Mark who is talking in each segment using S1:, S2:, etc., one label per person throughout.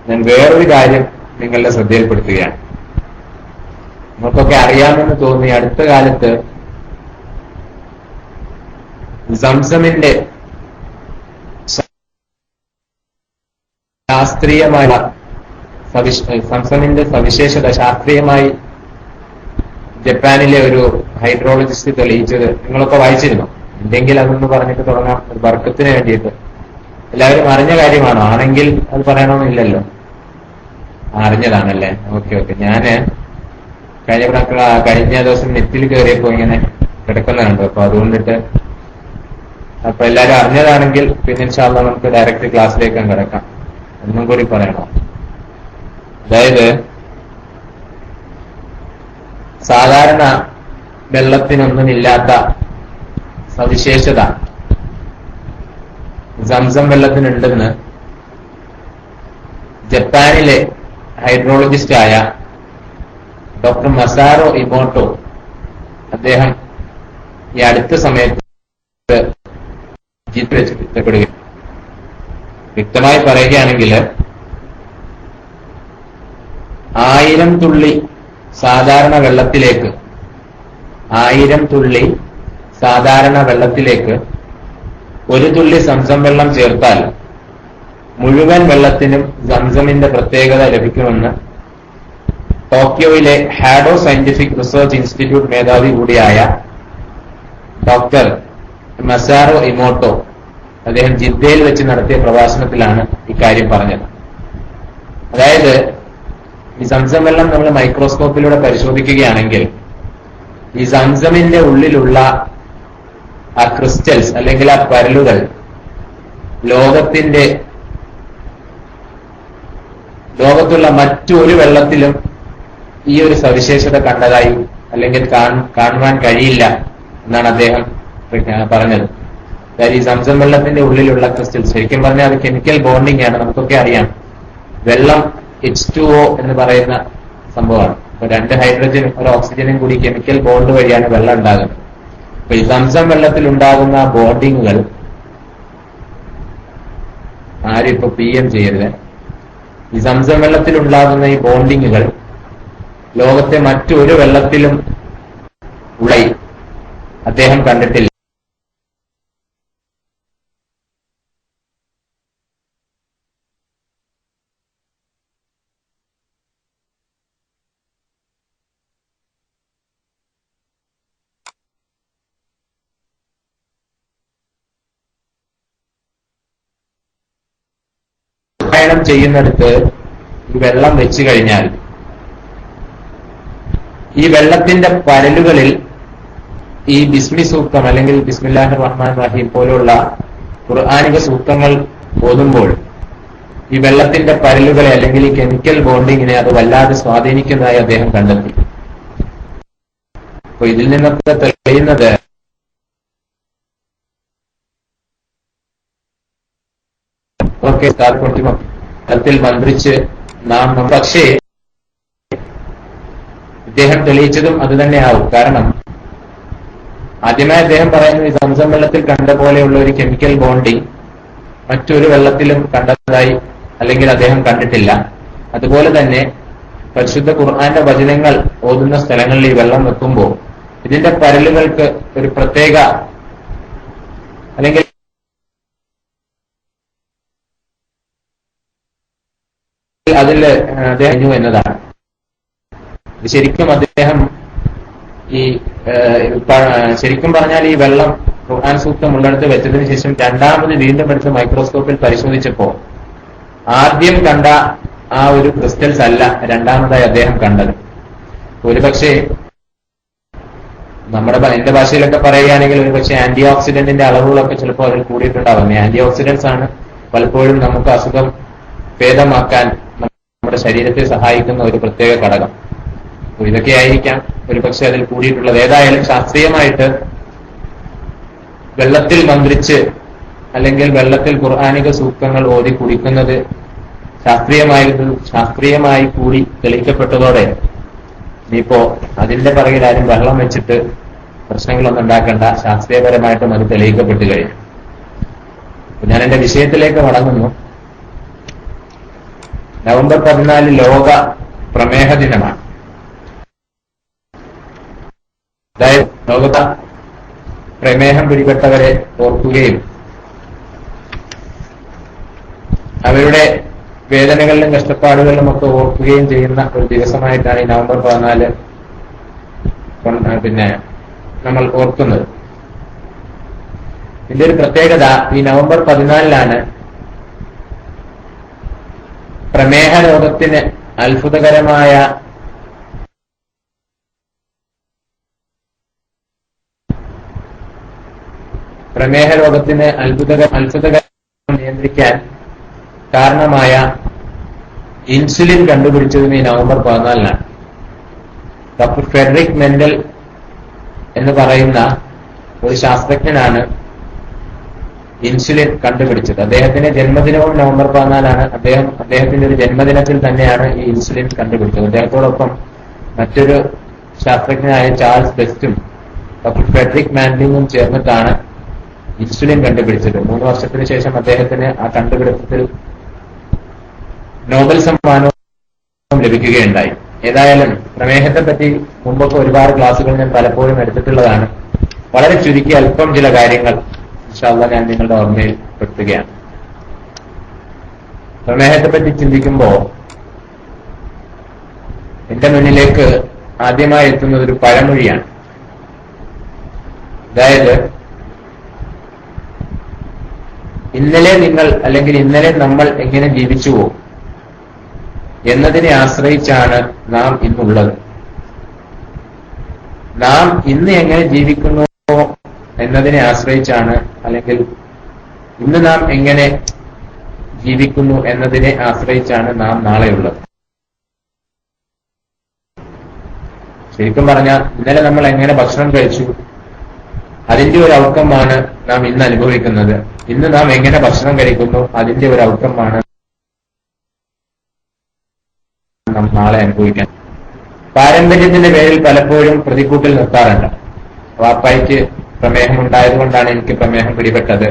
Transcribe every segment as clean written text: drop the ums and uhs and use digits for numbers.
S1: ഞാൻ വേറൊരു കാര്യം നിങ്ങളുടെ ശ്രദ്ധയിൽപ്പെടുത്തുകയാണ്. നമുക്കൊക്കെ അറിയാമെന്ന് തോന്നി അടുത്ത കാലത്ത് സംസമിന്റെ ശാസ്ത്രീയമായ സംസമിന്റെ സവിശേഷത ശാസ്ത്രീയമായി ജപ്പാനിലെ ഒരു ഹൈഡ്രോളജിസ്റ്റ് തെളിയിച്ചത് നിങ്ങളൊക്കെ വായിച്ചിരുന്നു. ഉണ്ടെങ്കിൽ അതൊന്ന് പറഞ്ഞിട്ട് തുടങ്ങാം, ഒരു ബർക്കത്തിന് വേണ്ടിയിട്ട്. എല്ലാവരും അറിഞ്ഞ കാര്യമാണോ? ആണെങ്കിൽ അത് പറയണമെന്നില്ലല്ലോ. അറിഞ്ഞതാണല്ലേ? ഓക്കെ. ഞാന് കഴിഞ്ഞ ദിവസം നെറ്റിൽ കയറിയപ്പോ ഇങ്ങനെ കിടക്കുന്നതുണ്ട്. അപ്പൊ അതുകൊണ്ടിട്ട് അപ്പൊ എല്ലാരും അറിഞ്ഞതാണെങ്കിൽ പിന്നെ ഇൻഷാ അല്ലാഹ് നമുക്ക് ഡയറക്റ്റ് ക്ലാസ്സിലേക്ക് കിടക്കാം. ഒന്നും കൂടി പറയണോ? അതായത് സാധാരണ വെള്ളത്തിനൊന്നുമില്ലാത്ത സവിശേഷത സംസം വെള്ളത്തിനുണ്ടെന്ന് ജപ്പാനിലെ ഹൈഡ്രോളജിസ്റ്റായ ഡോക്ടർ മസാറോ ഇമോട്ടോ അദ്ദേഹം ഈ അടുത്ത സമയത്ത് ചിത്രപ്പെടുകയും വ്യക്തമായി പറയുകയാണെങ്കിൽ 1000 തുള്ളി സാധാരണ വെള്ളത്തിലേക്ക് 1000 തുള്ളി സാധാരണ വെള്ളത്തിലേക്ക് 1 തുള്ളി സംസം വെള്ളം ചേർത്താൽ മുഴുവൻ വെള്ളത്തിനും സംസമിന്റെ പ്രത്യേകത ലഭിക്കുമെന്ന് ടോക്കിയോയിലെ ഹാഡോ സയന്റിഫിക് റിസർച്ച് ഇൻസ്റ്റിറ്റ്യൂട്ട് മേധാവി കൂടിയായ ഡോക്ടർ മസാറോ ഇമോട്ടോ അദ്ദേഹം ജിദ്ദയിൽ വെച്ച് നടത്തിയ പ്രഭാഷണത്തിലാണ് ഇക്കാര്യം പറഞ്ഞത്. അതായത് ഈ സംസം വെള്ളം നമ്മൾ മൈക്രോസ്കോപ്പിലൂടെ പരിശോധിക്കുകയാണെങ്കിൽ ഈ സംസമിന്റെ ഉള്ളിലുള്ള ആ ക്രിസ്റ്റൽസ് അല്ലെങ്കിൽ ആ പരലുകൾ ലോകത്തുള്ള മറ്റൊരു വെള്ളത്തിലും ഈ ഒരു സവിശേഷത കണ്ടതായി അല്ലെങ്കിൽ കാണുവാൻ കഴിയില്ല എന്നാണ് അദ്ദേഹം പറഞ്ഞത്. അതായത് ഈ സംസം വെള്ളത്തിന്റെ ഉള്ളിലുള്ള ക്രിസ്റ്റൽസ് ശരിക്കും പറഞ്ഞാൽ അത് കെമിക്കൽ ബോണ്ടിങ് ആണ്. നമുക്കൊക്കെ അറിയാം, വെള്ളം H2O എന്ന് പറയുന്ന സംഭവമാണ്. അപ്പൊ 2 ഹൈഡ്രജനും 1 ഓക്സിജനും കൂടി കെമിക്കൽ ബോണ്ട് വഴിയാണ് വെള്ളം ഉണ്ടാകുന്നത്. അപ്പൊ ഈ സംസം വെള്ളത്തിൽ ഉണ്ടാകുന്ന ബോണ്ടിങ്ങുകൾ ആരും ഇപ്പൊ PM ചെയ്യരുത്. ഈ സംസം വെള്ളത്തിൽ ഉണ്ടാകുന്ന ഈ ബോണ്ടിങ്ങുകൾ ലോകത്തെ മറ്റൊരു വെള്ളത്തിലും ഉള്ളായി അദ്ദേഹം കണ്ടിട്ടില്ല. പാരായണം ചെയ്യുന്നിടത്ത് ഈ വെള്ളം വെച്ചു കഴിഞ്ഞാൽ ഈ വെള്ളത്തിന്റെ പരലുകളിൽ ഈ ബിസ്മി സൂക്തം അല്ലെങ്കിൽ ബിസ്മില്ലാഹിർ റഹ്മാൻ റഹീം പോലുള്ള ഖുർആനിക സൂക്തങ്ങൾ ഓതുമ്പോൾ ഈ വെള്ളത്തിന്റെ പരലുകളെ അല്ലെങ്കിൽ ഈ കെമിക്കൽ ബോണ്ടിങ്ങിനെ അത് വല്ലാതെ സ്വാധീനിക്കുന്നതായി അദ്ദേഹം കണ്ടെത്തി. അപ്പൊ ഇതിൽ നിന്നൊക്കെ തെളിയുന്നത് ത്തിൽ മന്ത്രിച്ച് നാം പക്ഷേ ഇദ്ദേഹം തെളിയിച്ചതും അത് തന്നെയാവും. കാരണം ആദ്യമായി അദ്ദേഹം പറയുന്നത് ഈ സംസം വെള്ളത്തിൽ കണ്ട പോലെയുള്ള ഒരു കെമിക്കൽ ബോണ്ടിങ് മറ്റൊരു വെള്ളത്തിലും കണ്ടതായി അല്ലെങ്കിൽ അദ്ദേഹം കണ്ടിട്ടില്ല. അതുപോലെ തന്നെ പരിശുദ്ധ ഖുർആന്റെ വചനങ്ങൾ ഓതുന്ന സ്ഥലങ്ങളിൽ ഈ വെള്ളം വെക്കുമ്പോൾ ഇതിന്റെ പരലുകൾക്ക് ഒരു പ്രത്യേക അല്ലെങ്കിൽ അതിൽ അദ്ദേഹം എന്നതാണ്. ശരിക്കും അദ്ദേഹം ഈ ശരിക്കും പറഞ്ഞാൽ ഈ വെള്ളം ഖുർആൻ സൂക്തം ഉള്ളിടത്ത് വെച്ചതിന് ശേഷം രണ്ടാമത് വീണ്ടും എടുത്ത് മൈക്രോസ്കോപ്പിൽ പരിശോധിച്ചപ്പോ ആദ്യം കണ്ട ആ ഒരു ക്രിസ്റ്റൽസ് അല്ല രണ്ടാമതായി അദ്ദേഹം കണ്ടത്. ഒരുപക്ഷെ എന്റെ ഭാഷയിലൊക്കെ പറയുകയാണെങ്കിൽ ഒരുപക്ഷെ ആന്റി ഓക്സിഡന്റിന്റെ അളവുകളൊക്കെ ചിലപ്പോൾ അതിൽ കൂടിയിട്ടുണ്ടാവും. ആന്റി ഓക്സിഡന്റ്സ് ആണ് പലപ്പോഴും നമുക്ക് അസുഖം ഭേദമാക്കാൻ നമ്മുടെ ശരീരത്തെ സഹായിക്കുന്ന ഒരു പ്രത്യേക ഘടകം. ഇതൊക്കെ ആയിരിക്കാം ഒരുപക്ഷെ അതിൽ കൂടിയിട്ടുള്ളത്. ഏതായാലും ശാസ്ത്രീയമായിട്ട് വെള്ളത്തിൽ മന്ത്രിച്ച് അല്ലെങ്കിൽ വെള്ളത്തിൽ ഖുർആനിക സൂക്തങ്ങൾ ഓതി കുടിക്കുന്നത് ശാസ്ത്രീയമായി കൂടി തെളിയിക്കപ്പെട്ടതോടെ ഇനിയിപ്പോ അതിന്റെ പിറകിൽ ആരും വെള്ളം വെച്ചിട്ട് പ്രശ്നങ്ങളൊന്നും ഉണ്ടാക്കേണ്ട, ശാസ്ത്രീയപരമായിട്ടും അത് തെളിയിക്കപ്പെട്ടു കഴിഞ്ഞു. ഞാൻ എന്റെ വിഷയത്തിലേക്ക് മടങ്ങുന്നു. നവംബർ 14 ലോക പ്രമേഹ ദിനമാണ്. അതായത് ലോകത്ത പ്രമേഹം പിടിപെട്ടവരെ ഓർക്കുകയും അവരുടെ വേദനകളിലും കഷ്ടപ്പാടുകളിലും ഒക്കെ ഓർക്കുകയും ചെയ്യുന്ന ഒരു ദിവസമായിട്ടാണ് ഈ നവംബർ 14 പിന്നെ നമ്മൾ ഓർക്കുന്നത്. ഇതിന്റെ ഒരു പ്രത്യേകത, ഈ നവംബർ 14 പ്രമേഹ രോഗത്തിന് അത്ഭുതകരമായ നിയന്ത്രിക്കാൻ കാരണമായ ഇൻസുലിൻ കണ്ടുപിടിച്ചതും ഈ നവംബർ 14 ഡോക്ടർ ഫ്രെഡറിക് മെൻഡൽ എന്ന് പറയുന്ന ഒരു ശാസ്ത്രജ്ഞനാണ് ഇൻസുലിൻ കണ്ടുപിടിച്ചത്. അദ്ദേഹത്തിന്റെ ജന്മദിനവും നവംബർ 14 അദ്ദേഹത്തിന്റെ ഒരു ജന്മദിനത്തിൽ തന്നെയാണ് ഈ ഇൻസുലിൻ കണ്ടുപിടിച്ചത്. അദ്ദേഹത്തോടൊപ്പം മറ്റൊരു ശാസ്ത്രജ്ഞനായ ചാൾസ് ബെസ്റ്റും ഡോക്ടർ ഫ്രെഡറിക് മാൻഡിങ്ങും ചേർന്നിട്ടാണ് ഇൻസുലിൻ കണ്ടുപിടിച്ചത്. 3 വർഷത്തിന് ശേഷം അദ്ദേഹത്തിന് ആ കണ്ടുപിടുത്തത്തിൽ നോബൽ സമ്മാനവും ലഭിക്കുകയുണ്ടായി. ഏതായാലും പ്രമേഹത്തെ പറ്റി മുമ്പൊക്കെ ഒരുപാട് ക്ലാസുകൾ ഞാൻ പലപ്പോഴും എടുത്തിട്ടുള്ളതാണ്. വളരെ ചുരുക്കി അല്പം ചില കാര്യങ്ങൾ ഇൻഷാ അല്ലാഹ് ഞാൻ നിങ്ങളുടെ ഓർമ്മയിൽ പെടുത്തുകയാണ്. പ്രമേഹത്തെ പറ്റി ചിന്തിക്കുമ്പോൾ എന്റെ മുന്നിലേക്ക് ആദ്യമായി എത്തുന്നത് ഒരു പഴമൊഴിയാണ്. അതായത്, ഇന്നലെ നിങ്ങൾ അല്ലെങ്കിൽ ഇന്നലെ നമ്മൾ എങ്ങനെ ജീവിച്ചുവോ എന്നതിനെ ആശ്രയിച്ചാണ് നാം ഇന്നുള്ളത്. നാം ഇന്ന് എങ്ങനെ ജീവിക്കുന്നുവോ എന്നതിനെ ആശ്രയിച്ചാണ്, അല്ലെങ്കിൽ ഇന്ന് നാം എങ്ങനെ ജീവിക്കുന്നു എന്നതിനെ ആശ്രയിച്ചാണ് നാം നാളെയുള്ളത്. ശരിക്കും പറഞ്ഞാൽ ഇന്നലെ നമ്മൾ എങ്ങനെ ഭക്ഷണം കഴിച്ചു അതിന്റെ ഒരു ഔട്ട്കമാണ് നാം ഇന്ന് അനുഭവിക്കുന്നത്. ഇന്ന് നാം എങ്ങനെ ഭക്ഷണം കഴിക്കുന്നു അതിന്റെ ഒരു ഔട്ട്കമാണ് നാം നാളെ അനുഭവിക്കാൻ. പാരമ്പര്യത്തിന്റെ പേരിൽ പലപ്പോഴും പ്രതിക്കൂട്ടിൽ നിർത്താറുണ്ട്. വാപ്പായ്ക്ക് പ്രമേഹം ഉണ്ടായതുകൊണ്ടാണ് എനിക്ക് പ്രമേഹം പിടിപെട്ടത്,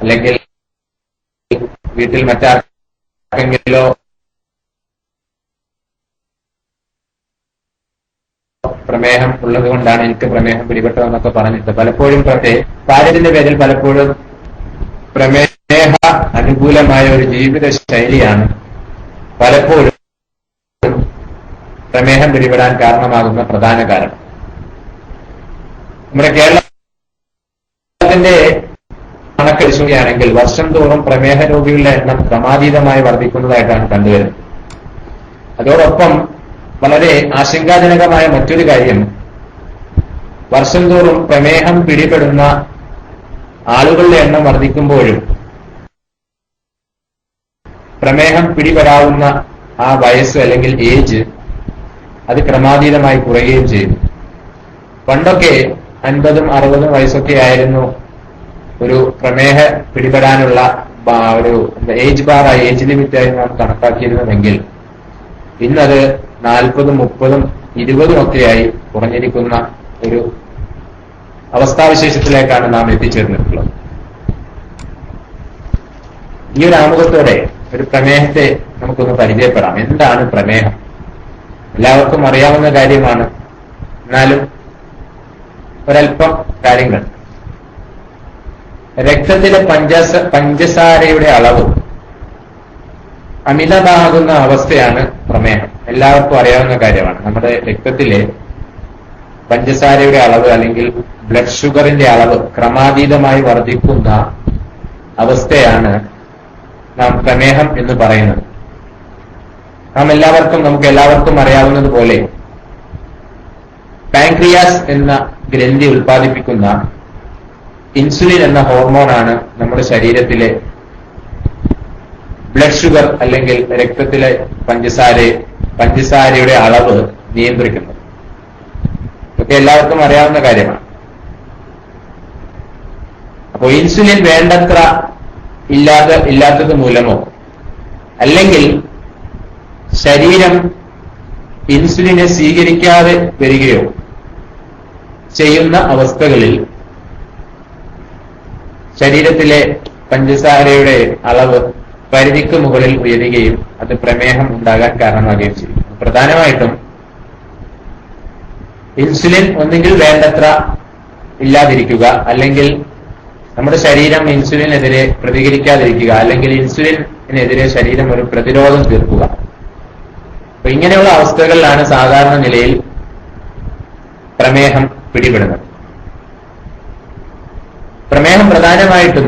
S1: അല്ലെങ്കിൽ വീട്ടിൽ മറ്റാർക്കെങ്കിലോ പ്രമേഹം ഉള്ളത് കൊണ്ടാണ് എനിക്ക് പ്രമേഹം പിടിപെട്ടതെന്നൊക്കെ പറഞ്ഞിട്ട് പലപ്പോഴും പാരമ്പര്യത്തിന്റെ പേരിൽ പലപ്പോഴും പ്രമേഹ അനുകൂലമായ ഒരു ജീവിത ശൈലിയാണ് പലപ്പോഴും പ്രമേഹം പിടിപെടാൻ കാരണമാകുന്ന പ്രധാന കാരണം. നമ്മുടെ കേരളത്തിന്റെ കണക്കടിക്കുകയാണെങ്കിൽ വർഷം തോറും പ്രമേഹ രോഗികളുടെ എണ്ണം ക്രമാതീതമായി വർദ്ധിക്കുന്നതായിട്ടാണ് കണ്ടുവരുന്നത്. അതോടൊപ്പം വളരെ ആശങ്കാജനകമായ മറ്റൊരു കാര്യം, വർഷം തോറും പ്രമേഹം പിടിപെടുന്ന ആളുകളുടെ എണ്ണം വർദ്ധിക്കുമ്പോഴും പ്രമേഹം പിടിപെടാവുന്ന ആ വയസ്സ് അല്ലെങ്കിൽ ഏജ് അത് ക്രമാതീതമായി കുറയുകയും ചെയ്യുന്നു. പണ്ടൊക്കെ 50ഉം 60ഉം വയസ്സൊക്കെ ആയിരുന്നു ഒരു പ്രമേഹ പിടിപെടാനുള്ള ഒരു ഏജ് ബാറായി, ഏജ് ലിമിറ്റായി നാം കണക്കാക്കിയിരുന്നതെങ്കിൽ ഇന്നത് 40ഉം 30ഉം 20ഉം ഒക്കെയായി കുറഞ്ഞിരിക്കുന്ന ഒരു അവസ്ഥാവിശേഷത്തിലേക്കാണ് നാം എത്തിച്ചേർന്നിട്ടുള്ളത്. ഈ ഒരു ആമുഖത്തോടെ ഒരു പ്രമേഹത്തെ നമുക്കൊന്ന് പരിചയപ്പെടാം. എന്താണ് പ്രമേഹം? എല്ലാവർക്കും അറിയാവുന്ന കാര്യമാണ്, എന്നാലും ഒരൽപ്പം കാര്യങ്ങൾ. രക്തത്തിലെ പഞ്ചസാരയുടെ അളവ് അമിതമാകുന്ന അവസ്ഥയാണ് പ്രമേഹം. എല്ലാവർക്കും അറിയാവുന്ന കാര്യമാണ്. നമ്മുടെ രക്തത്തിലെ പഞ്ചസാരയുടെ അളവ് അല്ലെങ്കിൽ ബ്ലഡ് ഷുഗറിന്റെ അളവ് ക്രമാതീതമായി വർദ്ധിക്കുന്ന അവസ്ഥയാണ് നാം പ്രമേഹം എന്ന് പറയുന്നത്. നമുക്ക് എല്ലാവർക്കും അറിയാവുന്നതുപോലെ പാൻക്രിയാസ് എന്ന ഗ്രന്ഥി ഉൽപ്പാദിപ്പിക്കുന്ന ഇൻസുലിൻ എന്ന ഹോർമോണാണ് നമ്മുടെ ശരീരത്തിലെ ബ്ലഡ് ഷുഗർ അല്ലെങ്കിൽ രക്തത്തിലെ പഞ്ചസാരയുടെ അളവ് നിയന്ത്രിക്കുന്നത്. ഇതൊക്കെ എല്ലാവർക്കും അറിയാവുന്ന കാര്യമാണ്. അപ്പോൾ ഇൻസുലിൻ വേണ്ടത്ര ഇല്ലാത്തത് മൂലമോ അല്ലെങ്കിൽ ശരീരം ഇൻസുലിനെ സ്വീകരിക്കാതെ വരികയോ ചെയ്യുന്ന അവസ്ഥകളിൽ ശരീരത്തിലെ പഞ്ചസാരയുടെ അളവ് പരിധിക്ക് മുകളിൽ ഉയരുകയും അത് പ്രമേഹം ഉണ്ടാകാൻ കാരണമാകുകയും ചെയ്യും. പ്രധാനമായിട്ടും ഇൻസുലിൻ ഒന്നുകിൽ വേണ്ടത്ര ഇല്ലാതിരിക്കുക, അല്ലെങ്കിൽ നമ്മുടെ ശരീരം ഇൻസുലിനെതിരെ പ്രതികരിക്കാതിരിക്കുക, അല്ലെങ്കിൽ ഇൻസുലിനെതിരെ ശരീരം ഒരു പ്രതിരോധം തീർക്കുക. അപ്പൊ ഇങ്ങനെയുള്ള അവസ്ഥകളിലാണ് സാധാരണ നിലയിൽ പ്രമേഹം പിടിപെടുന്നത്. പ്രമേഹം പ്രധാനമായിട്ടും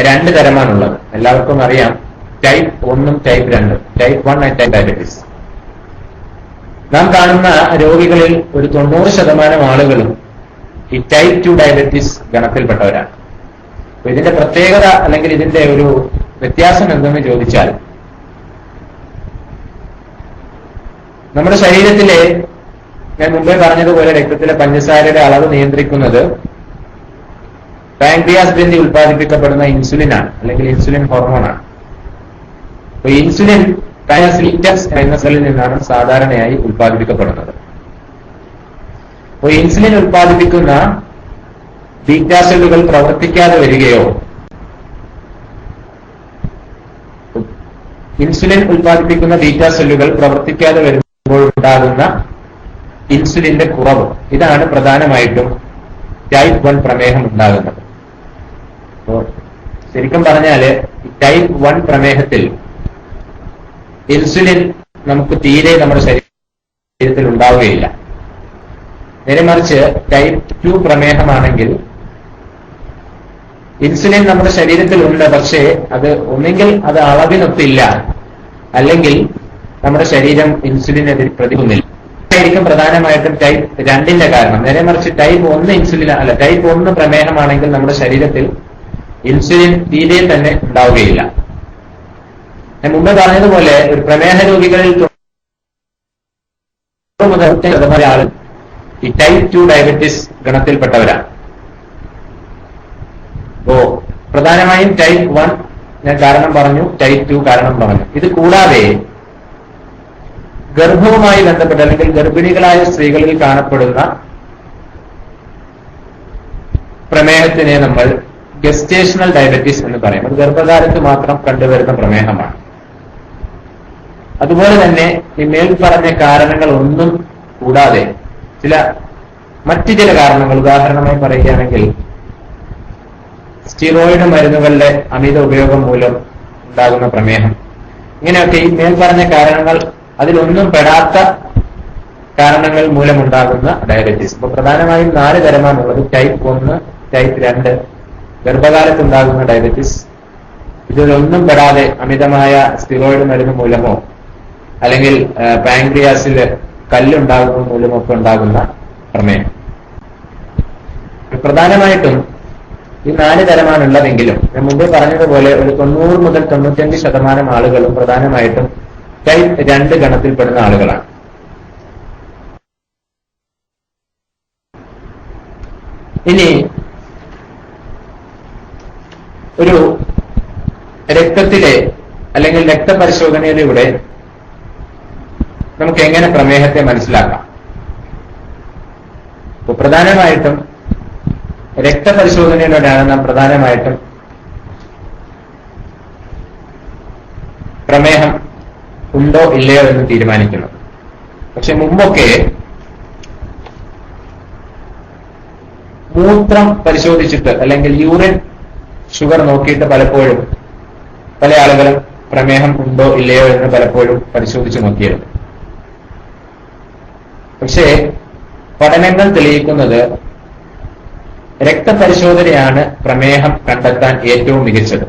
S1: 2 തരമാണുള്ളത്. എല്ലാവർക്കും അറിയാം, type 1 type 2. Type 1 and type diabetes. നാം കാണുന്ന രോഗികളിൽ ഒരു 90% ആളുകളും ഈ ടൈപ്പ് 2 ഡയബറ്റീസ് ഗണത്തിൽപ്പെട്ടവരാണ്. അപ്പൊ ഇതിന്റെ പ്രത്യേകത അല്ലെങ്കിൽ ഇതിന്റെ ഒരു വ്യത്യാസം എന്തെന്ന് ചോദിച്ചാൽ, നമ്മുടെ ശരീരത്തിലെ, ഞാൻ മുമ്പേ പറഞ്ഞതുപോലെ, രക്തത്തിലെ പഞ്ചസാരയുടെ അളവ് നിയന്ത്രിക്കുന്നത് പാൻക്രിയാസ് ഗ്രന്ഥി ഉൽപ്പാദിപ്പിക്കപ്പെടുന്ന ഇൻസുലിനാണ്, അല്ലെങ്കിൽ ഇൻസുലിൻ ഹോർമോണാണ്. അപ്പൊ ഇൻസുലിൻ പാൻക്രിയാസ് എന്ന സെല്ലിൽ നിന്നാണ് സാധാരണയായി ഉൽപ്പാദിപ്പിക്കപ്പെടുന്നത്. അപ്പോൾ ഇൻസുലിൻ ഉൽപ്പാദിപ്പിക്കുന്ന ബീറ്റാ സെല്ലുകൾ പ്രവർത്തിക്കാതെ വരികയോ, ഇൻസുലിൻ ഉൽപ്പാദിപ്പിക്കുന്ന ബീറ്റാ സെല്ലുകൾ പ്രവർത്തിക്കാതെ വരുമ്പോൾ ഉണ്ടാകുന്ന ഇൻസുലിന്റെ കുറവ്, ഇതാണ് പ്രധാനമായിട്ടും ടൈപ്പ് 1 പ്രമേഹം ഉണ്ടാകുന്നത്. അപ്പോൾ ശരിക്കും പറഞ്ഞാല് ടൈപ്പ് 1 പ്രമേഹത്തിൽ ഇൻസുലിൻ നമുക്ക് തീരെ നമ്മുടെ ശരീരത്തിൽ ഉണ്ടാവുകയില്ല. നേരെ മറിച്ച് ടൈപ്പ് 2 പ്രമേഹമാണെങ്കിൽ ഇൻസുലിൻ നമ്മുടെ ശരീരത്തിൽ ഉണ്ട്, പക്ഷേ അത് ഒന്നെങ്കിൽ അത് അളവിനൊത്തില്ല, അല്ലെങ്കിൽ നമ്മുടെ ശരീരം ഇൻസുലിനെതിരെ പ്രതികരിക്കുന്നില്ല. ായിരിക്കും പ്രധാനമായിട്ടും ടൈപ്പ് 2ന്റെ കാരണം. നേരെ മറിച്ച് ടൈപ്പ് 1 ഇൻസുലിൻ അല്ല, ടൈപ്പ് 1 പ്രമേഹമാണെങ്കിൽ നമ്മുടെ ശരീരത്തിൽ ഇൻസുലിൻ തീരെ തന്നെ ഉണ്ടാവുകയില്ല. ഞാൻ മുമ്പ് പറഞ്ഞതുപോലെ ഒരു പ്രമേഹ രോഗികളിൽ 90% ആളുകൾ ഈ ടൈപ്പ് 2 ഡയബറ്റീസ് ഗണത്തിൽപ്പെട്ടവരാണ്. അപ്പോ പ്രധാനമായും ടൈപ്പ് 1 ഞാൻ കാരണം പറഞ്ഞു, ടൈപ്പ് 2 കാരണം പറഞ്ഞു. ഇത് കൂടാതെ ഗർഭവുമായി ബന്ധപ്പെട്ട് അല്ലെങ്കിൽ ഗർഭിണികളായ സ്ത്രീകളിൽ കാണപ്പെടുന്ന പ്രമേഹത്തിനെ നമ്മൾ ഗസ്റ്റേഷണൽ ഡയബറ്റീസ് എന്ന് പറയും. അത് ഗർഭകാലത്ത് മാത്രം കണ്ടുവരുന്ന പ്രമേഹമാണ്. അതുപോലെ തന്നെ ഈ മേൽപ്പറഞ്ഞ കാരണങ്ങൾ ഒന്നും കൂടാതെ മറ്റു ചില കാരണങ്ങൾ, ഉദാഹരണമായി പറയുകയാണെങ്കിൽ സ്റ്റിറോയിഡ് മരുന്നുകളുടെ അമിത ഉപയോഗം മൂലം ഉണ്ടാകുന്ന പ്രമേഹം, ഇങ്ങനെയൊക്കെ ഈ മേൽപ്പറഞ്ഞ കാരണങ്ങൾ അതിലൊന്നും പെടാത്ത കാരണങ്ങൾ മൂലമുണ്ടാകുന്ന ഡയബറ്റീസ്. ഇപ്പൊ പ്രധാനമായും 4 തരമാണുള്ളത്. ടൈപ്പ് 1, ടൈപ്പ് 2, ഗർഭകാലത്തുണ്ടാകുന്ന ഡയബറ്റീസ്, ഇതിലൊന്നും പെടാതെ അമിതമായ സ്റ്റിറോയിഡ് മരുന്ന് മൂലമോ അല്ലെങ്കിൽ പാൻക്രിയാസിൽ കല്ലുണ്ടാകുന്ന മൂലമോ ഒക്കെ ഉണ്ടാകുന്ന പ്രമേഹം. പ്രധാനമായിട്ടും ഈ 4 തരമാണുള്ളതെങ്കിലും ഞാൻ മുമ്പ് പറഞ്ഞതുപോലെ ഒരു 90 മുതൽ 95% ആളുകളും പ്രധാനമായിട്ടും ടൈപ്പ് 2 ഗണത്തിൽപ്പെടുന്ന ആളുകളാണ്. ഇനി ഒരു രക്തത്തിലെ അല്ലെങ്കിൽ രക്തപരിശോധനയിലൂടെ നമുക്ക് എങ്ങനെ പ്രമേഹത്തെ മനസ്സിലാക്കാം? അപ്പോൾ പ്രധാനമായിട്ടും രക്തപരിശോധനയിലൂടെയാണ് നാം പ്രധാനമായിട്ടും പ്രമേഹം ഉണ്ടോ ഇല്ലയോ എന്ന് തീരുമാനിക്കുന്നത്. പക്ഷെ മുമ്പൊക്കെ മൂത്രം പരിശോധിച്ചിട്ട് അല്ലെങ്കിൽ യൂറിൻ ഷുഗർ നോക്കിയിട്ട് പലപ്പോഴും പല ആളുകളും പ്രമേഹം ഉണ്ടോ ഇല്ലയോ എന്ന് പലപ്പോഴും പരിശോധിച്ച് നോക്കിയിരുന്നു. പക്ഷേ പഠനങ്ങൾ തെളിയിക്കുന്നത് രക്തപരിശോധനയാണ് പ്രമേഹം കണ്ടെത്താൻ ഏറ്റവും മികച്ചത്.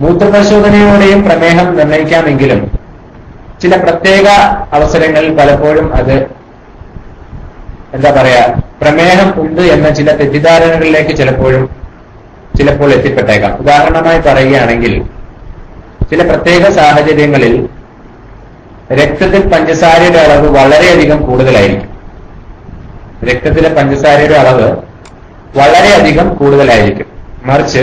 S1: മൂത്രപരിശോധനയോടെയും പ്രമേഹം നിർണ്ണയിക്കാമെങ്കിലും ചില പ്രത്യേക അവസരങ്ങളിൽ പലപ്പോഴും അത് പ്രമേഹം ഉണ്ട് എന്ന ചില തെറ്റിദ്ധാരണകളിലേക്ക് ചിലപ്പോൾ എത്തിപ്പെട്ടേക്കാം. ഉദാഹരണമായി പറയുകയാണെങ്കിൽ ചില പ്രത്യേക സാഹചര്യങ്ങളിൽ രക്തത്തിൽ പഞ്ചസാരയുടെ അളവ് വളരെയധികം കൂടുതലായിരിക്കും. രക്തത്തിലെ പഞ്ചസാരയുടെ അളവ് വളരെയധികം കൂടുതലായിരിക്കും. മറിച്ച്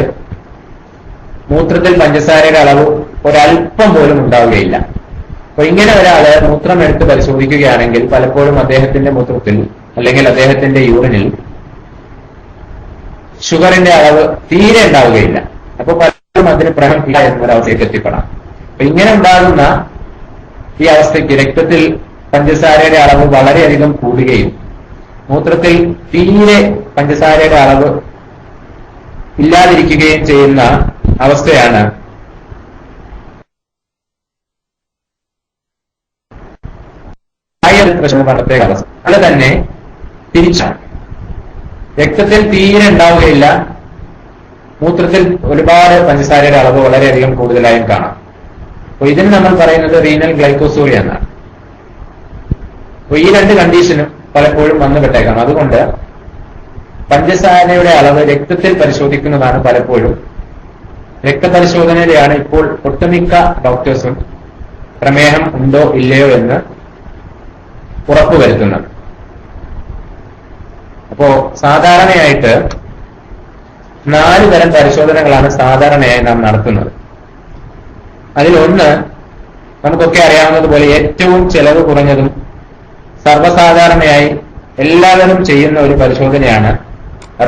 S1: മൂത്രത്തിൽ പഞ്ചസാരയുടെ അളവ് ഒരല്പം പോലും ഉണ്ടാവുകയില്ല. അപ്പൊ ഇങ്ങനെ ഒരാള് മൂത്രം എടുത്ത് പരിശോധിക്കുകയാണെങ്കിൽ പലപ്പോഴും അദ്ദേഹത്തിന്റെ മൂത്രത്തിൽ അല്ലെങ്കിൽ അദ്ദേഹത്തിന്റെ യൂറിനിൽ ഷുഗറിന്റെ അളവ് തീരെ ഉണ്ടാവുകയില്ല. അപ്പൊ പലരും അതിന് പ്രമേഹം ഇല്ല എന്നൊരവസ്ഥയ്ക്ക് എത്തിപ്പെടാം. അപ്പൊ ഇങ്ങനെ ഉണ്ടാകുന്ന ഈ അവസ്ഥയ്ക്ക് രക്തത്തിൽ പഞ്ചസാരയുടെ അളവ് വളരെയധികം കൂടുകയും മൂത്രത്തിൽ തീരെ പഞ്ചസാരയുടെ അളവ് ഇല്ലാതിരിക്കുകയും ചെയ്യുന്ന അവസ്ഥയാണ് പ്രത്യേക അവസ്ഥ. അത് തന്നെ തിരിച്ചാണ്. രക്തത്തിൽ തീരെ ഉണ്ടാവുകയില്ല, മൂത്രത്തിൽ ഒരുപാട് പഞ്ചസാരയുടെ അളവ് വളരെയധികം കൂടുതലായും കാണാം. അപ്പൊ ഇതിന് നമ്മൾ പറയുന്നത് റീനൽ ഗ്ലൈക്കോസൂറിയ എന്നാണ്. അപ്പൊ ഈ രണ്ട് കണ്ടീഷനും പലപ്പോഴും വന്നുപെട്ടേക്കാം. അതുകൊണ്ട് പഞ്ചസാരയുടെ അളവ് രക്തത്തിൽ പരിശോധിക്കുന്നതാണ് പലപ്പോഴും, രക്തപരിശോധനയിലാണ് ഇപ്പോൾ ഒട്ടുമിക്ക ഡോക്ടേഴ്സും പ്രമേഹം ഉണ്ടോ ഇല്ലയോ എന്ന് ഉറപ്പുവരുത്തുന്നത്. അപ്പോ സാധാരണയായിട്ട് 4 തരം പരിശോധനകളാണ് സാധാരണയായി നാം നടത്തുന്നത്. അതിലൊന്ന് നമുക്കൊക്കെ അറിയാവുന്നതുപോലെ ഏറ്റവും ചെലവ് കുറഞ്ഞതും സർവ്വസാധാരണയായി എല്ലാവരും ചെയ്യുന്ന ഒരു പരിശോധനയാണ്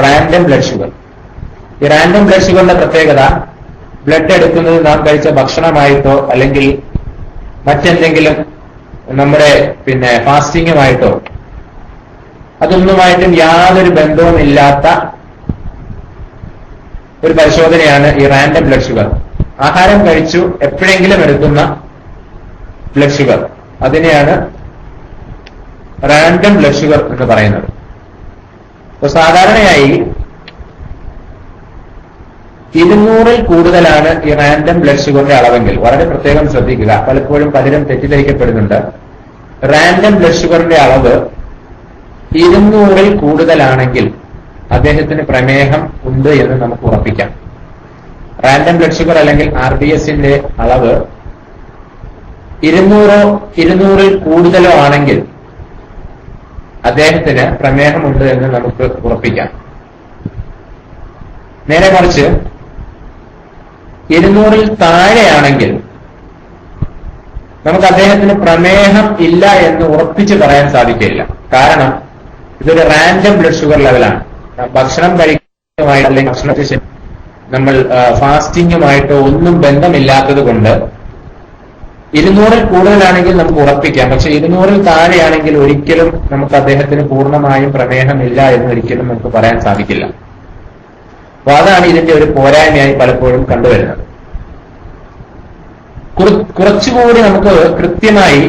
S1: റാൻഡം ബ്ലഡ് ഷുഗർ. ഈ റാൻഡം ബ്ലഡ് ഷുഗറിന്റെ പ്രത്യേകത, ബ്ലഡ് എടുക്കുന്നത് നാം കഴിച്ച ഭക്ഷണമായിട്ടോ അല്ലെങ്കിൽ മറ്റെന്തെങ്കിലും നമ്മുടെ ഫാസ്റ്റിങ്ങുമായിട്ടോ അതൊന്നുമായിട്ടും യാതൊരു ബന്ധവുമില്ലാത്ത ഒരു പരിശോധനയാണ് ഈ റാൻഡം ബ്ലഡ് ഷുഗർ. ആഹാരം കഴിച്ചു എപ്പോഴെങ്കിലും എടുക്കുന്ന ബ്ലഡ് ഷുഗർ, അതിനെയാണ് റാൻഡം ബ്ലഡ് ഷുഗർ എന്ന് പറയുന്നത്. അപ്പൊ സാധാരണയായി 200-ൽ കൂടുതലാണ് ഈ റാൻഡം ബ്ലഡ് ഷുഗറിന്റെ അളവെങ്കിൽ, വളരെ പ്രത്യേകം ശ്രദ്ധിക്കുക, പലപ്പോഴും പലരും തെറ്റിദ്ധരിക്കപ്പെടുന്നുണ്ട്. റാൻഡം ബ്ലഡ് ഷുഗറിന്റെ അളവ് 200-ൽ കൂടുതലാണെങ്കിൽ അദ്ദേഹത്തിന് പ്രമേഹം ഉണ്ട് എന്ന് നമുക്ക് ഉറപ്പിക്കാം. റാൻഡം ബ്ലഡ് ഷുഗർ അല്ലെങ്കിൽ RBSന്റെ അളവ് 200-ൽ കൂടുതലോ ആണെങ്കിൽ അദ്ദേഹത്തിന് പ്രമേഹമുണ്ട് എന്ന് നമുക്ക് ഉറപ്പിക്കാം. നേരെ മറിച്ച് 200-ൽ താഴെയാണെങ്കിൽ നമുക്ക് അദ്ദേഹത്തിന് പ്രമേഹം ഇല്ല എന്ന് ഉറപ്പിച്ച് പറയാൻ സാധിക്കില്ല. കാരണം ഇതൊരു റാൻഡം ബ്ലഡ് ഷുഗർ ലെവലാണ്. ഭക്ഷണം കഴിക്കുന്നതുമായിട്ട് അല്ലെങ്കിൽ ഭക്ഷണത്തിന് നമ്മൾ ഫാസ്റ്റിങ്ങുമായിട്ടോ ഒന്നും ബന്ധമില്ലാത്തത് കൊണ്ട് 200-ൽ കൂടുതലാണെങ്കിൽ നമുക്ക് ഉറപ്പിക്കാം. പക്ഷെ 200-ൽ താഴെയാണെങ്കിൽ ഒരിക്കലും നമുക്ക് അദ്ദേഹത്തിന് പൂർണ്ണമായും പ്രമേഹമില്ല എന്ന് ഒരിക്കലും നമുക്ക് പറയാൻ സാധിക്കില്ല. അപ്പൊ അതാണ് ഇതിന്റെ ഒരു പോരായ്മയായി പലപ്പോഴും കണ്ടുവരുന്നത്. കുറച്ചുകൂടി നമുക്ക് കൃത്യമായി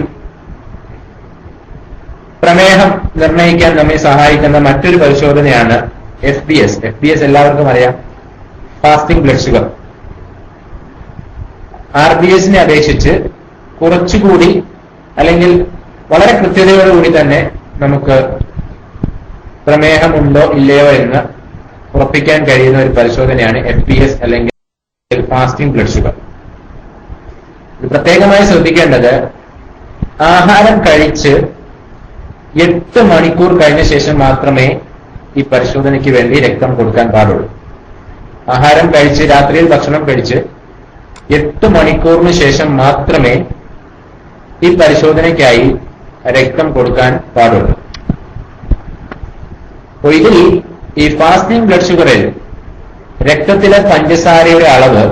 S1: പ്രമേഹം നിർണ്ണയിക്കാൻ നമ്മെ സഹായിക്കുന്ന മറ്റൊരു പരിശോധനയാണ് FBS. FBS എല്ലാവർക്കും അറിയാം, ഫാസ്റ്റിംഗ് ബ്ലഡ് ഷുഗർ. RBSനെ അപേക്ഷിച്ച് കുറച്ചുകൂടി അല്ലെങ്കിൽ വളരെ കൃത്യതയോടുകൂടി തന്നെ നമുക്ക് പ്രമേഹമുണ്ടോ ഇല്ലയോ എന്ന് ഉറപ്പിക്കാൻ കഴിയുന്ന ഒരു പരിശോധനയാണ് FBS അല്ലെങ്കിൽ ഫാസ്റ്റിംഗ് ബ്ലഡ് ഷുഗർ. ഇത് പ്രത്യേകമായി ശ്രദ്ധിക്കേണ്ടത്, ആഹാരം കഴിച്ച് 8 മണിക്കൂർ കഴിഞ്ഞ ശേഷം മാത്രമേ ഈ പരിശോധനയ്ക്ക് വേണ്ടി രക്തം കൊടുക്കാൻ പാടുള്ളൂ. ആഹാരം കഴിച്ച് രാത്രിയിൽ ഭക്ഷണം കഴിച്ച് 8 മണിക്കൂറിന് ശേഷം മാത്രമേ ഈ പരിശോധനയ്ക്കായി രക്തം കൊടുക്കാൻ പാടുള്ളൂ. അപ്പോൾ ഇതിൽ ഈ ഫാസ്റ്റിംഗ് ബ്ലഡ് ഷുഗറിൽ രക്തത്തിലെ പഞ്ചസാരയുടെ അളവ്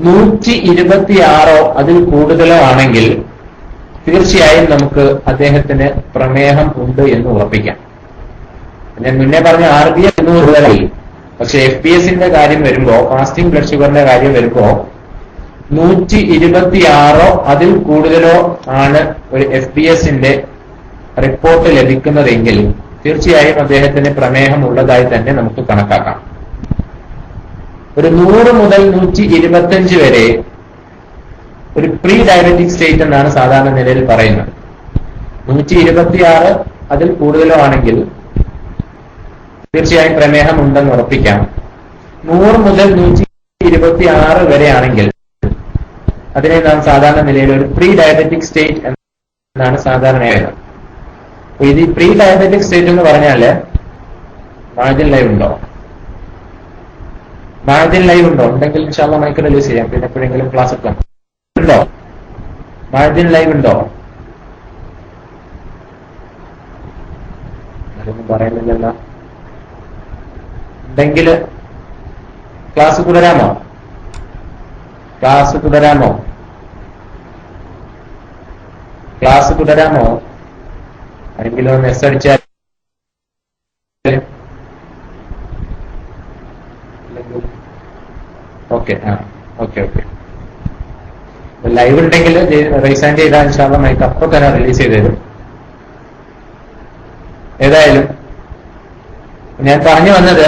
S1: 126 അതിൽ കൂടുതലോ ആണെങ്കിൽ തീർച്ചയായും നമുക്ക് അദ്ദേഹത്തിന് പ്രമേഹം ഉണ്ട് എന്ന് ഉറപ്പിക്കാം. ഞാൻ മുന്നേ പറഞ്ഞ RBS 200 കൂടുതലായി. പക്ഷെ FBSന്റെ കാര്യം വരുമ്പോ, ഫാസ്റ്റിംഗ് ബ്ലഡ് ഷുഗറിന്റെ കാര്യം വരുമ്പോ 126 അതിൽ കൂടുതലോ ആണ് ഒരു FBSന്റെ റിപ്പോർട്ട് ലഭിക്കുന്നതെങ്കിൽ തീർച്ചയായും അദ്ദേഹത്തിന് പ്രമേഹം ഉള്ളതായി തന്നെ നമുക്ക് കണക്കാക്കാം. ഒരു 100 മുതൽ 125 വരെ ഒരു പ്രീ ഡയബറ്റിക് സ്റ്റേറ്റ് എന്നാണ് സാധാരണ നിലയിൽ പറയുന്നത്. 126 അതിൽ കൂടുതലോ ആണെങ്കിൽ തീർച്ചയായും പ്രമേഹം ഉണ്ടെന്ന് ഉറപ്പിക്കാം. 100 മുതൽ 126 വരെ ആണെങ്കിൽ അതിനെ നാം സാധാരണ നിലയിൽ ഒരു പ്രീ ഡയബറ്റിക് സ്റ്റേറ്റ് എന്നാണ് സാധാരണയായത്. ഇത് പ്രീ ഡയബറ്റിക് സ്റ്റേറ്റ് എന്ന് പറഞ്ഞാല് മാജിൻ ലൈവ് ഉണ്ടോ? മാജിൻ ലൈവ് ഉണ്ടോ? ഉണ്ടെങ്കിൽ ഇൻഷാല്ലാ മൈക്ക് റിലീസ് ചെയ്യാം. പിന്നെ എപ്പോഴെങ്കിലും ക്ലാസ് എടുക്കാം. ഉണ്ടോ? മാജിൻ ലൈവ് ഉണ്ടോ? അതൊന്നും പറയുന്നില്ലല്ലോ. ഉണ്ടെങ്കിൽ ക്ലാസ് തുടരാമോ? ക്ലാസ് തുടരാമോ? ക്ലാസ് തുടരാമോ? ആരെങ്കിലും ഒന്ന് എസ് അടിച്ചാൽ ഓക്കെ. ഓക്കെ. ലൈവ് ഉണ്ടെങ്കിൽ റൈസ് ഹാൻഡ് ചെയ്താൽ ഇൻഷാല്ലാ മൈക്ക് അപ്പോൾ തന്നെ റിലീസ് ചെയ്ത് തരും. ഏതായാലും ഞാൻ പറഞ്ഞു വന്നത്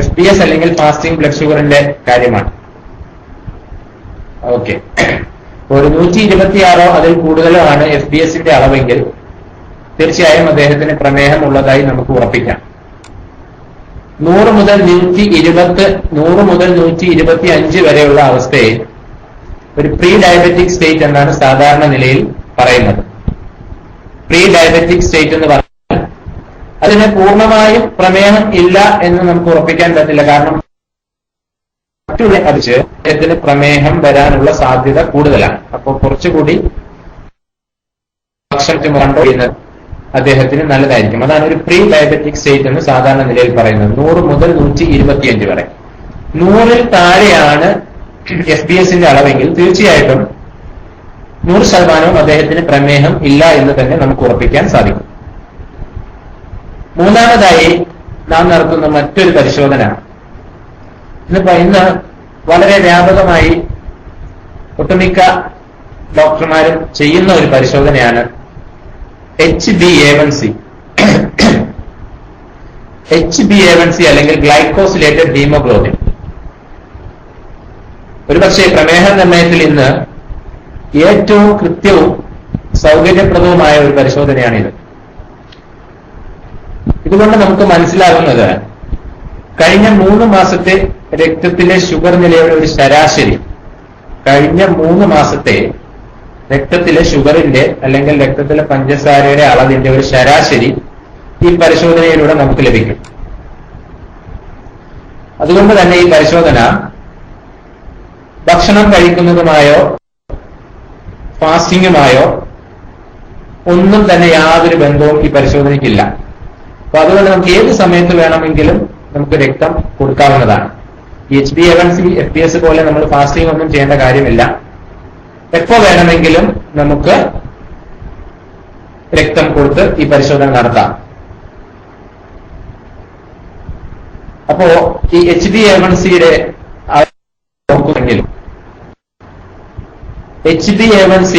S1: FPS അല്ലെങ്കിൽ ഫാസ്റ്റിംഗ് ബ്ലഡ് ഷുഗറിന്റെ കാര്യമാണ്. ഓക്കെ. ഒരു 126 അതിൽ കൂടുതലോ ആണ് FBSന്റെ അളവെങ്കിൽ തീർച്ചയായും അദ്ദേഹത്തിന് പ്രമേഹം ഉള്ളതായി നമുക്ക് ഉറപ്പിക്കാം. 100 മുതൽ 125 വരെയുള്ള അവസ്ഥയെ ഒരു പ്രീ ഡയബറ്റിക് സ്റ്റേറ്റ് എന്നാണ് സാധാരണ നിലയിൽ പറയുന്നത്. പ്രീ ഡയബറ്റിക് സ്റ്റേറ്റ് എന്ന് പറഞ്ഞാൽ അതിന് പൂർണ്ണമായും പ്രമേഹം ഇല്ല എന്ന് നമുക്ക് ഉറപ്പിക്കാൻ പറ്റില്ല. കാരണം മറ്റുള്ള അടിച്ച് അദ്ദേഹത്തിന് പ്രമേഹം വരാനുള്ള സാധ്യത കൂടുതലാണ്. അപ്പോൾ കുറച്ചുകൂടി ഭക്ഷണം കൺട്രോൾ ചെയ്യുന്നത് അദ്ദേഹത്തിന് നല്ലതായിരിക്കും. അതാണ് ഒരു പ്രീ ഡയബറ്റിക് സ്റ്റേറ്റ് എന്ന് സാധാരണ നിലയിൽ പറയുന്നത്. 100 മുതൽ 125 വരെ. 100-ൽ താഴെയാണ് FBSന്റെ അളവെങ്കിൽ തീർച്ചയായിട്ടും 100% അദ്ദേഹത്തിന് പ്രമേഹം ഇല്ല എന്ന് തന്നെ നമുക്ക് ഉറപ്പിക്കാൻ സാധിക്കും. മൂന്നാമതായി നാം നടത്തുന്ന മറ്റൊരു പരിശോധന ഇന്ന് വളരെ വ്യാപകമായി ഒട്ടുമിക്ക ഡോക്ടർമാരും ചെയ്യുന്ന ഒരു പരിശോധനയാണ് HbA1c. HbA1c അല്ലെങ്കിൽ ഗ്ലൈക്കോസിലേറ്റഡ് ഹീമോഗ്ലോബിൻ. ഒരുപക്ഷെ പ്രമേഹ നിർണയത്തിൽ ഇന്ന് ഏറ്റവും കൃത്യവും സൗകര്യപ്രദവുമായ ഒരു പരിശോധനയാണിത്. ഇതുകൊണ്ട് നമുക്ക് മനസ്സിലാകുന്നത് കഴിഞ്ഞ 3 മാസത്തെ രക്തത്തിലെ ഷുഗർ നിലയുടെ ഒരു ശരാശരി, കഴിഞ്ഞ 3 മാസത്തെ രക്തത്തിലെ ഷുഗറിന്റെ അല്ലെങ്കിൽ രക്തത്തിലെ പഞ്ചസാരയുടെ അളവിന്റെ ഒരു ശരാശരി ഈ പരിശോധനയിലൂടെ നമുക്ക് ലഭിക്കും. അതുകൊണ്ട് തന്നെ ഈ പരിശോധന ഭക്ഷണം കഴിക്കുന്നതുമായോ ഫാസ്റ്റിംഗുമായോ ഒന്നും തന്നെ യാതൊരു ബന്ധവും ഈ പരിശോധനയ്ക്കില്ല. അപ്പൊ അതുകൊണ്ട് നമുക്ക് ഏത് സമയത്ത് വേണമെങ്കിലും നമുക്ക് രക്തം കൊടുക്കാവുന്നതാണ്. HbA1c FPS പോലെ നമ്മൾ ഫാസ്റ്റിംഗ് ഒന്നും ചെയ്യേണ്ട കാര്യമില്ല. എപ്പോ വേണമെങ്കിലും നമുക്ക് രക്തം കൊടുത്ത് ഈ പരിശോധന നടത്താം. അപ്പോ ഈ HbA1cയുടെ നോക്കുമെങ്കിലും HbA1c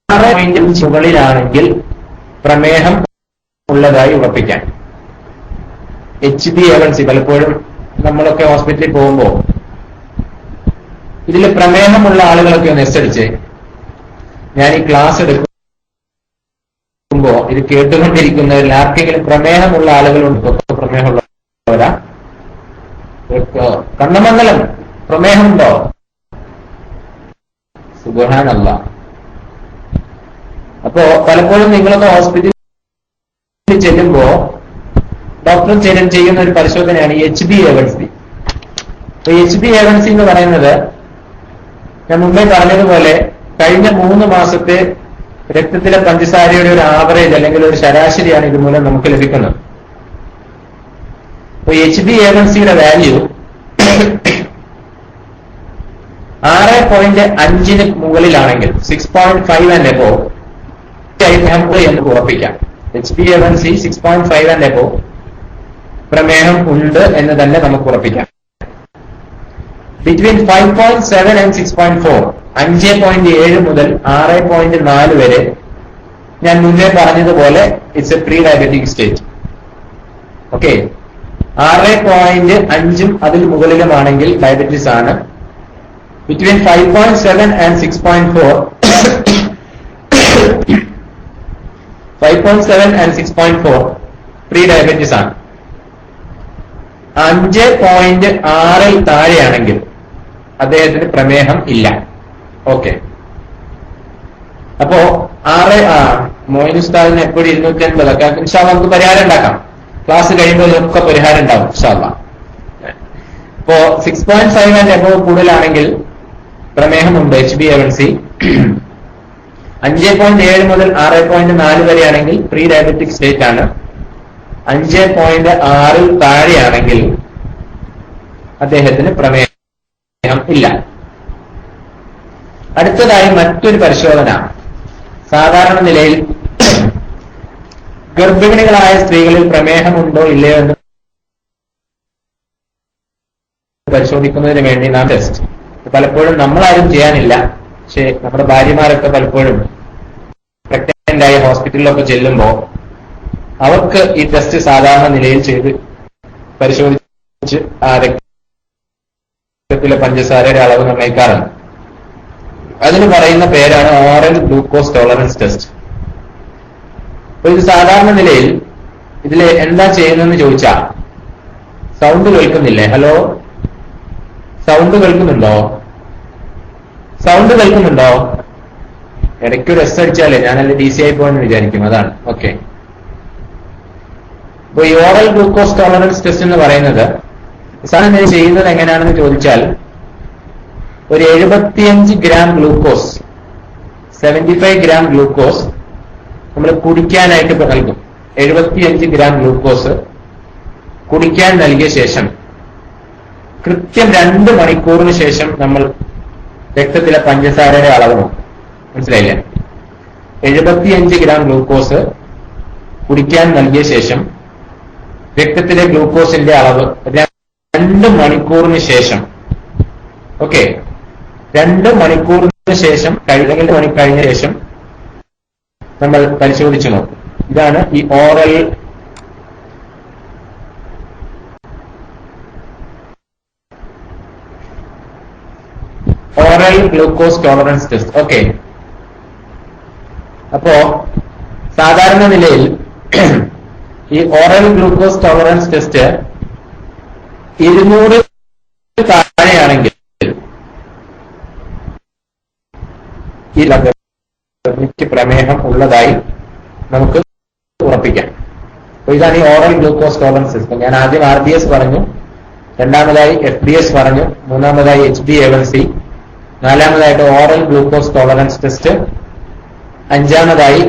S1: 6 മുകളിലാണെങ്കിൽ പ്രമേഹം ഉള്ളതായി ഉറപ്പിക്കാൻ. HbA1c പലപ്പോഴും നമ്മളൊക്കെ ഹോസ്പിറ്റലിൽ പോകുമ്പോൾ ഇതിൽ പ്രമേഹമുള്ള ആളുകളൊക്കെ ഒന്ന് എസ്സടിച്ച്, ഞാൻ ഈ ക്ലാസ് എടുക്കുമ്പോ ഇത് കേട്ടുകൊണ്ടിരിക്കുന്നവരിൽ ആർക്കെങ്കിലും പ്രമേഹമുള്ള ആളുകളുണ്ടോ? പ്രമേഹമുള്ളവരാ? കണ്ണമംഗലം പ്രമേഹമുണ്ടോ? സുബ്ഹാനല്ലാഹ്. അപ്പോ പലപ്പോഴും നിങ്ങളൊക്കെ ഹോസ്പിറ്റലിൽ ചെല്ലുമ്പോ ഡോക്ടർ ചെയ്യുന്ന ഒരു പരിശോധനയാണ് ഈ HbA1c. HbA1c എന്ന് പറയുന്നത് ഞാൻ മുമ്പേ പറഞ്ഞതുപോലെ കഴിഞ്ഞ 3 മാസത്തെ രക്തത്തിലെ പഞ്ചസാരയുടെ ഒരു ആവറേജ് അല്ലെങ്കിൽ ഒരു ശരാശരിയാണ് ഇതുമൂലം നമുക്ക് ലഭിക്കുന്നത്. അപ്പൊ HbA1cയുടെ വാല്യൂ 6.5 മുകളിലാണെങ്കിൽ 6.5 and above എന്ന് ഉറപ്പിക്കാം. HbA1c 6.5 and above പ്രമേഹം ഉണ്ട് എന്ന് തന്നെ നമുക്ക് ഉറപ്പിക്കാം. ബിറ്റ്വീൻ 5.7 and 6.4 5.7 മുതൽ 6.4 വരെ ഞാൻ മുന്നേ പറഞ്ഞതുപോലെ it's A pre diabetic state. Okay. 6.5 അതിൽ മുകളിലുമാണെങ്കിൽ ഡയബറ്റീസ് ആണ്. Between 5.7 and 6.4 5.7 and 6.4 pre diabetes ആണ്. 5.6 താഴെയാണെങ്കിൽ അദ്ദേഹത്തിന് പ്രമേഹം ഇല്ല. ഓക്കെ. അപ്പോ മോയിൻ ഉസ്താദിന് എപ്പോഴും 280 ഇൻഷാല്ലാ നമുക്ക് പരിഹാരം ഉണ്ടാക്കാം. ക്ലാസ് കഴിയുമ്പോൾ ഒക്കെ പരിഹാരം ഉണ്ടാവും ഇൻഷാല്ലാ. ഇപ്പോ 6.5 and above കൂടുതലാണെങ്കിൽ പ്രമേഹമുണ്ട് HbA1c. 5.7 മുതൽ 6.4 വരെയാണെങ്കിൽ പ്രീ ഡയബറ്റിക് സ്റ്റേറ്റ് ആണ്. 5.6 താഴെയാണെങ്കിൽ അദ്ദേഹത്തിന് പ്രമേഹം ഇല്ല. അടുത്തതായി മറ്റൊരു പരിശോധന, സാധാരണ നിലയിൽ ഗർഭിണികളായ സ്ത്രീകളിൽ പ്രമേഹമുണ്ടോ ഇല്ലയോ എന്ന് പരിശോധിക്കുന്നതിന് വേണ്ടി നാം ടെസ്റ്റ് പലപ്പോഴും നമ്മളാരും ചെയ്യാനില്ല. പക്ഷെ നമ്മുടെ ഭാര്യമാരൊക്കെ പലപ്പോഴും പ്രഗ്നന്റ് ആയ ഹോസ്പിറ്റലിലൊക്കെ ചെല്ലുമ്പോൾ അവർക്ക് ഈ ടെസ്റ്റ് സാധാരണ നിലയിൽ ചെയ്ത് പരിശോധിച്ച് ആ രക്തത്തിലെ പഞ്ചസാരയുടെ അളവ് നിർണ്ണയിക്കാറുണ്ട്. അതിന് പറയുന്ന പേരാണ് ഓറൽ ഗ്ലൂക്കോസ് ടോളറൻസ് ടെസ്റ്റ്. അപ്പൊ ഇത് സാധാരണ നിലയിൽ ഇതിൽ എന്താ ചെയ്യുന്നതെന്ന് ചോദിച്ചാൽ, സൗണ്ട് കേൾക്കുന്നില്ലേ? ഹലോ, സൗണ്ട് കേൾക്കുന്നുണ്ടോ? സൗണ്ട് കേൾക്കുന്നുണ്ടോ? ഇടയ്ക്ക് ഒരു എസ് അടിച്ചാലേ ഞാനല്ല DC ആയി പോയെന്ന് വിചാരിക്കും, അതാണ്. ഓക്കെ. അപ്പൊ ഈ ഓറൽ ഗ്ലൂക്കോസ് ടോളറൻസ് ടെസ്റ്റ് എന്ന് പറയുന്നത് സാധാരണ ചെയ്യുന്നത് എങ്ങനെയാണെന്ന് ചോദിച്ചാൽ, ഒരു 75 ഗ്രാം ഗ്ലൂക്കോസ്, 75 ഗ്രാം ഗ്ലൂക്കോസ് നമ്മൾ കുടിക്കാനായിട്ട് നൽകും. 75 ഗ്രാം ഗ്ലൂക്കോസ് കുടിക്കാൻ നൽകിയ ശേഷം കൃത്യം 2 മണിക്കൂറിന് ശേഷം നമ്മൾ രക്തത്തിലെ പഞ്ചസാരയുടെ അളവ് നോക്കും. മനസ്സിലായില്ലേ? 75 ഗ്രാം ഗ്ലൂക്കോസ് കുടിക്കാൻ നൽകിയ ശേഷം രക്തത്തിലെ ഗ്ലൂക്കോസിന്റെ അളവ് 2 മണിക്കൂറിന് ശേഷം, ഓക്കെ, 2 മണിക്കൂറിന് ശേഷം, 2 മണി കഴിഞ്ഞ ശേഷം നമ്മൾ പരിശോധിച്ചു നോക്കും. ഇതാണ് ഈ oral glucose tolerance test. Okay. അപ്പോ സാധാരണ നിലയിൽ ഈ ഓറൽ ഗ്ലൂക്കോസ് ടോളറൻസ് ടെസ്റ്റ് 200 താഴെയാണെങ്കിൽ ഈ ഗർഭിണിക്ക് പ്രമേഹം ഉള്ളതായി നമുക്ക് ഉറപ്പിക്കാം. അപ്പൊ ഇതാണ് ഈ ഓറൽ ഗ്ലൂക്കോസ് ടോളറൻസ് ടെസ്റ്റ്. ഞാൻ ആദ്യം RDS പറഞ്ഞു, രണ്ടാമതായി FDS പറഞ്ഞു, മൂന്നാമതായി HbA1c, നാലാമതായിട്ട് ഓറൽ ഗ്ലൂക്കോസ് ടോളറൻസ് ടെസ്റ്റ്, അഞ്ചാമതായി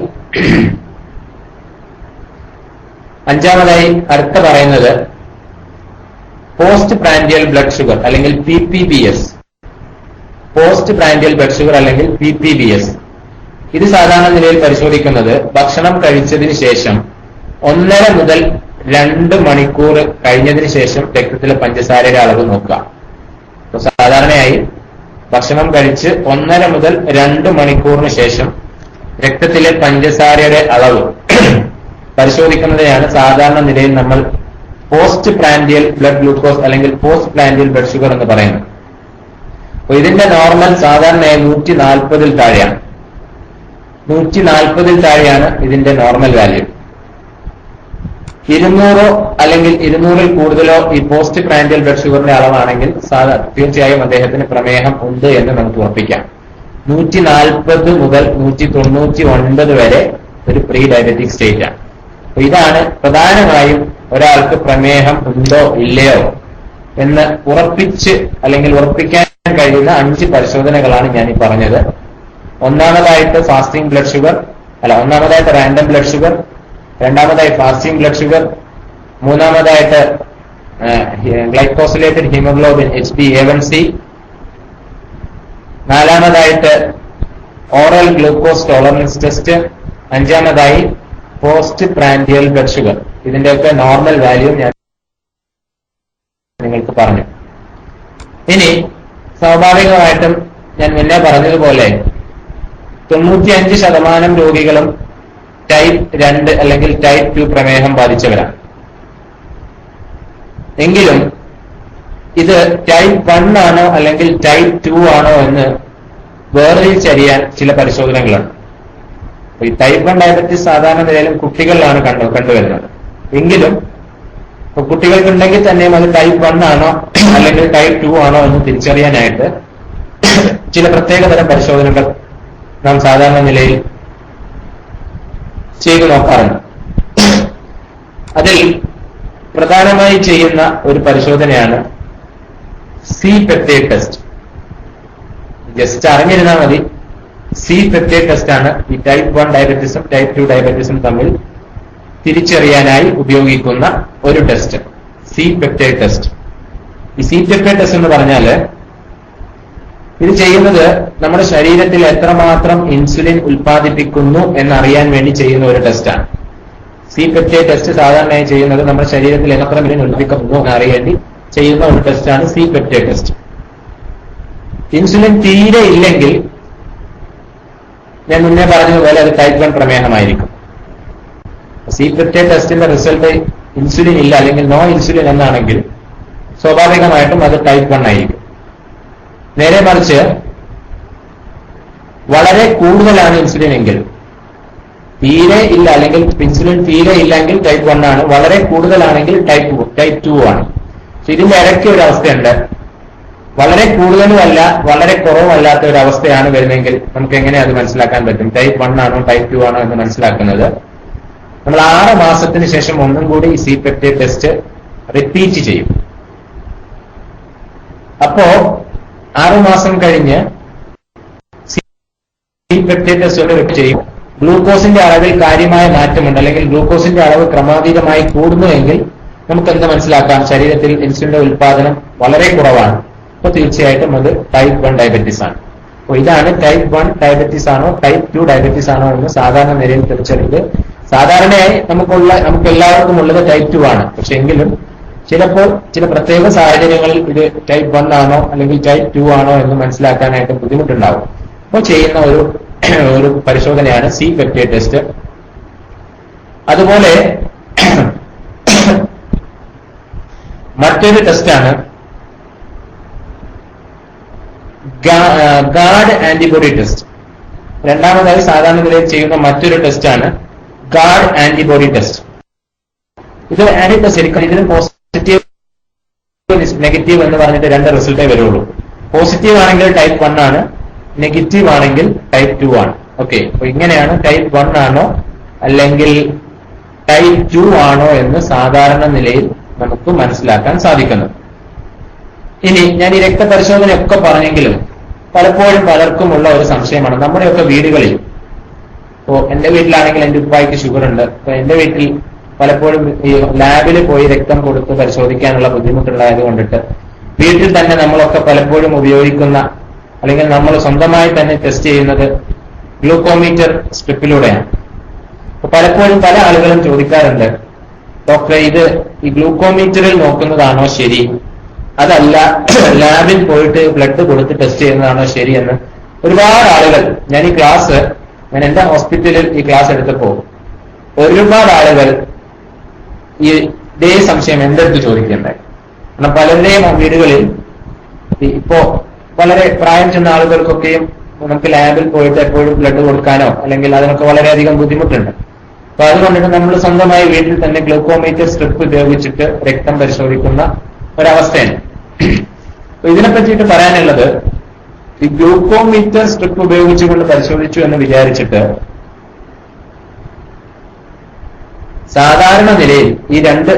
S1: അടുത്ത പറയുന്നത് പോസ്റ്റ് പ്രാൻഡിയൽ ബ്ലഡ് ഷുഗർ അല്ലെങ്കിൽ PPBS. Post prandial blood sugar അല്ലെങ്കിൽ PPBS. ഇത് സാധാരണ നിലയിൽ പരിശോധിക്കുന്നത് ഭക്ഷണം കഴിച്ചതിന് ശേഷം 1.5 മുതൽ 2 മണിക്കൂർ കഴിഞ്ഞതിന് ശേഷം രക്തത്തിലെ പഞ്ചസാരയുടെ അളവ് നോക്കുക. അപ്പൊ സാധാരണയായി ഭക്ഷണം കഴിച്ച് 1.5 മുതൽ 2 മണിക്കൂറിന് ശേഷം രക്തത്തിലെ പഞ്ചസാരയുടെ അളവ് പരിശോധിക്കുന്നതിനാണ് സാധാരണ നിലയിൽ നമ്മൾ പോസ്റ്റ് പ്രാൻഡിയൽ ബ്ലഡ് ഗ്ലൂക്കോസ് അല്ലെങ്കിൽ പോസ്റ്റ് പ്രാൻഡിയൽ ബ്ലഡ് ഷുഗർ എന്ന് പറയുന്നത്. അപ്പൊ ഇതിന്റെ നോർമൽ സാധാരണയായി 140 താഴെയാണ്. 140 താഴെയാണ് ഇതിന്റെ നോർമൽ വാല്യൂ. 200 അല്ലെങ്കിൽ 200 കൂടുതലോ ഈ പോസ്റ്റ് പ്രാൻഡിയൽ ബ്ലഡ് ഷുഗറിന്റെ അളവാണെങ്കിൽ തീർച്ചയായും അദ്ദേഹത്തിന് പ്രമേഹം ഉണ്ട് എന്ന് നമുക്ക് ഉറപ്പിക്കാം. 140 മുതൽ 199 വരെ ഒരു പ്രീ ഡയബറ്റിക് സ്റ്റേറ്റ് ആണ്. അപ്പൊ ഇതാണ് പ്രധാനമായും ഒരാൾക്ക് പ്രമേഹം ഉണ്ടോ ഇല്ലയോ എന്ന് ഉറപ്പിക്കാൻ കഴിയുന്ന 5 പരിശോധനകളാണ് ഞാൻ ഈ പറഞ്ഞത്. ഒന്നാമതായിട്ട് ഫാസ്റ്റിംഗ് ബ്ലഡ് ഷുഗർ, ഒന്നാമതായിട്ട് റാൻഡം ബ്ലഡ് ഷുഗർ, രണ്ടാമതായി ഫാസ്റ്റിംഗ് ബ്ലഡ് ഷുഗർ, മൂന്നാമതായിട്ട് ഗ്ലൈക്കോസിലേറ്റഡ് ഹീമോഗ്ലോബിൻ HbA1c, നാലാമതായിട്ട് ഓറൽ ഗ്ലൂക്കോസ് ടോളറൻസ് ടെസ്റ്റ്, അഞ്ചാമതായി പോസ്റ്റ് പ്രാൻഡിയൽ ബ്ലഡ് ഷുഗർ. ഇതിന്റെയൊക്കെ നോർമൽ വാല്യൂ ഞാൻ നിങ്ങൾക്ക് പറഞ്ഞു. ഇനി സ്വാഭാവികമായിട്ടും ഞാൻ മുന്നേ പറഞ്ഞതുപോലെ 95% രോഗികളും ടൈപ്പ് 2 അല്ലെങ്കിൽ ടൈപ്പ് 2 പ്രമേഹം ബാധിച്ചവരാണ്. എങ്കിലും ഇത് ടൈപ്പ് 1 ആണോ അല്ലെങ്കിൽ ടൈപ്പ് 2 ആണോ എന്ന് വേർതിരിച്ചറിയാൻ ചില പരിശോധനകളുണ്ട്. ഈ ടൈപ്പ് 1 ഡയബറ്റീസ് സാധാരണ നിലയിലും കുട്ടികളിലാണ് കണ്ടുവരുന്നത്. എങ്കിലും കുട്ടികൾക്കുണ്ടെങ്കിൽ തന്നെയും അത് ടൈപ്പ് 1 ആണോ അല്ലെങ്കിൽ ടൈപ്പ് 2 ആണോ എന്ന് തിരിച്ചറിയാനായിട്ട് ചില പ്രത്യേകതരം പരിശോധനകൾ നാം സാധാരണ നിലയിൽ ചെയ്തു നോക്കാറുണ്ട്. അതിൽ പ്രധാനമായി ചെയ്യുന്ന ഒരു പരിശോധനയാണ് C-പെപ്റ്റൈഡ് ടെസ്റ്റ്. ജസ്റ്റ് അറിഞ്ഞിരുന്നാൽ മതി. C-പെപ്റ്റൈഡ് ടെസ്റ്റ് ആണ് ഈ ടൈപ്പ് 1 ഡയബറ്റീസും ടൈപ്പ് 2 ഡയബറ്റീസും തമ്മിൽ തിരിച്ചറിയാനായി ഉപയോഗിക്കുന്ന ഒരു ടെസ്റ്റ്, സി പെപ്റ്റൈഡ് ടെസ്റ്റ്. ഈ സി പെപ്റ്റൈഡ് ടെസ്റ്റ് എന്ന് പറഞ്ഞാൽ ഇത് ചെയ്യുന്നത് നമ്മുടെ ശരീരത്തിൽ എത്രമാത്രം ഇൻസുലിൻ ഉൽപ്പാദിപ്പിക്കുന്നു എന്നറിയാൻ വേണ്ടി ചെയ്യുന്ന ഒരു ടെസ്റ്റാണ്. സി പെപ്റ്റൈഡ് ടെസ്റ്റ് സാധാരണയായി ചെയ്യുന്നത് നമ്മുടെ ശരീരത്തിൽ എത്ര ഇൻസുലിൻ ഉൽപ്പാദിപ്പിക്കുന്നു എന്നറിയാൻ വേണ്ടി ചെയ്യുന്ന ഒരു ടെസ്റ്റാണ് സി പെപ്റ്റൈഡ് ടെസ്റ്റ്. ഇൻസുലിൻ തീരെ ഇല്ലെങ്കിൽ ഞാൻ മുന്നേ പറഞ്ഞതുപോലെ അത് ടൈപ്പ് 1 പ്രമേഹമായിരിക്കും. സി പെപ്റ്റൈഡ് ടെസ്റ്റിന്റെ റിസൾട്ട് ഇൻസുലിൻ ഇല്ല അല്ലെങ്കിൽ നോ ഇൻസുലിൻ എന്നാണെങ്കിൽ സ്വാഭാവികമായിട്ടും അത് ടൈപ്പ് 1 ആയിരിക്കും. നേരെ മറിച്ച് വളരെ കൂടുതലാണ് ഇൻസുലിൻ എങ്കിൽ, തീരെ ഇല്ല അല്ലെങ്കിൽ ഇൻസുലിൻ തീരെ ഇല്ലെങ്കിൽ ടൈപ്പ് 1 ആണ്, വളരെ കൂടുതലാണെങ്കിൽ ടൈപ്പ് 2 ആണ്. ഇതിന്റെ ഇടയ്ക്ക് ഒരു അവസ്ഥയുണ്ട്. വളരെ കൂടുതലും അല്ല വളരെ കുറവല്ലാത്ത ഒരു അവസ്ഥയാണ് വരുന്നതെങ്കിൽ നമുക്ക് എങ്ങനെ അത് മനസ്സിലാക്കാൻ പറ്റും? ടൈപ്പ് 1 ആണോ ടൈപ്പ് 2 ആണോ എന്ന് മനസ്സിലാക്കുന്നത് നമ്മൾ 6 മാസത്തിന് ശേഷം ഒന്നും കൂടി ഈ സി പെപ്റ്റൈഡ് ടെസ്റ്റ് റിപ്പീറ്റ് ചെയ്യും. അപ്പോ 6 മാസം കഴിഞ്ഞ് സി പെപ്റ്റൈഡ് ടെസ്റ്റ് റിപ്പീറ്റ് ചെയ്യും. ഗ്ലൂക്കോസിന്റെ അളവിൽ കാര്യമായ മാറ്റമുണ്ട് അല്ലെങ്കിൽ ഗ്ലൂക്കോസിന്റെ അളവ് ക്രമാതീതമായി കൂടുന്നുവെങ്കിൽ നമുക്ക് എന്ത് മനസ്സിലാക്കാം? ശരീരത്തിൽ ഇൻസുലിന്റെ ഉൽപാദനം വളരെ കുറവാണ്. അപ്പോൾ തീർച്ചയായിട്ടും അത് ടൈപ്പ് 1 ഡയബറ്റീസ് ആണ്. അപ്പോൾ ഇതാണ് ടൈപ്പ് 1 ഡയബറ്റീസ് ആണോ ടൈപ്പ് 2 ഡയബറ്റീസ് ആണോ എന്ന് സാധാരണ നിലയിൽ തിരിച്ചറിയുന്നത്. സാധാരണയായി നമുക്ക് എല്ലാവർക്കും ഉള്ളത് ടൈപ്പ് 2 ആണ്. പക്ഷെ എങ്കിലും ചിലപ്പോൾ ചില പ്രത്യേക സാഹചര്യങ്ങളിൽ ഇത് ടൈപ്പ് 1 ആണോ അല്ലെങ്കിൽ ടൈപ്പ് 2 ആണോ എന്ന് മനസ്സിലാക്കാനായിട്ട് ബുദ്ധിമുട്ടുണ്ടാവും. അപ്പോൾ ചെയ്യുന്ന ഒരു പരിശോധനയാണ് സി പെപ്റ്റൈഡ് ടെസ്റ്റ്. അതുപോലെ മറ്റൊരു ടെസ്റ്റാണ് ഗാർഡ് ആന്റിബോഡി ടെസ്റ്റ്. രണ്ടാമതായി സാധാരണ നിലയിൽ ചെയ്യുന്ന മറ്റൊരു ടെസ്റ്റാണ് ഗാർഡ് ആന്റിബോഡി ടെസ്റ്റ്. ഇത് ശരിക്കും ഇതിന് പോസിറ്റീവ് നെഗറ്റീവ് എന്ന് പറഞ്ഞിട്ട് 2 റിസൾട്ടേ വരുള്ളൂ. പോസിറ്റീവ് ആണെങ്കിൽ ടൈപ്പ് 1 ആണ്, നെഗറ്റീവ് ആണെങ്കിൽ ടൈപ്പ് 2 ആണ്. ഓക്കെ, അപ്പൊ ഇങ്ങനെയാണ് ടൈപ്പ് 1 ആണോ അല്ലെങ്കിൽ ടൈപ്പ് 2 ആണോ എന്ന് സാധാരണ നിലയിൽ നമുക്ക് മനസ്സിലാക്കാൻ സാധിക്കുന്നത്. ഇനി ഞാൻ ഈ രക്തപരിശോധനയൊക്കെ പറഞ്ഞെങ്കിലും പലപ്പോഴും പലർക്കും ഉള്ള ഒരു സംശയമാണ്. നമ്മുടെയൊക്കെ വീടുകളിൽ, ഇപ്പോ എന്റെ വീട്ടിലാണെങ്കിൽ എന്റെ ഉപ്പായിക്ക് ഷുഗർ ഉണ്ട്. അപ്പൊ എന്റെ വീട്ടിൽ പലപ്പോഴും ഈ ലാബിൽ പോയി രക്തം കൊടുത്ത് പരിശോധിക്കാനുള്ള ബുദ്ധിമുട്ടുള്ളതായത് കൊണ്ടിട്ട് വീട്ടിൽ തന്നെ നമ്മളൊക്കെ പലപ്പോഴും ഉപയോഗിക്കുന്ന അല്ലെങ്കിൽ നമ്മൾ സ്വന്തമായി തന്നെ ടെസ്റ്റ് ചെയ്യുന്നത് ഗ്ലൂക്കോമീറ്റർ സ്ട്രിപ്പിലൂടെയാണ്. അപ്പൊ പലപ്പോഴും പല ആളുകളും ചോദിക്കാറുണ്ട്, ഡോക്ടറെ ഇത് ഈ ഗ്ലൂക്കോമീറ്ററിൽ നോക്കുന്നതാണോ ശരി, അതല്ല ലാബിൽ പോയിട്ട് ബ്ലഡ് കൊടുത്ത് ടെസ്റ്റ് ചെയ്യുന്നതാണോ ശരിയെന്ന് ഒരുപാട് ആളുകൾ, ഞാൻ എന്റെ ഹോസ്പിറ്റലിൽ ഈ ക്ലാസ് എടുത്തപ്പോ ഒരുപാട് ആളുകൾ ഈ ഇതേ സംശയം എന്റെ അടുത്ത് ചോദിക്കുന്നുണ്ടായി. കാരണം പലരുടെയും വീടുകളിൽ ഇപ്പോ വളരെ പ്രായം ചെന്ന ആളുകൾക്കൊക്കെയും നമുക്ക് ലാബിൽ പോയിട്ട് എപ്പോഴും ബ്ലഡ് കൊടുക്കാനോ അല്ലെങ്കിൽ അതിനൊക്കെ വളരെയധികം ബുദ്ധിമുട്ടുണ്ട്. അപ്പൊ അതുകൊണ്ടിട്ട് നമ്മൾ സ്വന്തമായി വീട്ടിൽ തന്നെ ഗ്ലൂക്കോമീറ്റർ സ്ട്രിപ്പ് ഉപയോഗിച്ചിട്ട് രക്തം പരിശോധിക്കുന്ന ഒരവസ്ഥയാണ്. അപ്പൊ ഇതിനെ പറ്റിയിട്ട് പറയാനുള്ളത്, ഈ ഗ്ലൂക്കോമീറ്റർ സ്ട്രിപ്പ് ഉപയോഗിച്ചുകൊണ്ട് പരിശോധിച്ചു എന്ന് വിചാരിച്ചിട്ട് സാധാരണ നിലയിൽ ഈ 2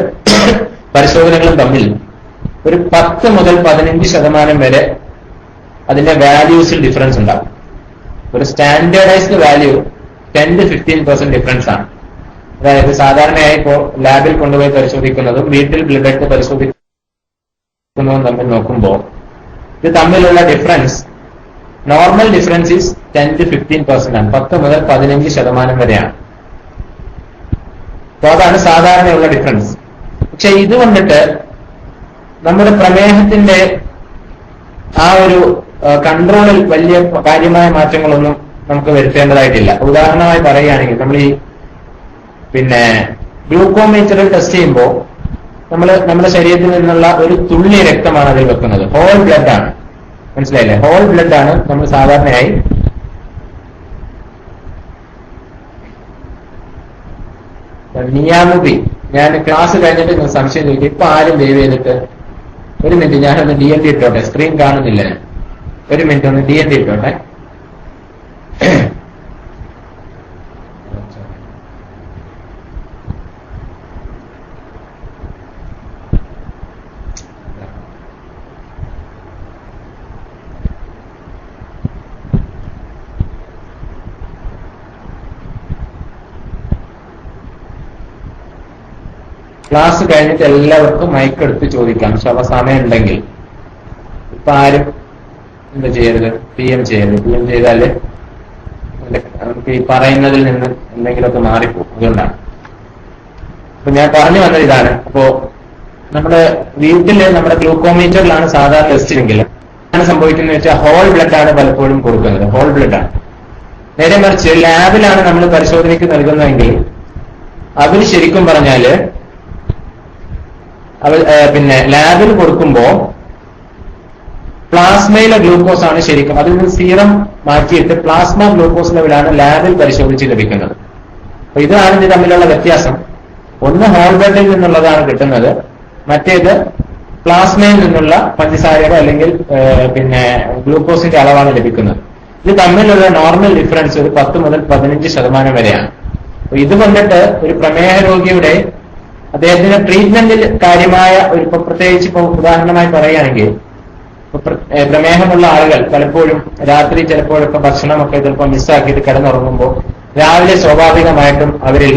S1: പരിശോധനകളും തമ്മിൽ ഒരു 10 മുതൽ 15% വരെ അതിന്റെ വാല്യൂസിൽ ഡിഫറൻസ് ഉണ്ടാകും. ഒരു സ്റ്റാൻഡേർഡൈസ്ഡ് വാല്യൂ 10 to 15% ഡിഫറൻസ് ആണ്. അതായത് സാധാരണയായി ഇപ്പോൾ ലാബിൽ കൊണ്ടുപോയി പരിശോധിക്കുന്നതും വീട്ടിൽ ബ്ലഡ് എടുത്ത് പരിശോധിക്കുന്നതും തമ്മിൽ നോക്കുമ്പോൾ ഇത് തമ്മിലുള്ള difference, normal difference is 10 to 15% ആണ്. 10 മുതൽ 15% വരെയാണ്. അപ്പൊ അതാണ് സാധാരണയുള്ള ഡിഫറൻസ്. പക്ഷെ ഇതുകൊണ്ടിട്ട് നമ്മുടെ പ്രമേഹത്തിന്റെ ആ ഒരു കൺട്രോളിൽ വലിയ കാര്യമായ മാറ്റങ്ങളൊന്നും നമുക്ക് വരുത്തേണ്ടതായിട്ടില്ല. ഉദാഹരണമായി പറയുകയാണെങ്കിൽ നമ്മൾ ഈ ഗ്ലൂക്കോമീറ്ററിൽ ടെസ്റ്റ് ചെയ്യുമ്പോൾ നമ്മുടെ ശരീരത്തിൽ നിന്നുള്ള ഒരു തുള്ളി രക്തമാണ് അതിൽ വെക്കുന്നത്. ഹോൾ ബ്ലഡ് ആണ്, മനസ്സിലായില്ലേ? ഹോൾ ബ്ലഡ് ആണ് നമ്മൾ സാധാരണയായി നിയാമുബി. ഞാൻ ക്ലാസ് കഴിഞ്ഞിട്ട് നിങ്ങൾ സംശയം ചോദിക്കും, ഇപ്പൊ ആരും ദയവ് ചെയ്തിട്ട് ഒരു മിനിറ്റ് ഞാനൊന്ന് DND ഇട്ടോട്ടെ, സ്ക്രീൻ കാണുന്നില്ല. ഒരു മിനിറ്റ് ഒന്ന് DND ഇട്ടോട്ടെ. ക്ലാസ് കഴിഞ്ഞിട്ട് എല്ലാവർക്കും മൈക്ക് എടുത്ത് ചോദിക്കാം. സമയം ഉണ്ടെങ്കിൽ. ഇപ്പൊ ആരും എന്താ ചെയ്യരുത്, PM ചെയ്യരുത്. PM ചെയ്താല് നമുക്ക് ഈ പറയുന്നതിൽ നിന്ന് എന്തെങ്കിലുമൊക്കെ മാറിപ്പോകും. അതുകൊണ്ടാണ്. അപ്പൊ ഞാൻ പറഞ്ഞു വന്നത് ഇതാണ്. അപ്പോ നമ്മുടെ വീട്ടില് നമ്മുടെ ഗ്ലൂക്കോമീറ്ററിലാണ് സാധാരണ ടെസ്റ്റിലെങ്കിൽ ആണ് സംഭവിക്കുന്നത് വെച്ചാൽ ഹോൾ ബ്ലഡ് ആണ് പലപ്പോഴും കൊടുക്കുന്നത്. ഹോൾ ബ്ലഡ് ആണ്. നേരെ മറിച്ച് ലാബിലാണ് നമ്മൾ പരിശോധനയ്ക്ക് നൽകുന്നതെങ്കിൽ അവർ ശരിക്കും പറഞ്ഞാല് പിന്നെ ലാബിൽ കൊടുക്കുമ്പോ പ്ലാസ്മയിലെ ഗ്ലൂക്കോസ് ആണ് ശരിക്കും. അതിൽ നിന്ന് സീറം മാറ്റിയിട്ട് പ്ലാസ്മ ഗ്ലൂക്കോസ് ലെവലാണ് ലാബിൽ പരിശോധിച്ച് ലഭിക്കുന്നത്. അപ്പൊ ഇതാണ് ഇത് തമ്മിലുള്ള വ്യത്യാസം. ഒന്ന് ഹോൾ ബ്ലഡിൽ നിന്നുള്ളതാണ് കിട്ടുന്നത്, മറ്റേത് പ്ലാസ്മയിൽ നിന്നുള്ള പഞ്ചസാരയുടെ അല്ലെങ്കിൽ പിന്നെ ഗ്ലൂക്കോസിന്റെ അളവാണ് ലഭിക്കുന്നത്. ഇത് തമ്മിലുള്ള നോർമൽ ഡിഫറൻസ് ഒരു 10 മുതൽ 15% വരെയാണ്. ഇത് കൊണ്ടിട്ട് ഒരു പ്രമേഹ രോഗിയുടെ അദ്ദേഹത്തിന്റെ ട്രീറ്റ്മെന്റിൽ കാര്യമായ ഒരു പ്രത്യേകിച്ച് ഇപ്പൊ ഉദാഹരണമായി പറയുകയാണെങ്കിൽ പ്രമേഹമുള്ള ആളുകൾ പലപ്പോഴും രാത്രി ചിലപ്പോഴൊക്കെ ഭക്ഷണമൊക്കെ ചിലപ്പോൾ മിസ്സാക്കിയിട്ട് കിടന്നുറങ്ങുമ്പോൾ രാവിലെ സ്വാഭാവികമായിട്ടും അവരിൽ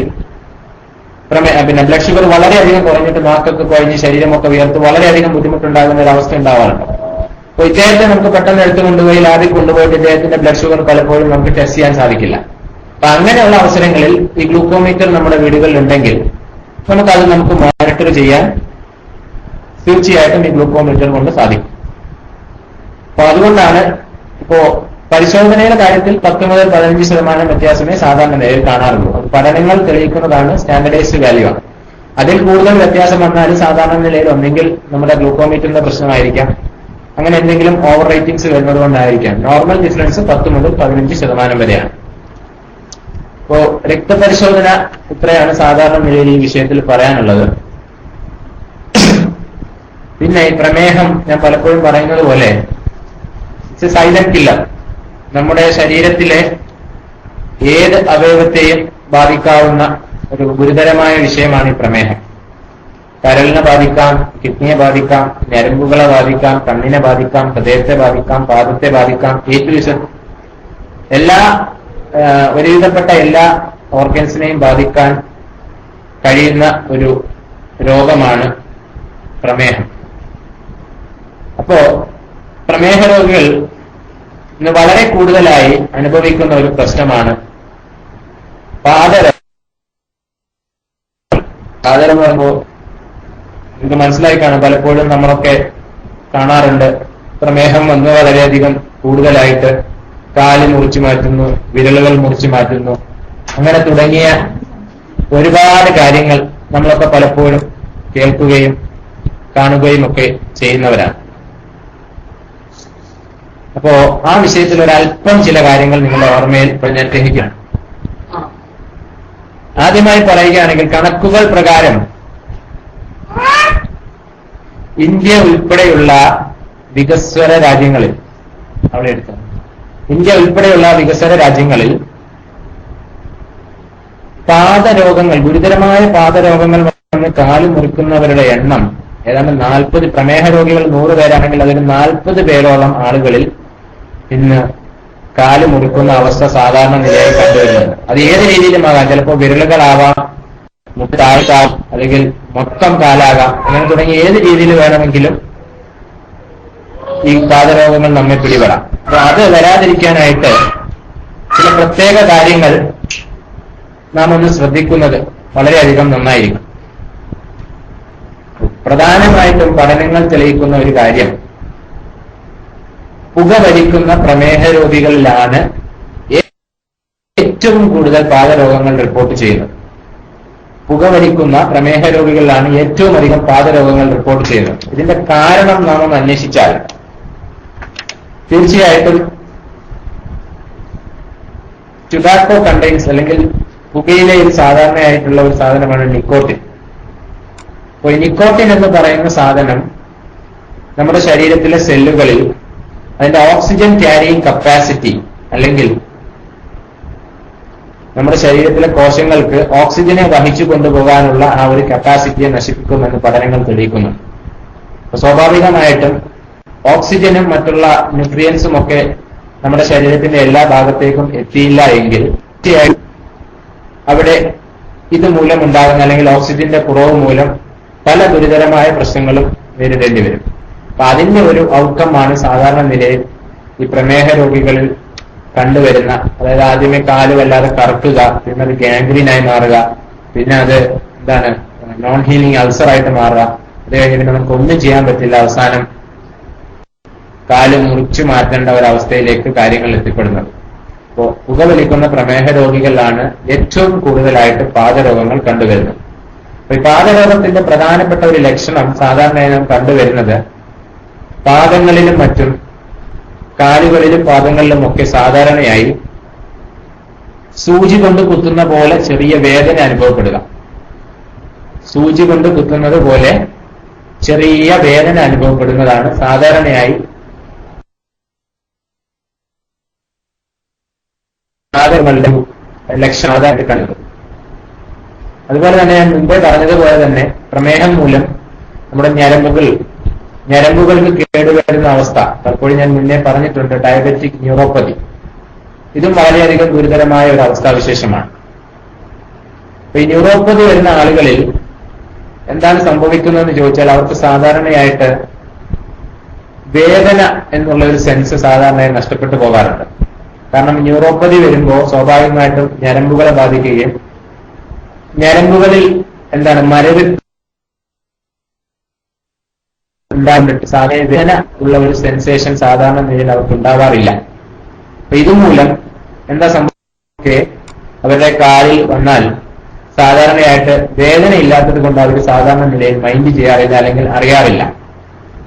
S1: പിന്നെ ബ്ലഡ് ഷുഗർ വളരെയധികം കുറഞ്ഞിട്ട് നാക്കൊക്കെ കുഴഞ്ഞ് ശരീരമൊക്കെ വിയർത്ത് വളരെയധികം ബുദ്ധിമുട്ടുണ്ടാകുന്ന ഒരു അവസ്ഥ ഉണ്ടാവാറുണ്ട്. അപ്പൊ ഇദ്ദേഹത്തെ നമുക്ക് പെട്ടെന്ന് എടുത്തു കൊണ്ടുപോയി ലാബിൽ കൊണ്ടുപോയിട്ട് ഇദ്ദേഹത്തിന്റെ ബ്ലഡ് ഷുഗർ പലപ്പോഴും നമുക്ക് ടെസ്റ്റ് ചെയ്യാൻ സാധിക്കില്ല. അപ്പൊ അങ്ങനെയുള്ള അവസരങ്ങളിൽ ഈ ഗ്ലൂക്കോമീറ്റർ നമ്മുടെ വീടുകളിൽ ഉണ്ടെങ്കിൽ നമുക്ക് മോണിറ്റർ ചെയ്യാൻ തീർച്ചയായിട്ടും ഈ ഗ്ലൂക്കോമീറ്റർ കൊണ്ട് സാധിക്കും. അപ്പൊ അതുകൊണ്ടാണ് ഇപ്പോ പരിശോധനയുടെ കാര്യത്തിൽ 10 മുതൽ 15% വ്യത്യാസമേ സാധാരണ നിലയിൽ കാണാറുള്ളൂ. അത് പഠനങ്ങൾ തെളിയിക്കുന്നതാണ്, സ്റ്റാൻഡർഡൈസ്ഡ് വാല്യൂ ആണ്. അതിൽ കൂടുതൽ വ്യത്യാസം വന്നാൽ സാധാരണ നിലയിൽ ഒന്നെങ്കിൽ നമ്മുടെ ഗ്ലൂക്കോമീറ്ററിന്റെ പ്രശ്നമായിരിക്കാം, അങ്ങനെ എന്തെങ്കിലും ഓവർ റേറ്റിംഗ്സ് വരുന്നത് കൊണ്ടായിരിക്കാം. നോർമൽ ഡിഫറൻസ് 10 മുതൽ 15% വരെയാണ്. അപ്പോ രക്തപരിശോധന ഇത്രയാണ് സാധാരണ നിലയിൽ ഈ വിഷയത്തിൽ പറയാനുള്ളത്. പിന്നെ ഈ പ്രമേഹം ഞാൻ പലപ്പോഴും പറയുന്നത് പോലെ ഇറ്റ്സ് എ സൈലന്റ് കില്ലർ. നമ്മുടെ ശരീരത്തിലെ ഏത് അവയവത്തെയും ബാധിക്കാവുന്ന ഒരു ഗുരുതരമായ വിഷയമാണ് ഈ പ്രമേഹം. കരളിനെ ബാധിക്കാം, കിഡ്നിയെ ബാധിക്കാം, ഞരമ്പുകളെ ബാധിക്കാം, കണ്ണിനെ ബാധിക്കാം, ഹൃദയത്തെ ബാധിക്കാം, പാദത്തെ ബാധിക്കാം, എല്ലാ ഒരുവിധപ്പെട്ട എല്ലാ ഓർഗൻസിനെയും ബാധിക്കാൻ കഴിയുന്ന ഒരു രോഗമാണ് പ്രമേഹം. അപ്പോ പ്രമേഹ രോഗികൾ ഇന്ന് വളരെ കൂടുതലായി അനുഭവിക്കുന്ന ഒരു പ്രശ്നമാണ് പാദരോഗം. പാദരോഗം പറയുമ്പോൾ ഇത് മനസ്സിലായി കാണും. പലപ്പോഴും നമ്മളൊക്കെ കാണാറുണ്ട്, പ്രമേഹം വന്ന് വളരെയധികം കൂടുതലായിട്ട് കാല് മുറിച്ചു മാറ്റുന്നു, വിരലുകൾ മുറിച്ചു മാറ്റുന്നു, അങ്ങനെ തുടങ്ങിയ ഒരുപാട് കാര്യങ്ങൾ നമ്മളൊക്കെ പലപ്പോഴും കേൾക്കുകയും കാണുകയും ഒക്കെ ചെയ്യുന്നവരാണ്. അപ്പോ ആ വിഷയത്തിൽ ഒരല്പം ചില കാര്യങ്ങൾ നിങ്ങളുടെ ഓർമ്മയിൽ ഞാൻ ഗ്രഹിക്കുകയാണ്. ആദ്യമായി പറയുകയാണെങ്കിൽ കണക്കുകൾ പ്രകാരം ഇന്ത്യ ഉൾപ്പെടെയുള്ള വികസ്വര രാജ്യങ്ങളിൽ വികസ്വര രാജ്യങ്ങളിൽ പാദരോഗങ്ങൾ, ഗുരുതരമായ പാദരോഗങ്ങൾ വന്ന് കാല് മുറിക്കുന്നവരുടെ എണ്ണം ഏതാണ്ട് 40. പ്രമേഹ രോഗികൾ 100 പേരാണെങ്കിൽ അതിൽ 40 പേരോളം ആളുകളിൽ ഇന്ന് കാല് മുറിക്കുന്ന അവസ്ഥ സാധാരണ നിലയിൽ കണ്ടുവരുന്നുണ്ട്. അത് ഏത് രീതിയിലുമാകാം. ചിലപ്പോൾ വിരലുകളാവാം, മുട്ടാഴ്ത്താം, അല്ലെങ്കിൽ മൊത്തം കാലാകാം, അങ്ങനെ തുടങ്ങി ഏത് രീതിയിൽ വേണമെങ്കിലും ഈ പാദരോഗങ്ങൾ നമ്മെ പിടിപെടാം. അപ്പൊ അത് വരാതിരിക്കാനായിട്ട് ചില പ്രത്യേക കാര്യങ്ങൾ നാം ഒന്ന് ശ്രദ്ധിക്കുന്നത് വളരെയധികം നന്നായിരിക്കും. പ്രധാനമായിട്ടും പഠനങ്ങൾ തെളിയിക്കുന്ന ഒരു കാര്യം, പുകവലിക്കുന്ന പ്രമേഹ രോഗികളിലാണ് ഏറ്റവും കൂടുതൽ പാദരോഗങ്ങൾ റിപ്പോർട്ട് ചെയ്യുന്നത്. പുകവലിക്കുന്ന പ്രമേഹ രോഗികളിലാണ് ഏറ്റവും അധികം പാദരോഗങ്ങൾ റിപ്പോർട്ട് ചെയ്യുന്നത്. ഇതിന്റെ കാരണം നാം ഒന്ന് അന്വേഷിച്ചാൽ തീർച്ചയായിട്ടും ടുബാക്കോ കണ്ടെയ്ൻസ്, അല്ലെങ്കിൽ പുകയിലയിൽ സാധാരണയായിട്ടുള്ള ഒരു സാധനമാണ് നിക്കോട്ടിൻ. അപ്പോൾ ഈ നിക്കോട്ടിൻ എന്ന് പറയുന്ന സാധനം നമ്മുടെ ശരീരത്തിലെ സെല്ലുകളിൽ അതിന്റെ ഓക്സിജൻ ക്യാരിയിങ് കപ്പാസിറ്റി, അല്ലെങ്കിൽ നമ്മുടെ ശരീരത്തിലെ കോശങ്ങൾക്ക് ഓക്സിജനെ വഹിച്ചു കൊണ്ടുപോകാനുള്ള ആ ഒരു കപ്പാസിറ്റിയെ നശിപ്പിക്കുമെന്ന് പഠനങ്ങൾ തെളിയിക്കുന്നു. അപ്പൊ സ്വാഭാവികമായിട്ടും ഓക്സിജനും മറ്റുള്ള ന്യൂട്രിയൻസും ഒക്കെ നമ്മുടെ ശരീരത്തിന്റെ എല്ലാ ഭാഗത്തേക്കും എത്തിയില്ല എങ്കിൽ തീർച്ചയായും അവിടെ ഇത് മൂലം ഉണ്ടാകുന്ന അല്ലെങ്കിൽ ഓക്സിജന്റെ കുറവ് മൂലം പല ഗുരുതരമായ പ്രശ്നങ്ങളും നേരിടേണ്ടി വരും. അപ്പൊ അതിന്റെ ഒരു ഔട്ട്കമാണ് സാധാരണ നിലയിൽ ഈ പ്രമേഹ രോഗികളിൽ കണ്ടുവരുന്ന, അതായത് ആദ്യമേ കാല് വല്ലാതെ കറക്കുക, പിന്നെ അത് ഗാംഗ്രീനായി മാറുക, പിന്നെ അത് നോൺ ഹീലിംഗ് അൾസറായിട്ട് മാറുക, അത് കഴിഞ്ഞ് പിന്നെ നമുക്ക് ഒന്നും ചെയ്യാൻ പറ്റില്ല, അവസാനം കാല് മുറിച്ചു മാറ്റേണ്ട ഒരവസ്ഥയിലേക്ക് കാര്യങ്ങൾ എത്തിപ്പെടുന്നത്. അപ്പോൾ പുകവലിക്കുന്ന പ്രമേഹ രോഗികളിലാണ് ഏറ്റവും കൂടുതലായിട്ട് പാദരോഗങ്ങൾ കണ്ടുവരുന്നത്. അപ്പൊ ഈ പാദരോഗത്തിന്റെ പ്രധാനപ്പെട്ട ഒരു ലക്ഷണം സാധാരണയായി നാം കണ്ടുവരുന്നത് പാദങ്ങളിലും മറ്റും, കാലുകളിലും പാദങ്ങളിലും ഒക്കെ സാധാരണയായി സൂചി കൊണ്ട് കുത്തുന്ന പോലെ ചെറിയ വേദന അനുഭവപ്പെടുക. സൂചി കൊണ്ട് കുത്തുന്നത് പോലെ ചെറിയ വേദന അനുഭവപ്പെടുന്നതാണ് സാധാരണയായി പാദങ്ങളുടെ ലക്ഷണമായിട്ട് കണ്ടത്. അതുപോലെ തന്നെ ഞാൻ മുമ്പേ പറഞ്ഞതുപോലെ തന്നെ പ്രമേഹം മൂലം നമ്മുടെ ഞരമ്പുകൾക്ക് കേടുവരുന്ന അവസ്ഥ പലപ്പോഴും ഞാൻ മുന്നേ പറഞ്ഞിട്ടുണ്ട്, ഡയബറ്റിക് ന്യൂറോപ്പതി. ഇതും വളരെയധികം ഗുരുതരമായ ഒരു അവസ്ഥാവിശേഷമാണ്. അപ്പൊ ഈ ന്യൂറോപ്പതി വരുന്ന ആളുകളിൽ എന്താണ് സംഭവിക്കുന്നതെന്ന് ചോദിച്ചാൽ അവർക്ക് സാധാരണയായിട്ട് വേദന എന്നുള്ള ഒരു സെൻസ് സാധാരണയായി നഷ്ടപ്പെട്ടു പോകാറുണ്ട്. കാരണം ന്യൂറോപ്പതി വരുമ്പോൾ സ്വാഭാവികമായിട്ടും ഞരമ്പുകളെ ബാധിക്കുകയും ഞരമ്പുകളിൽ മരവിപ്പ് ഉണ്ടാകുന്നുണ്ട്. സാധാരണ വേദന ഉള്ള ഒരു സെൻസേഷൻ സാധാരണ നിലയിൽ അവർക്ക് ഉണ്ടാവാറില്ല. അപ്പൊ ഇതുമൂലം എന്താ സംഭവിക്കുക, അവരുടെ കാലിൽ വന്നാൽ സാധാരണയായിട്ട് വേദന ഇല്ലാത്തത് കൊണ്ട് അവർ സാധാരണ നിലയിൽ മൈൻഡ് ചെയ്യാറില്ല, അല്ലെങ്കിൽ അറിയാറില്ല.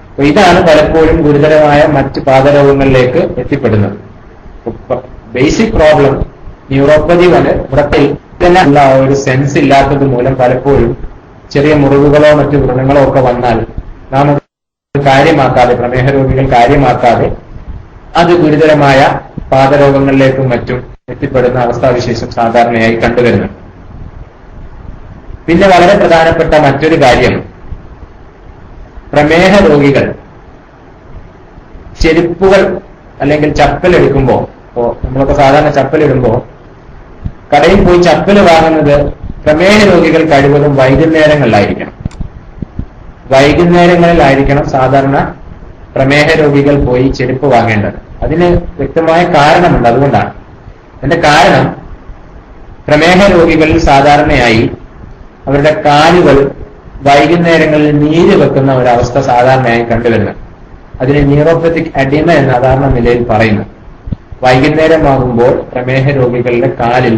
S1: അപ്പൊ ഇതാണ് പലപ്പോഴും ഗുരുതരമായ മറ്റ് പാദരോഗങ്ങളിലേക്ക് എത്തിപ്പെടുന്നത്. ബേസിക് പ്രോബ്ലം ന്യൂറോപ്പതി ഇവിടത്തിൽ ഉള്ള ഒരു സെൻസ് ഇല്ലാത്തത് മൂലം പലപ്പോഴും ചെറിയ മുറിവുകളോ മറ്റു വ്രണങ്ങളോ ഒക്കെ വന്നാൽ നാം കാര്യമാക്കാതെ, പ്രമേഹ രോഗികൾ കാര്യമാക്കാതെ അത് ഗുരുതരമായ പാദരോഗങ്ങളിലേക്കും മറ്റും എത്തിപ്പെടുന്ന അവസ്ഥാവിശേഷം സാധാരണയായി കണ്ടുവരുന്നു. പിന്നെ വളരെ പ്രധാനപ്പെട്ട മറ്റൊരു കാര്യം, പ്രമേഹ രോഗികൾ ചെരുപ്പുകൾ അല്ലെങ്കിൽ ചപ്പൽ എടുക്കുമ്പോൾ, നമ്മളൊക്കെ സാധാരണ ചപ്പൽ ഇടുമ്പോൾ കടയിൽ പോയി ചപ്പൽ വാങ്ങുന്നത് പ്രമേഹ രോഗികൾ കഴിവതും വൈകുന്നേരങ്ങളിലായിരിക്കണം സാധാരണ പ്രമേഹ രോഗികൾ പോയി ചെരുപ്പ് വാങ്ങേണ്ടത്. അതിന് വ്യക്തമായ കാരണമുണ്ട്. അതുകൊണ്ടാണ് അതിന്റെ കാരണം, പ്രമേഹ രോഗികളിൽ സാധാരണയായി അവരുടെ കാലുകൾ വൈകുന്നേരങ്ങളിൽ നീര് വെക്കുന്ന ഒരവസ്ഥ സാധാരണയായി കണ്ടുവരുന്നത്. അതിന് ന്യൂറോപ്പത്തിക് എഡിമ എന്ന സാധാരണ നിലയിൽ പറയുന്നു. വൈകുന്നേരമാകുമ്പോൾ പ്രമേഹ രോഗികളുടെ കാലിൽ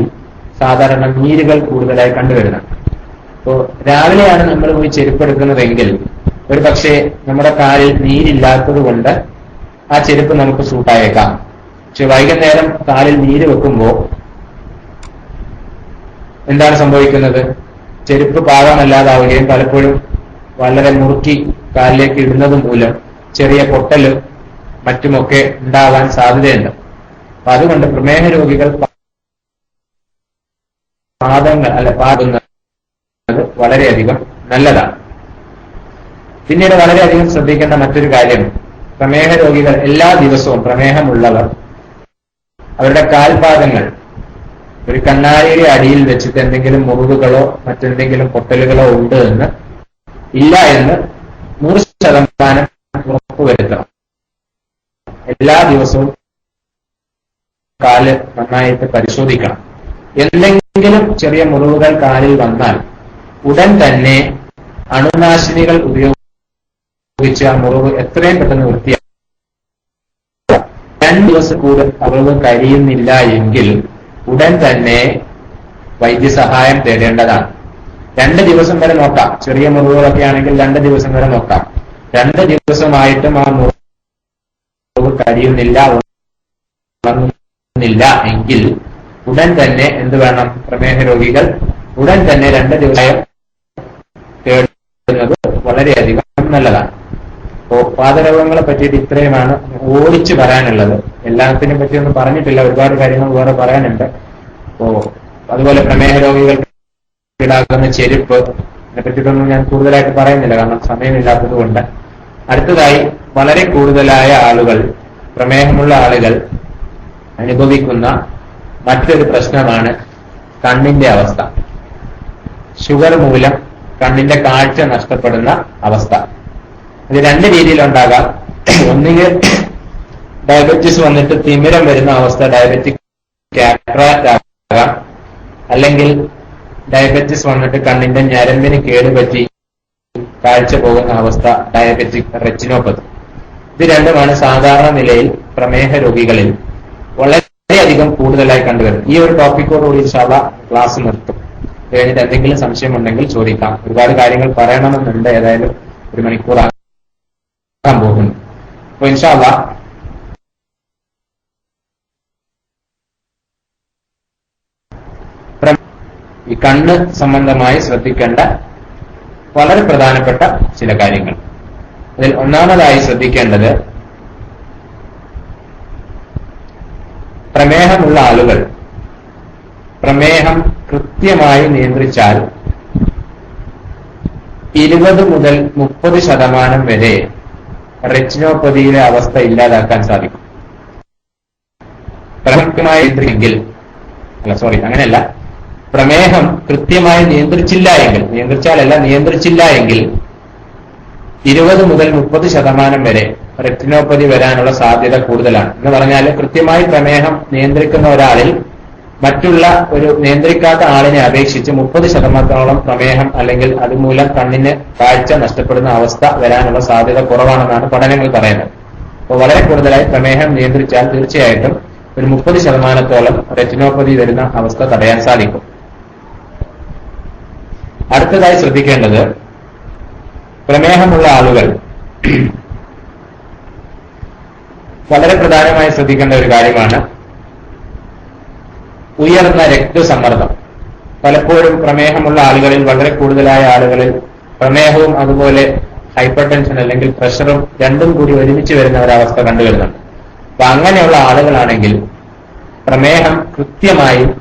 S1: സാധാരണ നീരുകൾ കൂടുതലായി കണ്ടുവരുന്നത്. അപ്പോൾ രാവിലെയാണ് നമ്മൾ പോയി ചെരുപ്പെടുക്കുന്നതെങ്കിൽ ഒരു പക്ഷേ നമ്മുടെ കാലിൽ നീരില്ലാത്തത് കൊണ്ട് ആ ചെരുപ്പ് നമുക്ക് സൂട്ടായേക്കാം. പക്ഷെ വൈകുന്നേരം കാലിൽ നീര് വെക്കുമ്പോൾ എന്താണ് സംഭവിക്കുന്നത്, ചെരുപ്പ് പാകമല്ലാതാവുകയും പലപ്പോഴും വളരെ മുറുക്കി കാലിലേക്ക് ഇടുന്നത് മൂലം ചെറിയ പൊട്ടലും മറ്റുമൊക്കെ ഉണ്ടാവാൻ സാധ്യതയുണ്ട്. അപ്പൊ അതുകൊണ്ട് പ്രമേഹ രോഗികൾ പാടുന്നത് വളരെയധികം നല്ലതാണ്. പിന്നീട് വളരെയധികം ശ്രദ്ധിക്കേണ്ട മറ്റൊരു കാര്യം, പ്രമേഹ രോഗികൾ എല്ലാ ദിവസവും, പ്രമേഹമുള്ളവർ അവരുടെ കാൽപാദങ്ങൾ ഒരു കണ്ണാടിയുടെ അടിയിൽ വെച്ചിട്ട് എന്തെങ്കിലും മുറിവുകളോ മറ്റെന്തെങ്കിലും പൊട്ടലുകളോ ഉണ്ട് എന്ന് ഇല്ല എന്ന് 100% ഉറപ്പുവരുത്തണം. എല്ലാ ദിവസവും കാല് നന്നായിട്ട് പരിശോധിക്കണം. എന്തെങ്കിലും ചെറിയ മുറിവുകൾ കാലിൽ വന്നാൽ ഉടൻ തന്നെ അണുനാശിനികൾ ഉപയോഗിച്ച് ആ മുറിവ് എത്രയും പെട്ടെന്ന് വൃത്തിയാക്കും. 2 ദിവസം കൂടുതൽ മുറിവ് കഴിയുന്നില്ല എങ്കിൽ ഉടൻ തന്നെ വൈദ്യസഹായം തേടേണ്ടതാണ്. 2 ദിവസം വരെ നോക്കാം. ചെറിയ മുറിവുകളൊക്കെ ആണെങ്കിൽ 2 ദിവസം വരെ നോക്കാം. 2 ദിവസമായിട്ടും ആ മുറിവ് കഴിയുന്നില്ല, ഉണങ്ങുന്നില്ല എങ്കിൽ ഉടൻ തന്നെ എന്ത് വേണം, പ്രമേഹ രോഗികൾ ഉടൻ തന്നെ 2 ദിവസം തേടുന്നത് വളരെയധികം നല്ലതാണ്. അപ്പോ പാദരോഗങ്ങളെ പറ്റിയിട്ട് ഇത്രയുമാണ് ഓടിച്ചു പറയാനുള്ളത്. എല്ലാത്തിനെ പറ്റിയൊന്നും പറഞ്ഞിട്ടില്ല, ഒരുപാട് കാര്യങ്ങൾ വേറെ പറയാനുണ്ട്. അപ്പോ അതുപോലെ പ്രമേഹ രോഗികൾക്ക് ഈടാക്കുന്ന ചെരുപ്പ്, ഇതിനെ പറ്റിയിട്ടൊന്നും ഞാൻ കൂടുതലായിട്ട് പറയുന്നില്ല, കാരണം സമയമില്ലാത്തത് കൊണ്ട്. അടുത്തതായി, വളരെ കൂടുതലായ ആളുകൾ, പ്രമേഹമുള്ള ആളുകൾ അനുഭവിക്കുന്ന മറ്റൊരു പ്രശ്നമാണ് കണ്ണിന്റെ അവസ്ഥ. ഷുഗർ മൂലം കണ്ണിന്റെ കാഴ്ച നഷ്ടപ്പെടുന്ന അവസ്ഥ. ഇത് രണ്ട് രീതിയിലുണ്ടാകാം. ഒന്നുകിൽ ഡയബറ്റിസ് വന്നിട്ട് തിമിരം വരുന്ന അവസ്ഥ, ഡയബറ്റിക് കാറ്ററാക്ട് ആകാം. അല്ലെങ്കിൽ ഡയബറ്റിസ് വന്നിട്ട് കണ്ണിന്റെ ഞരമ്പിന് കേടുപറ്റി കാഴ്ച പോകുന്ന അവസ്ഥ, ഡയബറ്റിക് റെറ്റിനോപ്പതി. ഇത് രണ്ടുമാണ് സാധാരണ നിലയിൽ പ്രമേഹ രോഗികളിൽ വളരെയധികം കൂടുതലായി കണ്ടുവരുന്നത്. ഈ ഒരു ടോപ്പിക്കോടുകൂടി ഇൻഷാ അല്ലാഹ് ക്ലാസ് നിർത്തും. കഴിഞ്ഞിട്ട് എന്തെങ്കിലും സംശയമുണ്ടെങ്കിൽ ചോദിക്കാം. ഒരുപാട് കാര്യങ്ങൾ പറയണമെന്നുണ്ട്. ഏതായാലും 1 മണിക്കൂർ ആകാൻ പോകുന്നു. അപ്പൊ ഇൻഷാ അല്ലാഹ് ഈ കണ്ണ് സംബന്ധമായി ശ്രദ്ധിക്കേണ്ട വളരെ പ്രധാനപ്പെട്ട ചില കാര്യങ്ങൾ. അതിൽ ഒന്നാമതായി ശ്രദ്ധിക്കേണ്ടത്, പ്രമേഹമുള്ള ആളുകൾ പ്രമേഹം കൃത്യമായി നിയന്ത്രിച്ചാൽ 20 മുതൽ 30% വരെ റെറ്റിനോപ്പതിയിലെ അവസ്ഥ ഇല്ലാതാക്കാൻ സാധിക്കും. പ്രമേഹമായി അങ്ങനെയല്ല, പ്രമേഹം കൃത്യമായി നിയന്ത്രിച്ചില്ല എങ്കിൽ 20 മുതൽ 30% വരെ റെറ്റിനോപ്പതി വരാനുള്ള സാധ്യത കൂടുതലാണ്. എന്ന് പറഞ്ഞാൽ കൃത്യമായി പ്രമേഹം നിയന്ത്രിക്കുന്ന ഒരാളിൽ മറ്റുള്ള ഒരു നിയന്ത്രിക്കാത്ത ആളിനെ അപേക്ഷിച്ച് 30% പ്രമേഹം അല്ലെങ്കിൽ അതുമൂലം കണ്ണിന് കാഴ്ച നഷ്ടപ്പെടുന്ന അവസ്ഥ വരാനുള്ള സാധ്യത കുറവാണെന്നാണ് പഠനങ്ങൾ പറയുന്നത്. അപ്പോൾ വളരെ കൂടുതലായി പ്രമേഹം നിയന്ത്രിച്ചാൽ തീർച്ചയായിട്ടും ഒരു 30% റെറ്റിനോപ്പതി വരുന്ന അവസ്ഥ തടയാൻ സാധിക്കും. അടുത്തതായി ശ്രദ്ധിക്കേണ്ടത്, പ്രമേഹമുള്ള ആളുകൾ വളരെ പ്രധാനമായി ശ്രദ്ധിക്കേണ്ട ഒരു കാര്യമാണ് ഉയർന്ന രക്തസമ്മർദ്ദം. പലപ്പോഴും പ്രമേഹമുള്ള ആളുകളിൽ, വളരെ കൂടുതലായ ആളുകളിൽ പ്രമേഹവും അതുപോലെ ഹൈപ്പർ ടെൻഷൻ അല്ലെങ്കിൽ പ്രഷറും രണ്ടും കൂടി ഒരുമിച്ച് വരുന്ന ഒരവസ്ഥ കണ്ടുവരുന്നുണ്ട്. അപ്പൊ അങ്ങനെയുള്ള ആളുകളാണെങ്കിൽ പ്രമേഹം കൃത്യമായും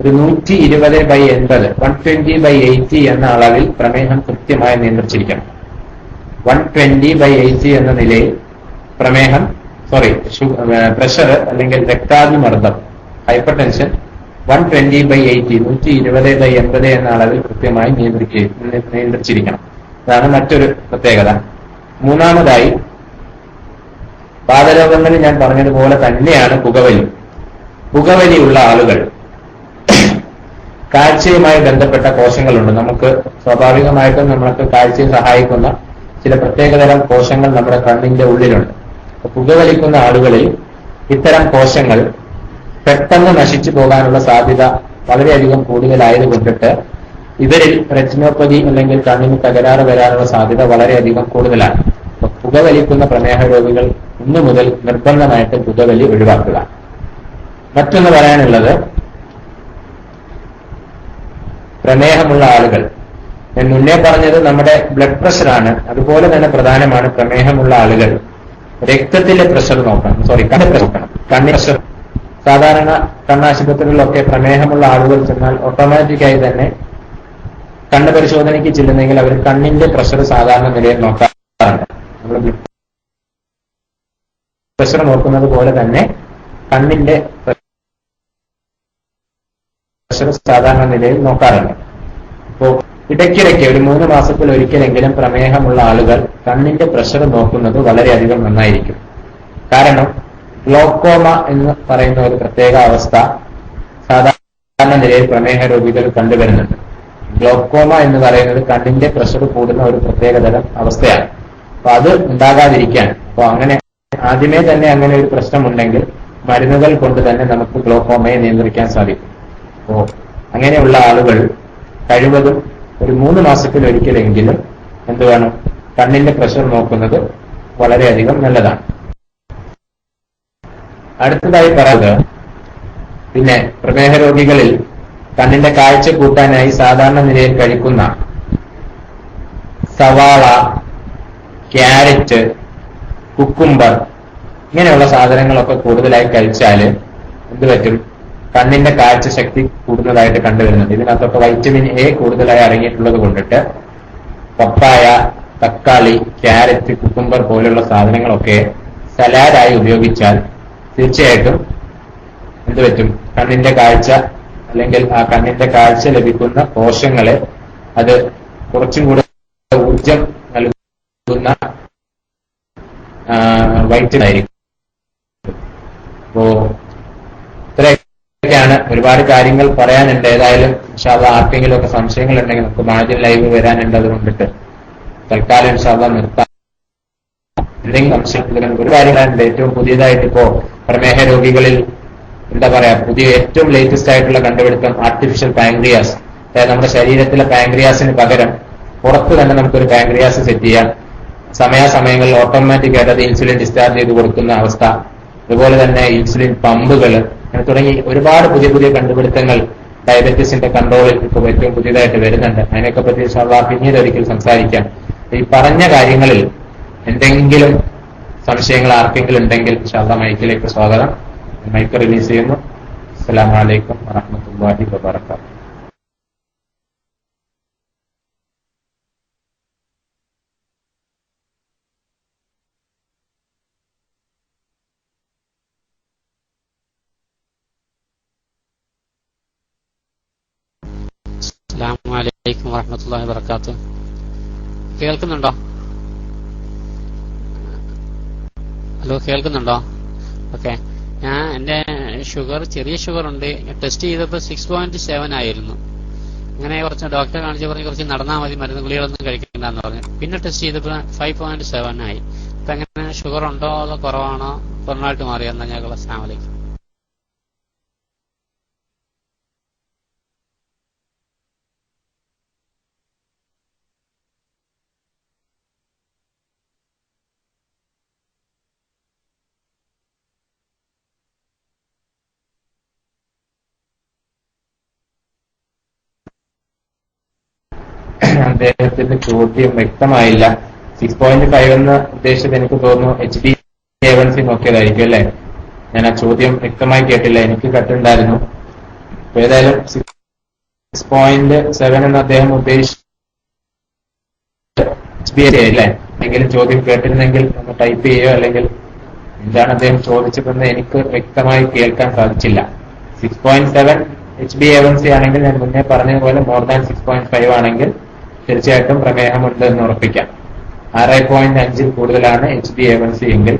S1: ഒരു 120/80 120/80 എന്ന അളവിൽ പ്രമേഹം കൃത്യമായി നിയന്ത്രിച്ചിരിക്കണം. 120/80 എന്ന നിലയിൽ പ്രഷർ അല്ലെങ്കിൽ രക്താതിമർദ്ദം, ഹൈപ്പർ ടെൻഷൻ 120/80 120/80 എന്ന അളവിൽ കൃത്യമായി നിയന്ത്രിച്ചിരിക്കണം. അതാണ് മറ്റൊരു പ്രത്യേകത. മൂന്നാമതായി, വാതരോഗങ്ങളിൽ ഞാൻ പറഞ്ഞതുപോലെ തന്നെയാണ് പുകവലിയുള്ള ആളുകൾ. കാഴ്ചയുമായി ബന്ധപ്പെട്ട കോശങ്ങളുണ്ട്. നമുക്ക് സ്വാഭാവികമായിട്ടും നമ്മൾക്ക് കാഴ്ചയെ സഹായിക്കുന്ന ചില പ്രത്യേകതരം കോശങ്ങൾ നമ്മുടെ കണ്ണിന്റെ ഉള്ളിലുണ്ട്. പുകവലിക്കുന്ന ആളുകളിൽ ഇത്തരം കോശങ്ങൾ പെട്ടെന്ന് നശിച്ചു പോകാനുള്ള സാധ്യത വളരെയധികം കൂടുതലായതുകൊണ്ടിട്ട് ഇവരിൽ റെറ്റിനോപ്പതി അല്ലെങ്കിൽ കണ്ണിന് തകരാറ് വരാനുള്ള സാധ്യത വളരെയധികം കൂടുതലാണ്. പുകവലിക്കുന്ന പ്രമേഹ രോഗികൾ ഇന്നു മുതൽ നിർബന്ധമായിട്ട് പുകവലി ഒഴിവാക്കുക. മറ്റൊന്ന് പറയാനുള്ളത്, പ്രമേഹമുള്ള ആളുകൾ, ഞാൻ മുന്നേ പറഞ്ഞത് നമ്മുടെ ബ്ലഡ് പ്രഷറാണ്, അതുപോലെ തന്നെ പ്രധാനമാണ് പ്രമേഹമുള്ള ആളുകൾ രക്തത്തിലെ പ്രഷർ നോക്കണം. കണ്ണിന്റെ പ്രഷർ. സാധാരണ കണ്ണാശുപത്രികളിലൊക്കെ പ്രമേഹമുള്ള ആളുകൾ ചെന്നാൽ ഓട്ടോമാറ്റിക്കായി തന്നെ കണ്ണ് പരിശോധനയ്ക്ക് ചെല്ലുന്നെങ്കിൽ അവർ കണ്ണിന്റെ പ്രഷർ സാധാരണ നിലയിൽ നോക്കാറുണ്ട്. നമ്മൾ ബ്ലഡ് പ്രഷർ നോക്കുന്നത് പോലെ തന്നെ കണ്ണിന്റെ പ്രഷർ സാധാരണ നിലയിൽ നോക്കാറുണ്ട്. അപ്പോൾ ഇടയ്ക്കിടയ്ക്ക് ഒരു 3 മാസത്തിൽ ഒരിക്കലെങ്കിലും പ്രമേഹമുള്ള ആളുകൾ കണ്ണിന്റെ പ്രഷർ നോക്കുന്നത് വളരെയധികം നന്നായിരിക്കും. കാരണം ഗ്ലോക്കോമ എന്ന് പറയുന്ന ഒരു പ്രത്യേക അവസ്ഥ സാധാരണ നിലയിൽ പ്രമേഹ രോഗികൾ കണ്ടുവരുന്നുണ്ട്. ഗ്ലോക്കോമ എന്ന് പറയുന്നത് കണ്ണിന്റെ പ്രഷർ കൂടുന്ന ഒരു പ്രത്യേകതരം അവസ്ഥയാണ്. അപ്പൊ അത് ഉണ്ടാകാതിരിക്കാൻ, അപ്പോൾ അങ്ങനെ ആദ്യമേ തന്നെ അങ്ങനെ ഒരു പ്രശ്നമുണ്ടെങ്കിൽ മരുന്നുകൾ കൊണ്ട് തന്നെ നമുക്ക് ഗ്ലോക്കോമയെ നിയന്ത്രിക്കാൻ സാധിക്കും. അപ്പോൾ അങ്ങനെയുള്ള ആളുകൾ കഴിവതും ഒരു 3 മാസത്തിൽ ഒരിക്കലെങ്കിലും എന്ത് വേണം, കണ്ണിന്റെ പ്രഷർ നോക്കുന്നത് വളരെയധികം നല്ലതാണ്. അടുത്തതായി പറയുന്നത്, പിന്നെ പ്രമേഹ രോഗികളിൽ കണ്ണിന്റെ കാഴ്ച കൂട്ടാനായി സാധാരണ നിലയിൽ കഴിക്കുന്ന സവാള, ക്യാരറ്റ്, കുക്കുംബർ ഇങ്ങനെയുള്ള സാധനങ്ങളൊക്കെ കൂടുതലായി കഴിച്ചാൽ എന്ത് പറ്റും, കണ്ണിന്റെ കാഴ്ച ശക്തി കൂടുന്നതായിട്ട് കണ്ടുവരുന്നുണ്ട്. ഇതിനകത്തൊക്കെ വൈറ്റമിൻ എ കൂടുതലായി അടങ്ങിയിട്ടുള്ളത് കൊണ്ടിട്ട് പപ്പായ, തക്കാളി, ക്യാരറ്റ്, കുക്കുംബർ പോലുള്ള സാധനങ്ങളൊക്കെ സലാഡായി ഉപയോഗിച്ചാൽ തീർച്ചയായിട്ടും എന്ത് പറ്റും, കണ്ണിന്റെ കാഴ്ച അല്ലെങ്കിൽ ആ കണ്ണിന്റെ കാഴ്ച ലഭിക്കുന്ന കോശങ്ങളെ അത് കുറച്ചും കൂടെ ഊർജം നൽകുന്ന വൈറ്റമിൻ ആയിരിക്കും. അപ്പോ ഇത്രയൊക്കെയാണ്. ഒരുപാട് കാര്യങ്ങൾ പറയാനുണ്ട്. ഏതായാലും ഇൻഷാ അല്ലാഹ് ആർക്കെങ്കിലും ഒക്കെ സംശയങ്ങൾ ഉണ്ടെങ്കിൽ നമുക്ക് മാജിൻ ലൈവ് വരാനുണ്ട്. അതുകൊണ്ടിട്ട് തൽക്കാലം ഇൻഷാ അല്ലാഹ് നിർത്താം. എന്തെങ്കിലും സംശയം ഒരു കാര്യങ്ങളുണ്ട്. ഏറ്റവും പുതിയതായിട്ട് ഇപ്പോ പ്രമേഹ രോഗികളിൽ എന്താ പറയാ, പുതിയ ഏറ്റവും ലേറ്റസ്റ്റ് ആയിട്ടുള്ള കണ്ടുപിടുത്തം ആർട്ടിഫിഷ്യൽ പാങ്ക്രിയാസ്. അതായത് നമ്മുടെ ശരീരത്തിലെ പാങ്ക്രിയാസിന് പകരം പുറത്ത് തന്നെ നമുക്കൊരു പാങ്ക്രിയാസ് സെറ്റ് ചെയ്യാം. സമയാസമയങ്ങളിൽ ഓട്ടോമാറ്റിക് ആയിട്ട് അത് ഇൻസുലിൻ ഡിസ്ചാർജ് ചെയ്ത് കൊടുക്കുന്ന അവസ്ഥ, അതുപോലെ തന്നെ ഇൻസുലിൻ പമ്പുകൾ തുടങ്ങി ഒരുപാട് പുതിയ പുതിയ കണ്ടുപിടുത്തങ്ങൾ ഡയബറ്റീസിന്റെ കൺട്രോളിൽ ഇപ്പോൾ ഏറ്റവും പുതിയതായിട്ട് വരുന്നുണ്ട്. അതിനൊക്കെ പറ്റി ഇൻഷാ അല്ലാഹ് പിന്നീട് ഒരിക്കൽ സംസാരിക്കാം. ഈ പറഞ്ഞ കാര്യങ്ങളിൽ എന്തെങ്കിലും സംശയങ്ങൾ ആർക്കെങ്കിലും ഉണ്ടെങ്കിൽ ഇൻഷാ അല്ലാഹ് മൈക്കിലേക്ക് സ്വാഗതം. മൈക്ക് റിലീസ് ചെയ്യുന്നു. അസ്സലാമു അലൈക്കും വറഹ്മത്തുള്ളാഹി വബറകാതുഹു.
S2: അസ്സലാമു അലൈക്കും വറഹ്മത്തുള്ളാഹി വബറകാതുഹു. കേൾക്കുന്നുണ്ടോ? ഹലോ, കേൾക്കുന്നുണ്ടോ? ഓക്കെ. ഞാൻ എന്റെ ഷുഗർ, ചെറിയ ഷുഗർ ഉണ്ട്. ടെസ്റ്റ് ചെയ്തപ്പോൾ 6.7 ആയിരുന്നു. അങ്ങനെ കുറച്ച് ഡോക്ടറെ കാണിച്ച് പറഞ്ഞ് കുറച്ച് നടന്നാൽ മതി, മരുന്ന് ഗുളികളൊന്നും കഴിക്കണ്ടെന്ന് പറഞ്ഞു. പിന്നെ ടെസ്റ്റ് ചെയ്തപ്പോൾ 5.7 ആയി. അപ്പൊ എങ്ങനെ ഷുഗർ ഉണ്ടോ അതോ കുറവാണോ? പൂർണ്ണമായിട്ട് മാറിയോ? എന്നാ ഞങ്ങൾ അസ്സലാമു അലൈക്കും.
S1: അദ്ദേഹത്തിന്റെ ചോദ്യം വ്യക്തമായില്ല. 6.5 എന്ന് ഉദ്ദേശിച്ചത് എനിക്ക് തോന്നുന്നു HbA1c നോക്കിയതായിരിക്കും അല്ലെ? ഞാൻ ആ ചോദ്യം വ്യക്തമായി കേട്ടില്ല, എനിക്ക് കട്ടുണ്ടായിരുന്നു. ഏതായാലും 6.7 എന്ന് അദ്ദേഹം ഉദ്ദേശിച്ച HbA അല്ലേ? എന്തെങ്കിലും ചോദ്യം കേട്ടിരുന്നെങ്കിൽ ഒന്ന് ടൈപ്പ് ചെയ്യുകയോ അല്ലെങ്കിൽ എന്താണ് അദ്ദേഹം ചോദിച്ചതെന്ന് എനിക്ക് വ്യക്തമായി കേൾക്കാൻ സാധിച്ചില്ല. 6.7 HbA1c ആണെങ്കിൽ ഞാൻ മുന്നേ പറഞ്ഞതുപോലെ മോർ ദാൻ 6.5 ആണെങ്കിൽ തീർച്ചയായിട്ടും പ്രമേഹമുണ്ട് എന്ന് ഉറപ്പിക്കാം. 6.5 കൂടുതലാണ് HbA1c എങ്കിൽ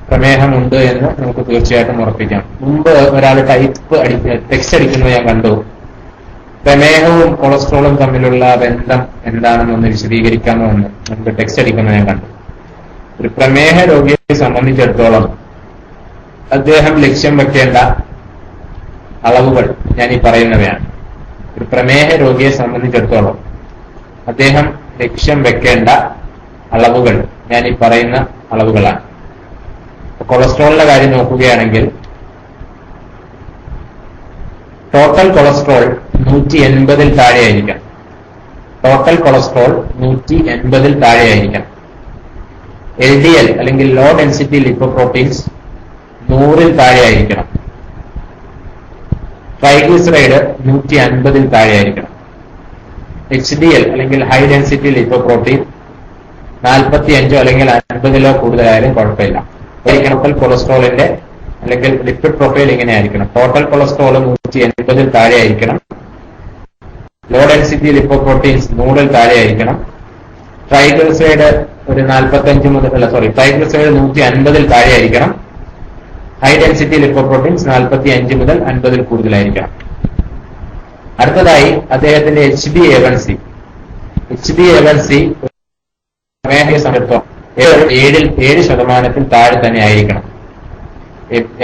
S1: പ്രമേഹമുണ്ട് എന്ന് നമുക്ക് തീർച്ചയായിട്ടും ഉറപ്പിക്കാം. മുമ്പ് ഒരാൾ ടെക്സ്റ്റ് അടിക്കുന്നത് ഞാൻ കണ്ടു. പ്രമേഹവും കൊളസ്ട്രോളും തമ്മിലുള്ള ബന്ധം എന്താണെന്നൊന്ന് വിശദീകരിക്കാമോ എന്ന് നമുക്ക് ടെക്സ്റ്റ് അടിക്കുന്നത് ഞാൻ കണ്ടു. ഒരു പ്രമേഹ രോഗിയെ സംബന്ധിച്ചിടത്തോളം അദ്ദേഹം ലക്ഷ്യം വെക്കേണ്ട അളവുകൾ ഞാൻ ഈ പറയുന്നവയാണ്. ഒരു പ്രമേഹ രോഗിയെ സംബന്ധിച്ചിടത്തോളം അദ്ദേഹം ലക്ഷ്യം വെക്കേണ്ട അളവുകൾ ഞാൻ ഈ പറയുന്ന അളവുകളാണ്. കൊളസ്ട്രോളിന്റെ കാര്യം നോക്കുകയാണെങ്കിൽ ടോട്ടൽ കൊളസ്ട്രോൾ 180 താഴെയായിരിക്കണം. ടോട്ടൽ കൊളസ്ട്രോൾ 180 താഴെയായിരിക്കണം. LDL അല്ലെങ്കിൽ ലോ ഡെൻസിറ്റി ലിപ്പോപ്രോട്ടീൻസ് 100 താഴെയായിരിക്കണം. ട്രൈഗ്ലിസറൈഡ് 150 താഴെയായിരിക്കണം. HDL അല്ലെങ്കിൽ ഹൈ ഡെൻസിറ്റി ലിപ്പോപ്രോട്ടീൻ 45 അല്ലെങ്കിൽ 50 കൂടുതലായാലും കുഴപ്പമില്ല. ടോട്ടൽ കൊളസ്ട്രോളിന്റെ അല്ലെങ്കിൽ ലിപ്പിഡ് പ്രൊഫൈൽ ഇങ്ങനെ ആയിരിക്കണം. ടോട്ടൽ കൊളസ്ട്രോൾ 180 താഴെയായിരിക്കണം. ലോ ഡെൻസിറ്റി ലിപ്പോപ്രോട്ടീൻസ് 100 താഴെയായിരിക്കണം. ട്രൈഗ്ലിസറൈഡ് ഒരു 45 മുതൽ ട്രൈഗ്ലിസറൈഡ് 150 താഴെയായിരിക്കണം. ഹൈ ഡെൻസിറ്റി ലിപ്പോപ്രോട്ടീൻസ് 45 മുതൽ 50 കൂടുതലായിരിക്കണം. അടുത്തതായി അദ്ദേഹത്തിന്റെ HbA1c പ്രമേഹത്തെ സംബന്ധിച്ചിടത്തോളം 7% താഴെ തന്നെ ആയിരിക്കണം.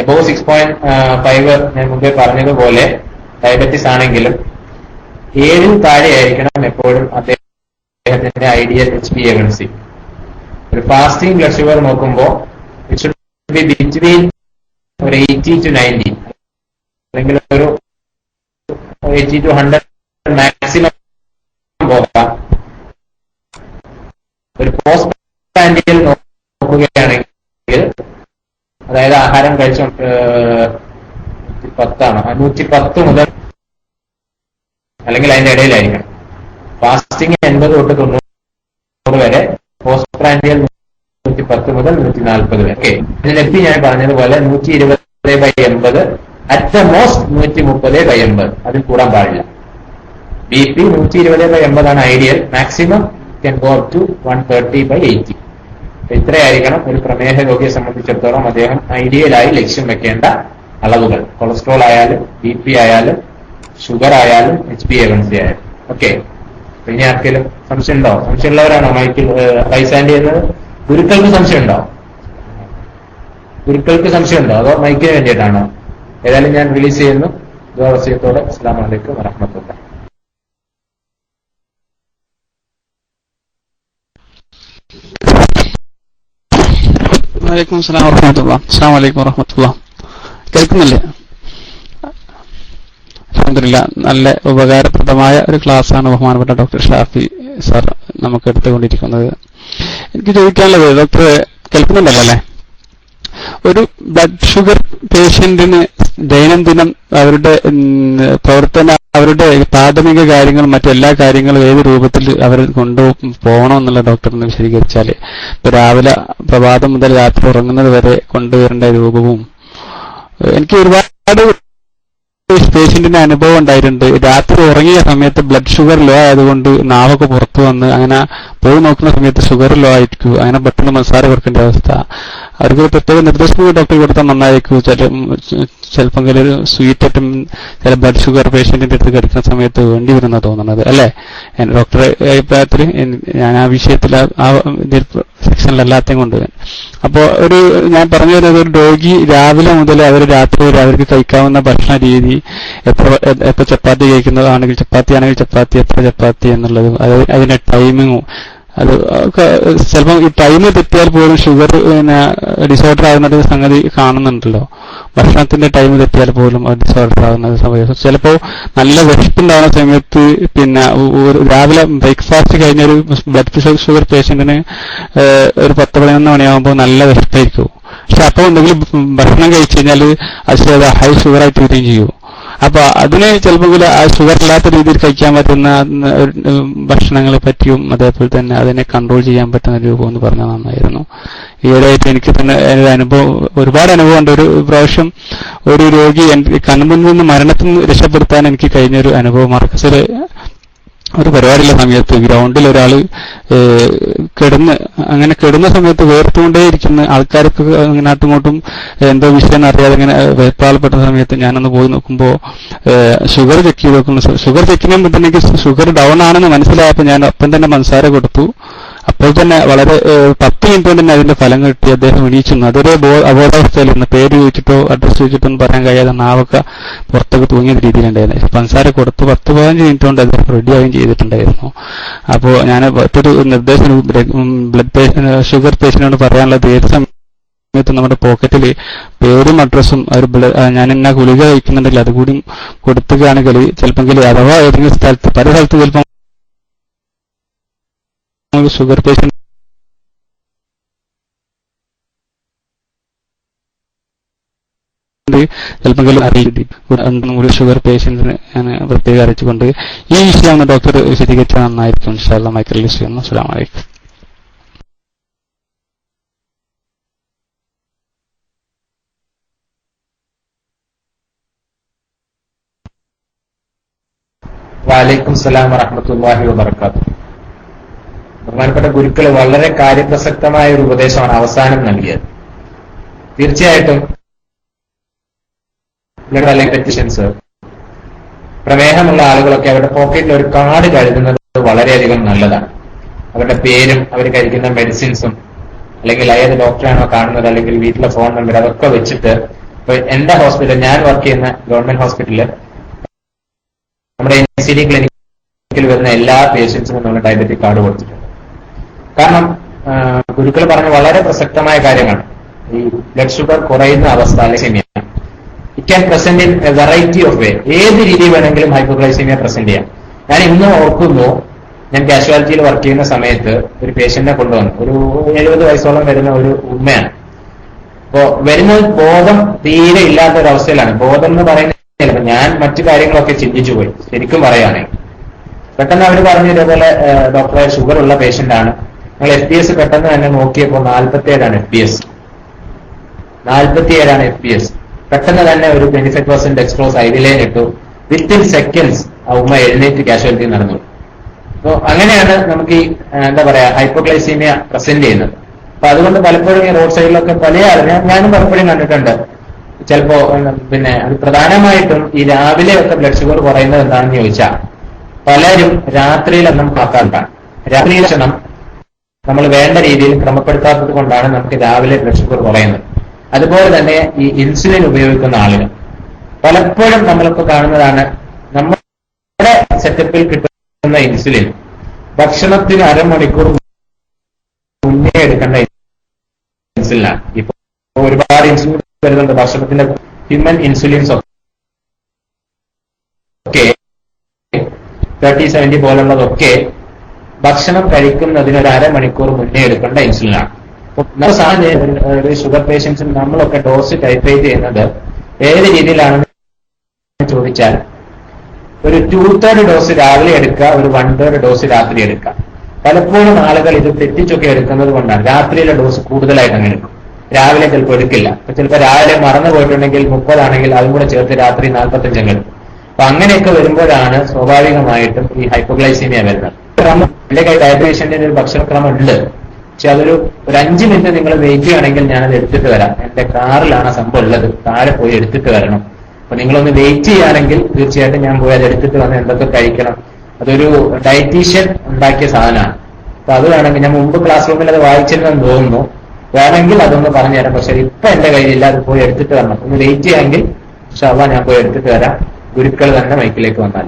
S1: എബോവ് 6.5 ഞാൻ മുമ്പേ പറഞ്ഞതുപോലെ ഡയബറ്റിസ് ആണെങ്കിലും 7 താഴെ ആയിരിക്കണം എപ്പോഴും അദ്ദേഹത്തിന്റെ ഐഡിയൽ HbA1c. ഒരു ഫാസ്റ്റിംഗ് ബ്ലഡ് ഷുഗർ നോക്കുമ്പോൾ ഇറ്റ് ഷുഡ് ബി ബിറ്റ്വീൻ ഒരു 80 to 90 അല്ലെങ്കിൽ ഒരു 80 to 100 മാക്സിമം പോകാം. ഒരു പോസ്റ്റ് പ്രാൻഡിയൽ നോക്കുകയാണെങ്കിൽ അതായത് ആഹാരം കഴിച്ച 110 മുതൽ അല്ലെങ്കിൽ അതിന്റെ ഇടയിലായിരിക്കണം. ഫാസ്റ്റിംഗ് 80 തൊട്ട് 90 വരെ, പോസ്റ്റ് പ്രാൻഡിയൽ 110 മുതൽ 140 വരെ. ഓക്കെ, ഇതിലെത്തി ഞാൻ പറഞ്ഞതുപോലെ 120/80, അറ്റ് ദ മോസ്റ്റ് 130/80, അതിൽ കൂടാൻ പാടില്ല. BP 120/80 ideal. Maximum can go up to 130/80. ഇത്രയായിരിക്കണം ഒരു പ്രമേഹ രോഗിയെ സംബന്ധിച്ചിടത്തോളം അദ്ദേഹം ഐഡിയലായി ലക്ഷ്യം വെക്കേണ്ട അളവുകൾ. കൊളസ്ട്രോൾ ആയാലും BP ആയാലും ഷുഗർ ആയാലും HbA1c ആയാലും. ഓക്കെ, ഇനി ആർക്കെങ്കിലും സംശയം ഉണ്ടോ? സംശയമുള്ളവരാണോ മൈക്കിൽ റൈസാൻഡ് ചെയ്യുന്നത്? ഗുരുക്കൾക്ക് സംശയം ഉണ്ടോ? ഗുരുക്കൾക്ക് സംശയം ഉണ്ടോ അതോ മൈക്കിന് വേണ്ടിയിട്ടാണോ? ഏതായാലും ഞാൻ റിലീസ് ചെയ്യുന്നു. വസിയത്തോടെ അസ്സലാമു അലൈക്കും വറഹ്മത്തുള്ളാഹി.
S3: വലൈക്കും അസ്സലാം വറഹ്മത്തുള്ളാഹി. അസ്സലാമു അലൈക്കും വറഹ്മത്തുള്ളാഹി. കേൾക്കുന്നില്ലേ? അൽഹംദുലില്ലാഹ്, നല്ല ഉപകാരപ്രദമായ ഒരു ക്ലാസ്സാണ് ബഹുമാനപ്പെട്ട ഡോക്ടർ ഷാഫി സാർ നമുക്ക് എടുത്തുകൊണ്ടിരിക്കുന്നത്. എനിക്ക് ചോദിക്കാനുള്ളത്, ഡോക്ടർ കേൾക്കുന്നുണ്ടല്ലോ അല്ലേ? ഒരു ബ്ലഡ് ഷുഗർ പേഷ്യന്റിന് ദൈനംദിനം അവരുടെ പ്രവർത്തന, അവരുടെ പ്രാഥമിക കാര്യങ്ങളും മറ്റെല്ലാ കാര്യങ്ങളും ഏത് രൂപത്തിൽ അവർ കൊണ്ടുപോകണം എന്നുള്ള ഡോക്ടറിന് വിശദീകരിച്ചാൽ, ഇപ്പൊ രാവിലെ പ്രഭാതം മുതൽ രാത്രി ഉറങ്ങുന്നത് വരെ കൊണ്ടുവരേണ്ട രൂപവും, എനിക്ക് ഒരുപാട് പേഷ്യന്റിന്റെ അനുഭവം ഉണ്ടായിട്ടുണ്ട്. രാത്രി ഉറങ്ങിയ സമയത്ത് ബ്ലഡ് ഷുഗർ ലോ ആയതുകൊണ്ട് നാവൊക്കെ പുറത്തു വന്ന് അങ്ങനെ പോയി നോക്കുന്ന സമയത്ത് ഷുഗർ ലോ ആയിരിക്കും, അങ്ങനെ പെട്ടെന്ന് മസാല കൊടുക്കേണ്ട അവസ്ഥ. അവർക്ക് പ്രത്യേക നിർദ്ദേശം ഡോക്ടർ കൊടുത്താൽ നന്നായിരിക്കും. ചിലപ്പോൾ ഒരു സ്വീറ്റായിട്ടും ചില ബ്ലഡ് ഷുഗർ പേഷ്യന്റിന്റെ അടുത്ത് കിടക്കുന്ന സമയത്ത് വേണ്ടി വരുന്ന തോന്നുന്നത് അല്ലേ? ഡോക്ടറെ അഭിപ്രായത്തിൽ ഞാൻ ആ വിഷയത്തിൽ ആ സെക്ഷനിലല്ലാത്തതും കൊണ്ട്. അപ്പോ ഞാൻ പറഞ്ഞു വരുന്നത്, ഒരു രോഗി രാവിലെ മുതൽ അവർ രാത്രി വരെ അവർക്ക് കഴിക്കാവുന്ന ഭക്ഷണ രീതി, എത്ര ചപ്പാത്തി കഴിക്കുന്നതാണെങ്കിൽ ചപ്പാത്തി ആണെങ്കിൽ ചപ്പാത്തി, എത്ര ചപ്പാത്തി എന്നുള്ളതും അതിന്റെ ടൈമിങ്ങും, അത് ചിലപ്പോൾ ഈ ടൈം തെറ്റിയാൽ പോലും ഷുഗർ ഡിസോർഡർ ആകുന്ന സംഗതി കാണുന്നുണ്ടല്ലോ. ഭക്ഷണത്തിന്റെ ടൈം തെറ്റിയാൽ പോലും അത് ഡിസോർഡർ ആകുന്ന സമയം. ചിലപ്പോൾ നല്ല വിശപ്പുണ്ടാകുന്ന സമയത്ത് രാവിലെ ബ്രേക്ക്ഫാസ്റ്റ് കഴിഞ്ഞൊരു ബ്ലഡ് ഷുഗർ പേഷ്യന്റിന് ഒരു 10-11 മണിയാകുമ്പോൾ നല്ല വിശപ്പായിരിക്കും. പക്ഷെ അപ്പോൾ എന്തെങ്കിലും ഭക്ഷണം കഴിച്ചു കഴിഞ്ഞാൽ അത് ഹൈ ഷുഗർ ആയിട്ട് വരികയും ചെയ്യും. അപ്പൊ അതിന് ചിലപ്പോൾ ആ ഷുഗർ ഇല്ലാത്ത രീതിയിൽ കഴിക്കാൻ പറ്റുന്ന ഭക്ഷണങ്ങളെ പറ്റിയും അതേപോലെ തന്നെ അതിനെ കൺട്രോൾ ചെയ്യാൻ പറ്റുന്ന രൂപം എന്ന് പറഞ്ഞാൽ നന്നായിരുന്നു. ഈയിടെയായിട്ട് എനിക്ക് തന്നെ അനുഭവം, ഒരുപാട് അനുഭവം ഉണ്ട്. ഒരു പ്രാവശ്യം ഒരു രോഗി കൺമുന്നിൽ നിന്ന് മരണത്തിൽ നിന്ന് രക്ഷപ്പെടുത്താൻ എനിക്ക് കഴിഞ്ഞൊരു അനുഭവം. മർക്കസിൽ ഒരു പരിപാടിയുള്ള സമയത്ത് ഗ്രൗണ്ടിൽ ഒരാൾ കിടന്ന സമയത്ത് വേർത്തുകൊണ്ടേയിരിക്കുന്ന ആൾക്കാർക്ക് അങ്ങോട്ടും ഇങ്ങോട്ടും എന്തോ വിഷയം അറിയാതെ ഇങ്ങനെ വേർപ്പാളപ്പെട്ട സമയത്ത് ഞാനൊന്ന് പോയി നോക്കുമ്പോൾ ഷുഗർ ചെക്ക് ചെയ്ത് നോക്കുന്നു. ഷുഗർ ചെക്ക് ചെയ്യുമ്പോൾ തന്നെ എനിക്ക് ഷുഗർ ഡൗൺ ആണെന്ന് മനസ്സിലായപ്പോൾ ഞാൻ ഒപ്പം തന്നെ പഞ്ചസാര കൊടുത്തു. അപ്പോൾ തന്നെ വളരെ 10 മിനിറ്റ് കൊണ്ട് തന്നെ അതിന്റെ ഫലം കിട്ടി. അദ്ദേഹം എണീച്ചു. അതൊരു അബോധാവസ്ഥയിലിരുന്നു. പേര് ചോദിച്ചിട്ടോ അഡ്രസ് ചോദിച്ചിട്ടൊന്നും പറയാൻ കഴിയാതെ നാവൊക്കെ പുറത്തൊക്കെ തൂങ്ങിയ രീതിയിലുണ്ടായിരുന്നു. പഞ്ചസാര കൊടുത്ത് 10-15 മിനിറ്റ് കൊണ്ട് അദ്ദേഹം റെഡിയാവുകയും ചെയ്തിട്ടുണ്ടായിരുന്നു. അപ്പോൾ ഞാൻ മറ്റൊരു നിർദ്ദേശം ഷുഗർ പേഷ്യന്റിനോട് പറയാനുള്ളത്, ഏത് സമയത്ത് നമ്മുടെ പോക്കറ്റിൽ പേരും അഡ്രസ്സും ഞാൻ എന്നാ ഗുളിക കഴിക്കുന്നുണ്ടെങ്കിൽ അതുകൂടി കൊടുത്തുകയാണെങ്കിൽ ചിലപ്പോൾ അഥവാ ഏതെങ്കിലും സ്ഥലത്ത്, പല സ്ഥലത്ത് ചിലപ്പോൾ ഷുഗർ പേഷ്യന്റ് ചിലപ്പോൾ അറിയില്ല. ഷുഗർ പേഷ്യന്റിന് പ്രത്യേകം അറിയിച്ചുകൊണ്ട് ഈ വിഷയം ഡോക്ടർ വിശദീകരിച്ചാൽ നന്നായിരിക്കും. ഇൻഷാ അല്ലാഹ് മൈക്ക് റിലീസ് ചെയ്യുന്നു. അസ്സലാമു അലൈക്കും.
S1: വലൈക്കും സലാം വറഹ്മത്തുള്ളാഹി വബറകാതുഹു. ബഹുമാനപ്പെട്ട ഗുരുക്കൾ വളരെ കാര്യപ്രസക്തമായ ഒരു ഉപദേശമാണ് അവസാനം നൽകിയത്. തീർച്ചയായിട്ടും പെറ്റിഷൻസ്, പ്രമേഹമുള്ള ആളുകളൊക്കെ അവരുടെ പോക്കറ്റിൽ ഒരു കാർഡ് കരുതുന്നത് വളരെയധികം നല്ലതാണ്. അവരുടെ പേരും അവർ കഴിക്കുന്ന മെഡിസിൻസും അല്ലെങ്കിൽ ഏത് ഡോക്ടറാണോ കാണുന്നത് അല്ലെങ്കിൽ വീട്ടിലെ ഫോൺ നമ്പർ അതൊക്കെ വെച്ചിട്ട്, ഇപ്പൊ എന്റെ ഹോസ്പിറ്റൽ, ഞാൻ വർക്ക് ചെയ്യുന്ന ഗവൺമെന്റ് ഹോസ്പിറ്റലിൽ നമ്മുടെ NCD ക്ലിനിക്കിൽ വരുന്ന എല്ലാ പേഷ്യൻസിനും നമ്മൾ ഡയബറ്റിക് കാർഡ് കൊടുത്തിട്ടുണ്ട്. കാരണം ഗുരുക്കൾ പറഞ്ഞ വളരെ പ്രസക്തമായ കാര്യമാണ്. ഈ ബ്ലഡ് ഷുഗർ കുറയുന്ന അവസ്ഥ അല്ലെങ്കിൽ it can present in A variety of way. ഏത് രീതി വേണമെങ്കിലും ഹൈപ്പോഗ്ലൈസീമിയ പ്രസന്റ് ചെയ്യാം. ഞാൻ ഇന്ന് ഓർക്കുന്നു, ഞാൻ കാഷ്വാലിറ്റിയിൽ വർക്ക് ചെയ്യുന്ന സമയത്ത് ഒരു പേഷ്യന്റിനെ കൊണ്ടുവന്നു. ഒരു 70 വയസ്സോളം വരുന്ന ഒരു ഉമ്മയാണ്. അപ്പോ വരുന്ന ബോധം തീരെ ഇല്ലാത്ത ഒരു അവസ്ഥയിലാണ്. ബോധം എന്ന് പറയുന്നത് ഞാൻ മറ്റു കാര്യങ്ങളൊക്കെ ചിന്തിച്ചു പോയി, ശരിക്കും പറയുകയാണെങ്കിൽ. പെട്ടെന്ന് അവർ പറഞ്ഞു, ഇതേപോലെ ഡോക്ടറെ ഷുഗർ ഉള്ള പേഷ്യന്റ് ആണ്. ഞങ്ങൾ FPS പെട്ടെന്ന് തന്നെ നോക്കിയപ്പോൾ 47 FPS. 47 FPS. പെട്ടെന്ന് തന്നെ ഒരു 25% ഡെക്സ്ട്രോസ് ഐഡിലൈൻ ഇട്ടു. വിത്തിൻ സെക്കൻഡ്സ് ആ ഉമ്മ എഴുന്നേറ്റ് കാഷ്വാലിറ്റി നടന്നു. അപ്പൊ അങ്ങനെയാണ് നമുക്ക് ഈ എന്താ പറയാ ഹൈപ്പോഗ്ലൈസീമിയ പ്രസന്റ് ചെയ്യുന്നത്. അപ്പൊ അതുകൊണ്ട് പലപ്പോഴും ഈ റോഡ് സൈഡിലൊക്കെ പല ആളുകൾ ഞാനും പലപ്പോഴും കണ്ടിട്ടുണ്ട്. ചിലപ്പോ പിന്നെ അത് പ്രധാനമായിട്ടും ഈ രാവിലെ ഒക്കെ ബ്ലഡ് ഷുഗർ കുറയുന്നത് എന്താണെന്ന് ചോദിച്ചാൽ പലരും രാത്രിയിലൊന്നും കാക്കാറുണ്ടാണ്. രാത്രി ഭക്ഷണം നമ്മൾ വേണ്ട രീതിയിൽ ക്രമപ്പെടുത്താത്തത് കൊണ്ടാണ് നമുക്ക് രാവിലെ ബ്ലഡ് ഷുഗർ കുറയുന്നത്. അതുപോലെ തന്നെ ഈ ഇൻസുലിൻ ഉപയോഗിക്കുന്ന ആളുകൾ പലപ്പോഴും നമ്മളിപ്പോ കാണുന്നതാണ്, നമ്മുടെ സെറ്റപ്പിൽ കിട്ടുന്ന ഇൻസുലിൻ ഭക്ഷണത്തിന് അരമണിക്കൂർ മുന്നേ എടുക്കേണ്ട ഇൻസുലിനാണ്. ഇപ്പൊ ഒരുപാട് ഇൻസുലിൻ വരുന്നുണ്ട് ഭക്ഷണത്തിന്റെ ഹ്യൂമൻ ഇൻസുലിൻസ് ഒക്കെ 30-70 പോലുള്ളതൊക്കെ ഭക്ഷണം കഴിക്കുന്നതിന് ഒരു അരമണിക്കൂർ മുന്നേ എടുക്കേണ്ട ഇൻസുലിനാണ്. ഒരു ഷുഗർ പേഷ്യൻസിന് നമ്മളൊക്കെ ഡോസ് ടൈട്രേറ്റ് ചെയ്യുന്നത് ഏത് രീതിയിലാണെന്ന് ചോദിച്ചാൽ ഒരു 2/3 ഡോസ് രാവിലെ എടുക്കുക, ഒരു 1/3 ഡോസ് രാത്രി എടുക്കുക. പലപ്പോഴും ആളുകൾ ഇത് തെറ്റിച്ചൊക്കെ എടുക്കുന്നത് കൊണ്ടാണ് രാത്രിയിലെ ഡോസ് കൂടുതലായിട്ട് അങ്ങനെ എടുക്കും, രാവിലെ ചിലപ്പോൾ എടുക്കില്ല. ചിലപ്പോൾ രാവിലെ മറന്നു പോയിട്ടുണ്ടെങ്കിൽ 30 ആണെങ്കിൽ അതും കൂടെ ചേർത്ത് രാത്രി 45 എടുക്കും. അപ്പൊ അങ്ങനെയൊക്കെ വരുമ്പോഴാണ് സ്വാഭാവികമായിട്ടും ഈ ഹൈപ്പോഗ്ലൈസീമിയ വരുന്നത്. എന്റെ കൈ ഡയബറ്റീഷ്യന്റെ ഒരു ഭക്ഷണക്രമം ഉണ്ട്, പക്ഷെ അതൊരു 5 മിനിറ്റ് നിങ്ങൾ വെയിറ്റ് ചെയ്യുകയാണെങ്കിൽ ഞാനത് എടുത്തിട്ട് വരാം. എന്റെ കാറിലാണ് സംഭവം ഉള്ളത്, താഴെ പോയി എടുത്തിട്ട് വരണം. അപ്പൊ നിങ്ങളൊന്ന് വെയിറ്റ് ചെയ്യുകയാണെങ്കിൽ തീർച്ചയായിട്ടും ഞാൻ പോയി അത് എടുത്തിട്ട് വന്ന് എന്തൊക്കെ കഴിക്കണം. അതൊരു ഡയറ്റീഷ്യൻ ഉണ്ടാക്കിയ സാധനമാണ്. അപ്പൊ അത് വേണമെങ്കിൽ ഞാൻ മുമ്പ് ക്ലാസ് റൂമിൽ അത് വായിച്ചിരുന്നെന്ന് തോന്നുന്നു, വേണമെങ്കിൽ അതൊന്ന് പറഞ്ഞുതരാം. പക്ഷെ ഇപ്പൊ എന്റെ കയ്യിലില്ല, അത് പോയി എടുത്തിട്ട് വരണം. ഒന്ന് വെയിറ്റ് ചെയ്യാമെങ്കിൽ ഇൻഷാല്ലാഹ് ഞാൻ പോയി എടുത്തിട്ട് വരാം. ഗുരുക്കൾ തന്നെ മൈക്കിലേക്ക് വന്നാൽ.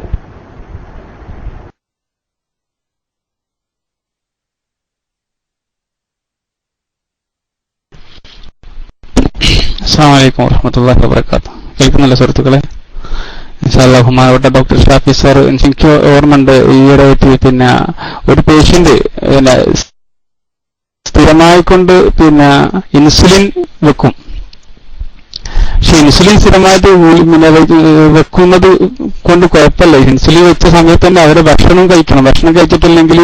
S3: അസ്സലാമു അലൈക്കും വറഹ്മത്തുള്ളാഹി വബറകാതുഹു. കേൾക്കുന്നില്ല സുഹൃത്തുക്കളെ? ഇൻഷാ അല്ലാഹ് ബഹുമാനപ്പെട്ട ഡോക്ടർ ഷാഫി സാർ, എനിക്ക് ഓർമ്മയുണ്ട് ഈയിടെയായിട്ട് പിന്നെ ഒരു പേഷ്യന്റ് സ്ഥിരമായിക്കൊണ്ട് പിന്നെ ഇൻസുലിൻ വെക്കും. പക്ഷെ ഇൻസുലിൻ സ്ഥിരമായിട്ട് വെക്കുന്നത് കൊണ്ട് കുഴപ്പമില്ല. ഇൻസുലിൻ വെച്ച സമയത്ത് തന്നെ അവരെ ഭക്ഷണം കഴിക്കണം. ഭക്ഷണം കഴിച്ചിട്ടില്ലെങ്കിൽ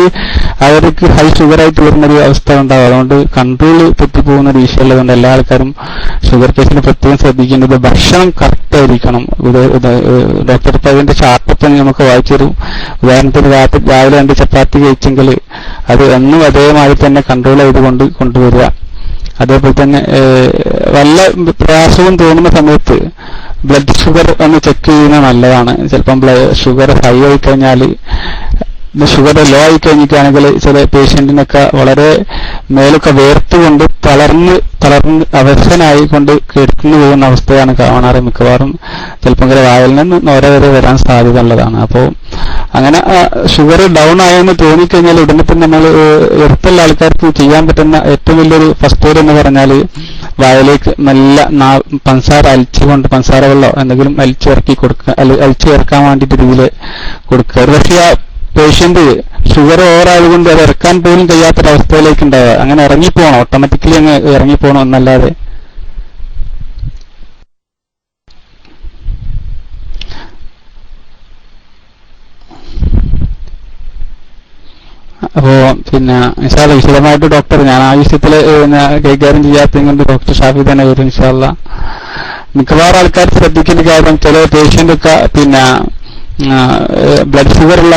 S3: അവർക്ക് ഹൈ ഷുഗറായിട്ട് വരുന്നൊരു അവസ്ഥ ഉണ്ടാവും. അതുകൊണ്ട് കൺട്രോൾ തെറ്റിപ്പോകുന്ന ഒരു വിഷയമുള്ളതുകൊണ്ട് എല്ലാ ആൾക്കാരും ഷുഗർ പേഷ്യന്റ് പ്രത്യേകം ശ്രദ്ധിക്കേണ്ടത് ഭക്ഷണം കറക്റ്റ് ആയിരിക്കണം. ഡോക്ടർ അതിന്റെ ചാർട്ടൊക്കെ നമുക്ക് വായിച്ചൊരു ഉദാഹരണത്തിന് രാവിലെ 2 ചപ്പാത്തി കഴിച്ചെങ്കിൽ അത് എന്നും അതേമാതിരി തന്നെ കൺട്രോൾ ചെയ്ത് കൊണ്ടുവരിക. അതേപോലെ തന്നെ വല്ല പ്രയാസവും തോന്നുന്ന സമയത്ത് ബ്ലഡ് ഷുഗർ ഒന്ന് ചെക്ക് ചെയ്യുന്നത് നല്ലതാണ്. ചിലപ്പം ഷുഗർ ഹൈ ആയി കഴിഞ്ഞാൽ, ഷുഗർ ലോ ആയി കഴിഞ്ഞിട്ടാണെങ്കിൽ ചില പേഷ്യന്റിനൊക്കെ വളരെ മേലൊക്കെ വേർത്തുകൊണ്ട് തളർന്ന് അവശനായി കൊണ്ട് കിടന്നു പോകുന്ന അവസ്ഥയാണ് കാണാറ് മിക്കവാറും. ചിലപ്പോൾ വായിൽ നിന്ന് നോര വരെ വരാൻ സാധ്യത ഉള്ളതാണ്. അപ്പോൾ അങ്ങനെ ഷുഗർ ഡൗൺ ആയെന്ന് തോന്നിക്കഴിഞ്ഞാൽ ഉടനെ തന്നെ നമ്മൾ എടുത്തുള്ള ആൾക്കാർക്ക് ചെയ്യാൻ പറ്റുന്ന ഏറ്റവും വലിയൊരു ഫസ്റ്റ് എയ്ഡ് എന്ന് പറഞ്ഞാൽ വായിലേക്ക് നല്ല പഞ്ചസാര അലിച്ചുകൊണ്ട്, പഞ്ചസാര വെള്ളമോ എന്തെങ്കിലും അലിച്ചു ഇറക്കാൻ വേണ്ടിയിട്ട് രീതിയിൽ കൊടുക്കുക. പക്ഷേ ആ പേഷ്യന്റ് ഷുഗർ ഓവറായതുകൊണ്ട് അത് ഇറക്കാൻ പോലും കഴിയാത്തൊരവസ്ഥയിലേക്ക് ഉണ്ടാവുക. അങ്ങനെ ഇറങ്ങിപ്പോകണം, ഓട്ടോമാറ്റിക്കലി അങ്ങ് ഇറങ്ങിപ്പോകണം എന്നല്ലാതെ. അപ്പോ പിന്നെ ഇൻഷാ അല്ലാഹ് വിശദമായിട്ട് ഡോക്ടർ, ഞാൻ ആ വിഷയത്തിൽ കൈകാര്യം ചെയ്യാത്തത് കൊണ്ട് ഡോക്ടർ ഷാഫി തന്നെ വരും ഇൻഷാ അല്ലാഹ്. മിക്കവാറും ആൾക്കാർ ശ്രദ്ധിക്കേണ്ട കാര്യം, ചില പേഷ്യന്റൊക്കെ പിന്നെ ബ്ലഡ് ഷുഗറുള്ള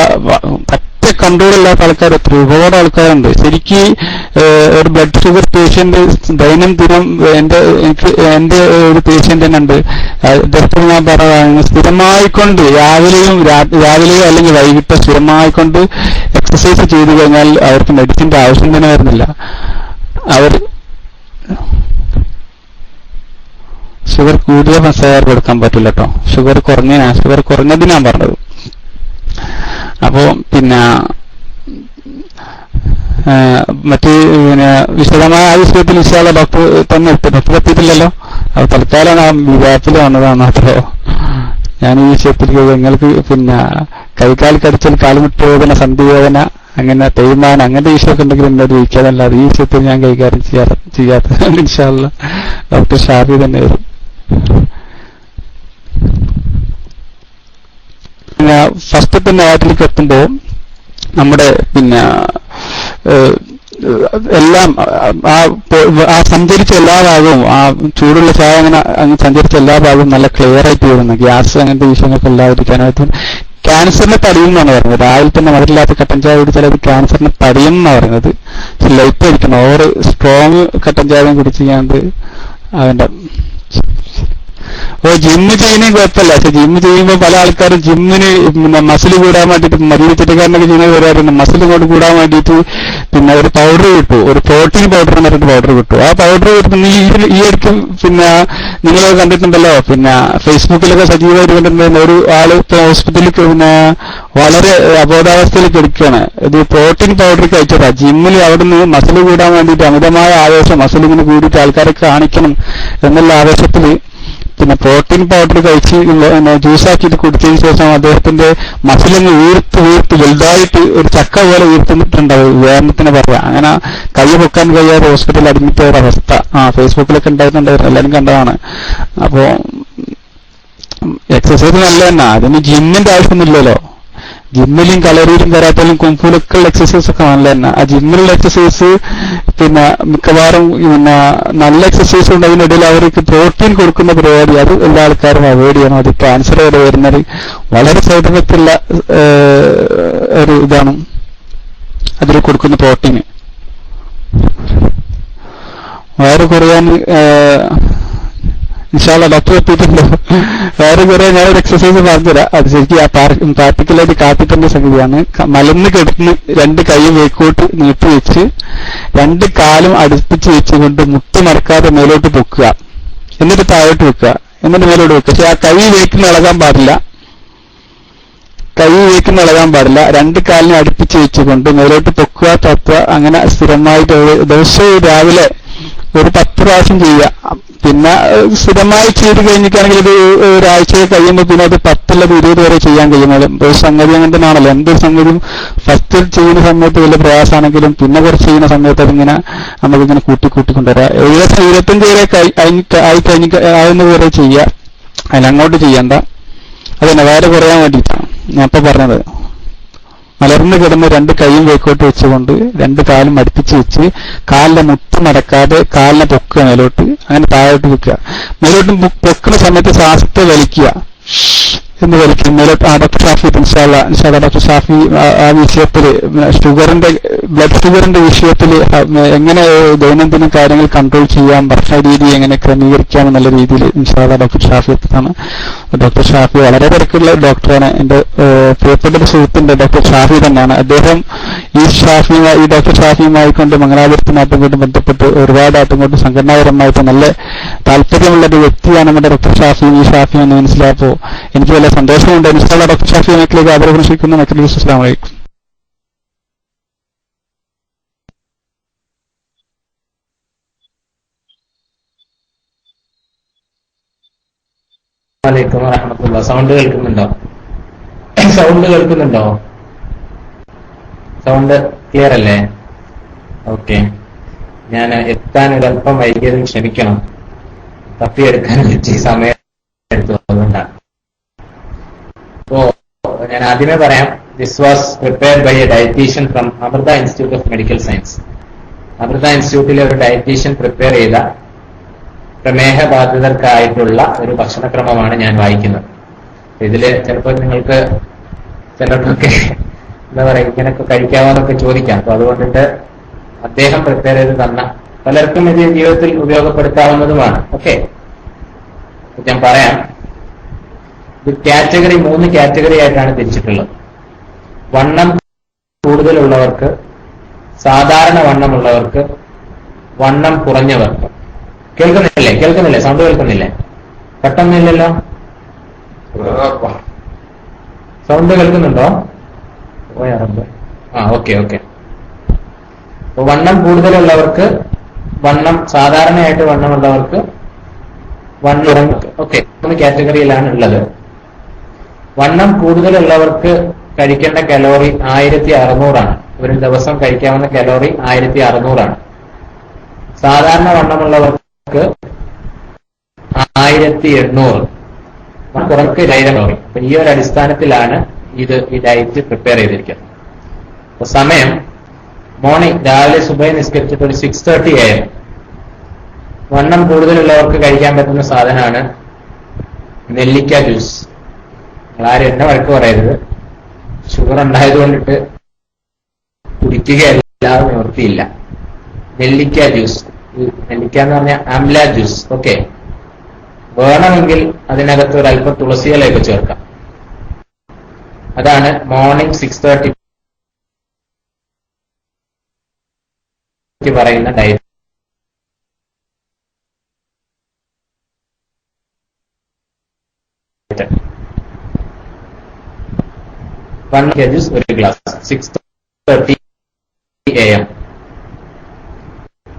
S3: പറ്റ കൺട്രോൾ ഇല്ലാത്ത ആൾക്കാർ ഒരുപാട് ആൾക്കാരുണ്ട്. ശരിക്ക് ഒരു ബ്ലഡ് ഷുഗർ പേഷ്യന്റ് ദൈനംദിനം എന്റെ ഒരു പേഷ്യന്റ് തന്നെ ഉണ്ട്. ഡോക്ടർ ഞാൻ പറഞ്ഞതാണ്, സ്ഥിരമായിക്കൊണ്ട് രാവിലെയോ അല്ലെങ്കിൽ വൈകിട്ടോ സ്ഥിരമായിക്കൊണ്ട് എക്സസൈസ് ചെയ്തു കഴിഞ്ഞാൽ അവർക്ക് മെഡിസിന്റെ ആവശ്യം തന്നെ വരുന്നില്ല. അവർ ഷുഗർ കൂടിയ പഞ്ചസാര കൊടുക്കാൻ പറ്റില്ല കേട്ടോ. ഷുഗർ കുറഞ്ഞത് ഞാൻ പറഞ്ഞത്. അപ്പോ പിന്നെ വിശദമായ ആ വിഷയത്തിൽ ഇൻഷാല്ലാഹ് ഡോക്ടർ തന്നെ ഡോക്ടർ എത്തിയിട്ടില്ലല്ലോ. അപ്പൊ തൽക്കാലം ആ വിവാഹത്തിൽ വന്നതാണ് അത്രോ. ഞാൻ ഈ വിഷയത്തിൽ നിങ്ങൾക്ക് പിന്നെ കൈകാൽ കടിച്ചൽ കാലുമുട്ട് വേദന, സന്ധിവേദന, അങ്ങനെ തേയ്മാനം, അങ്ങനത്തെ വിഷയമൊക്കെ ഉണ്ടെങ്കിൽ എന്നോട് ചോദിക്കാതല്ലാതെ ഈ വിഷയത്തിൽ ഞാൻ കൈകാര്യം ചെയ്യാത്തത് ഇൻഷാല്ലാഹ് ഡോക്ടർ ഷാഫി തന്നെ വരും. പിന്നെ ഫസ്റ്റത്തെ നാട്ടിലേക്ക് എത്തുമ്പോൾ നമ്മുടെ പിന്നെ എല്ലാം ആ സഞ്ചരിച്ച എല്ലാ ഭാഗവും, ആ ചൂടുള്ള ചായ അങ്ങനെ സഞ്ചരിച്ച എല്ലാ ഭാഗവും നല്ല ക്ലിയർ ആയിട്ട് വരുന്നു. ഗ്യാസ് അങ്ങനത്തെ വിഷയങ്ങൾക്ക് ഇല്ലാതിരിക്കാനായിട്ടും ക്യാൻസറിന് തടയും എന്നാണ് പറയുന്നത്. രാവിലെ തന്നെ മധുരമില്ലാത്ത കട്ടൻ ചായ കുടിച്ചാൽ അത് ക്യാൻസറിന് തടയും എന്നാണ് പറയുന്നത്. ലൈറ്റ് അടിക്കണം, ഓവർ സ്ട്രോങ് കട്ടൻ ചായ കുടിച്ചാണ്ട് അവന്റെ ജിമ്മ് ചെയ്യുന്നതും കുഴപ്പമില്ല. പക്ഷെ ജിമ്മ് ചെയ്യുമ്പോൾ പല ആൾക്കാരും ജിമ്മിന് മസിൽ കൂടാൻ വേണ്ടിയിട്ട് മരുന്ന് ചെറുക്കാരനൊക്കെ ചെയ്യുന്ന പരിപാടിയുണ്ട്. മസിൽ കൊണ്ട് കൂടാൻ വേണ്ടിയിട്ട് പിന്നെ ഒരു പൗഡർ കിട്ടും, ഒരു പ്രോട്ടീൻ പൗഡർ എന്ന് പറഞ്ഞിട്ട് പൗഡർ കിട്ടും. ആ പൗഡർ കിട്ടുന്ന ഈ അടുത്ത് പിന്നെ നിങ്ങൾ കണ്ടിട്ടുണ്ടല്ലോ, പിന്നെ ഫേസ്ബുക്കിലൊക്കെ സജീവമായിട്ട് കണ്ടിട്ടുണ്ടായിരുന്ന ഒരു ആള് ഇപ്പൊ ഹോസ്പിറ്റലിൽ പിന്നെ വളരെ അബോധാവസ്ഥയിൽ കിടക്കുകയാണ്. ഇത് പ്രോട്ടീൻ പൗഡർ കഴിച്ചതാ. ജിമ്മിൽ അവിടുന്ന് മസിൽ കൂടാൻ വേണ്ടിയിട്ട് അമിതമായ ആവേശം, മസിൽ ഇങ്ങനെ കൂടിയിട്ട് ആൾക്കാരെ കാണിക്കണം എന്നുള്ള ആവേശത്തിൽ പിന്നെ പ്രോട്ടീൻ പൗഡർ കഴിച്ച് ജ്യൂസാക്കിയിട്ട് കുടിച്ചതിന് ശേഷം അദ്ദേഹത്തിന്റെ മസിലങ്ങ് വീർത്ത് വലുതായിട്ട് ഒരു ചക്ക പോലെ വീർത്തിട്ടുണ്ടാവും വ്യായാമത്തിന് പറയാം. അങ്ങനെ കൈ പൊക്കാൻ കഴിയാതെ ഹോസ്പിറ്റലിൽ അഡ്മിറ്റ് ചെയ്ത അവസ്ഥ ഫേസ്ബുക്കിലൊക്കെ ഉണ്ടായിട്ടുണ്ടായിരുന്നു, എല്ലാവരും കണ്ടതാണ്. അപ്പോ എക്സസൈസ് നല്ല തന്നെ, അതിന് ജിമ്മിന്റെ ആവശ്യമൊന്നുമില്ലല്ലോ. ജിമ്മിലും കളറിയിലും കരാത്തയിലും കുംഫുലൊക്കെ ഉള്ള എക്സസൈസ് ഒക്കെ നല്ല തന്നെ. ആ ജിമ്മിലുള്ള എക്സസൈസ് പിന്നെ മിക്കവാറും പിന്നെ നല്ല എക്സസൈസ് ഉണ്ട്. അതിനിടയിൽ അവർക്ക് പ്രോട്ടീൻ കൊടുക്കുന്ന പരിപാടി അത് എല്ലാ ആൾക്കാരും അവോയ്ഡ് ചെയ്യണം. അത് ക്യാൻസർ വരെ വരുന്നത് വളരെ സൈഡ് എഫക്റ്റ് ഉള്ള ഒരു ഇതാണ് അതിൽ കൊടുക്കുന്ന പ്രോട്ടീന്. വയറ് കുറയാൻ ഇൻഷാല്ലാ ഡോക്ടർ എത്തിയിട്ടുണ്ടോ? വേറെ കുറെ ഞാനൊരു എക്സസൈസ് പറഞ്ഞുതരാം. അത് ശരിക്കും ആ പ്രാക്ടിക്കലായിട്ട് കാട്ടിത്തന്റെ സംഗതിയാണ്. മലന്ന് കിടന്ന് രണ്ട് കൈ വേക്കോട്ട് നീട്ടി വെച്ച് രണ്ട് കാലും അടുപ്പിച്ച് വെച്ചുകൊണ്ട് മുട്ട് മറക്കാതെ മേലോട്ട് പൊക്കുക, എന്നിട്ട് താഴോട്ട് വെക്കുക, എന്നിട്ട് മേലോട്ട് വെക്കുക. പക്ഷെ ആ കൈ വേക്കുന്ന ഇളകാൻ പാടില്ല. രണ്ട് കാലിനെ അടുപ്പിച്ച് വെച്ചുകൊണ്ട് മേലോട്ട് പൊക്കുക, തത്തുക. അങ്ങനെ സ്ഥിരമായിട്ട് ദിവസവും രാവിലെ ഒരു 10 പ്രാവശ്യം ചെയ്യുക. പിന്നെ സ്ഥിരമായി ചെയ്ത് കഴിഞ്ഞിട്ടാണെങ്കിൽ ഇത് ഒരാഴ്ച കഴിയുമ്പോൾ പിന്നെ അത് 10 20 വരെ ചെയ്യാൻ കഴിയുമല്ലോ. ഒരു സംഗതി അങ്ങനെ തന്നെയാണല്ലോ. എന്തൊരു സംഗതിയും ഫസ്റ്റ് ചെയ്യുന്ന സമയത്ത് വലിയ പ്രയാസമാണെങ്കിലും പിന്നെ കുറച്ച് ചെയ്യുന്ന സമയത്ത് അതിങ്ങനെ നമുക്കിങ്ങനെ കൂട്ടിക്കൊണ്ടുവരാം. ഏകദേശം 25 വരെ ആവുന്ന വരെ ചെയ്യുക, അതിലങ്ങോട്ട് ചെയ്യണ്ട. അതന്നെ വയറ് കുറയാൻ വേണ്ടിയിട്ടാണ് ഞാൻ ഇപ്പൊ പറഞ്ഞത്. മലർന്ന് കിടന്ന് രണ്ട് കൈയും വേക്കോട്ട് വെച്ചുകൊണ്ട് രണ്ട് കാലും അടുപ്പിച്ച് വെച്ച് കാലിന്റെ മുട്ട് മടക്കാതെ കാലിനെ പൊക്കുക മേലോട്ട്, അങ്ങനെ താഴോട്ട് വെക്കുക. മേലോട്ട് പൊക്കുന്ന സമയത്ത് ശ്വാസത്തെ വലിക്കുക എന്ന് വലിക്കും മേലോട്ട്. ഡോക്ടർ ഷാഫി ഇൻഷാല്ലാ ഡോക്ടർ ഷാഫി ആ വിഷയത്തിൽ ബ്ലഡ് ഷുഗറിന്റെ വിഷയത്തിൽ എങ്ങനെ ദൈനംദിന കാര്യങ്ങൾ കൺട്രോൾ ചെയ്യാം, ഭക്ഷണ രീതി എങ്ങനെ ക്രമീകരിക്കാം എന്നുള്ള രീതിയിൽ ഇൻഷാല്ലാ ഡോക്ടർ ഷാഫി എത്താണ്. ഡോക്ടർ ഷാഫി വളരെ തിരക്കുള്ള ഡോക്ടറാണ്. എന്റെ പ്രിയപ്പെട്ട ഒരു സുഹൃത്തിന്റെ ഡോക്ടർ ഷാഫി തന്നെയാണ്. അദ്ദേഹം ഈ ഡോക്ടർ ഷാഫിയുമായി കൊണ്ട് മംഗലാപുരത്ത് നാട്ടുകൊണ്ട് ബന്ധപ്പെട്ട് ഒരുപാട് ആട്ടുകൊണ്ട് സംഘടനാപരമായിട്ട് നല്ല താല്പര്യമുള്ള ഒരു വ്യക്തിയാണ് നമ്മുടെ ഡോക്ടർ ഷാഫി. ഈ ഷാഫി എന്ന് മനസ്സിലായപ്പോ എനിക്ക് വലിയ സന്തോഷമുണ്ട്. ഇൻഷാല്ലാ ഡോക്ടർ ഷാഫി മക്കളിലേക്ക് ആദരവ് ക്ഷണിക്കുന്നു. അസ്സലാമു അലൈക്കും.
S1: വലൈക്കും വറഹ്മത്തുള്ളാഹി. സൗണ്ട് കേൾക്കുന്നുണ്ടോ? സൗണ്ട് ക്ലിയർ അല്ലേ? ഓക്കെ. ഞാൻ എത്താൻ ഒരല്പം വൈകിയതിന് ക്ഷമിക്കണം. തപ്പിയെടുക്കാൻ പറ്റി സമയം എടുത്തു, അതുകൊണ്ടാണ്. അപ്പോ ഞാൻ ആദ്യമേ പറയാം, this was prepared by a dietitian from Amrita Institute of Medical Science. Amrita ഇൻസ്റ്റിറ്റ്യൂട്ടിലെ ഒരു ഡയറ്റീഷ്യൻ പ്രിപ്പയർ ചെയ്ത പ്രമേഹ ബാധിതർക്കായിട്ടുള്ള ഒരു ഭക്ഷണക്രമമാണ് ഞാൻ വായിക്കുന്നത്. ഇതില് ചിലപ്പോൾ നിങ്ങൾക്ക് ചിലർക്കൊക്കെ എന്താ പറയാ ഇങ്ങനെയൊക്കെ കഴിക്കാമെന്നൊക്കെ ചോദിക്കാം. അപ്പൊ അതുകൊണ്ടിട്ട് അദ്ദേഹം പ്രിപ്പയർ ചെയ്ത് തന്ന പലർക്കും ഇത് ജീവിതത്തിൽ ഉപയോഗപ്പെടുത്താവുന്നതുമാണ്. ഓക്കെ, ഞാൻ പറയാം. ഇത് 3 കാറ്റഗറി ആയിട്ടാണ് തിരിച്ചിട്ടുള്ളത്. വണ്ണം കൂടുതലുള്ളവർക്ക്, സാധാരണ വണ്ണമുള്ളവർക്ക്, വണ്ണം കുറഞ്ഞവർക്ക്. കേൾക്കുന്നില്ലേ? സൗണ്ട് കേൾക്കുന്നില്ലേ? പെട്ടെന്നില്ലല്ലോ. സൗണ്ട് കേൾക്കുന്നുണ്ടോ? ഓക്കെ. വണ്ണം കൂടുതലുള്ളവർക്ക്, സാധാരണയായിട്ട് വണ്ണമുള്ളവർക്ക്, ഓക്കെ, 3 കാറ്റഗറിയിലാണ് ഉള്ളത്. വണ്ണം കൂടുതലുള്ളവർക്ക് കഴിക്കേണ്ട കലോറി 1600 ആണ്. ഒരു ദിവസം കഴിക്കാവുന്ന കലോറി 1600 ആണ്. സാധാരണ വണ്ണമുള്ളവർക്ക് 1800, കുറക്ക് 1000 കലോറി. അപ്പൊ ഈ ഒരു അടിസ്ഥാനത്തിലാണ് ഈ ഡയറ്റ് പ്രിപ്പയർ ചെയ്തിരിക്കുന്നത്. അപ്പൊ സമയം മോർണിംഗ് രാവിലെ സുബഹി നിസ്കരിച്ചിട്ട് ഒരു 6:30 AM. വണ്ണം കൂടുതലുള്ളവർക്ക് കഴിക്കാൻ പറ്റുന്ന സാധനമാണ് നെല്ലിക്ക ജ്യൂസ്. ആരും എന്നെ വഴക്ക് പറയരുത്. ഷുഗർ ഉണ്ടായതുകൊണ്ടിട്ട് കുടിക്കുകയല്ലാതെ നിവൃത്തിയില്ല. നെല്ലിക്ക ജ്യൂസ്, നെല്ലിക്ക എന്ന് പറഞ്ഞാൽ ആംല ജ്യൂസ്. ഓക്കെ, വേണമെങ്കിൽ അതിനകത്ത് ഒരല്പം തുളസിയിലൊക്കെ ചേർക്കാം. അതാണ് മോർണിംഗ് 6:30 പറയുന്ന ഡയറ്റ്. ജ്യൂസ് ഒരു ഗ്ലാസ് 6:30 AM.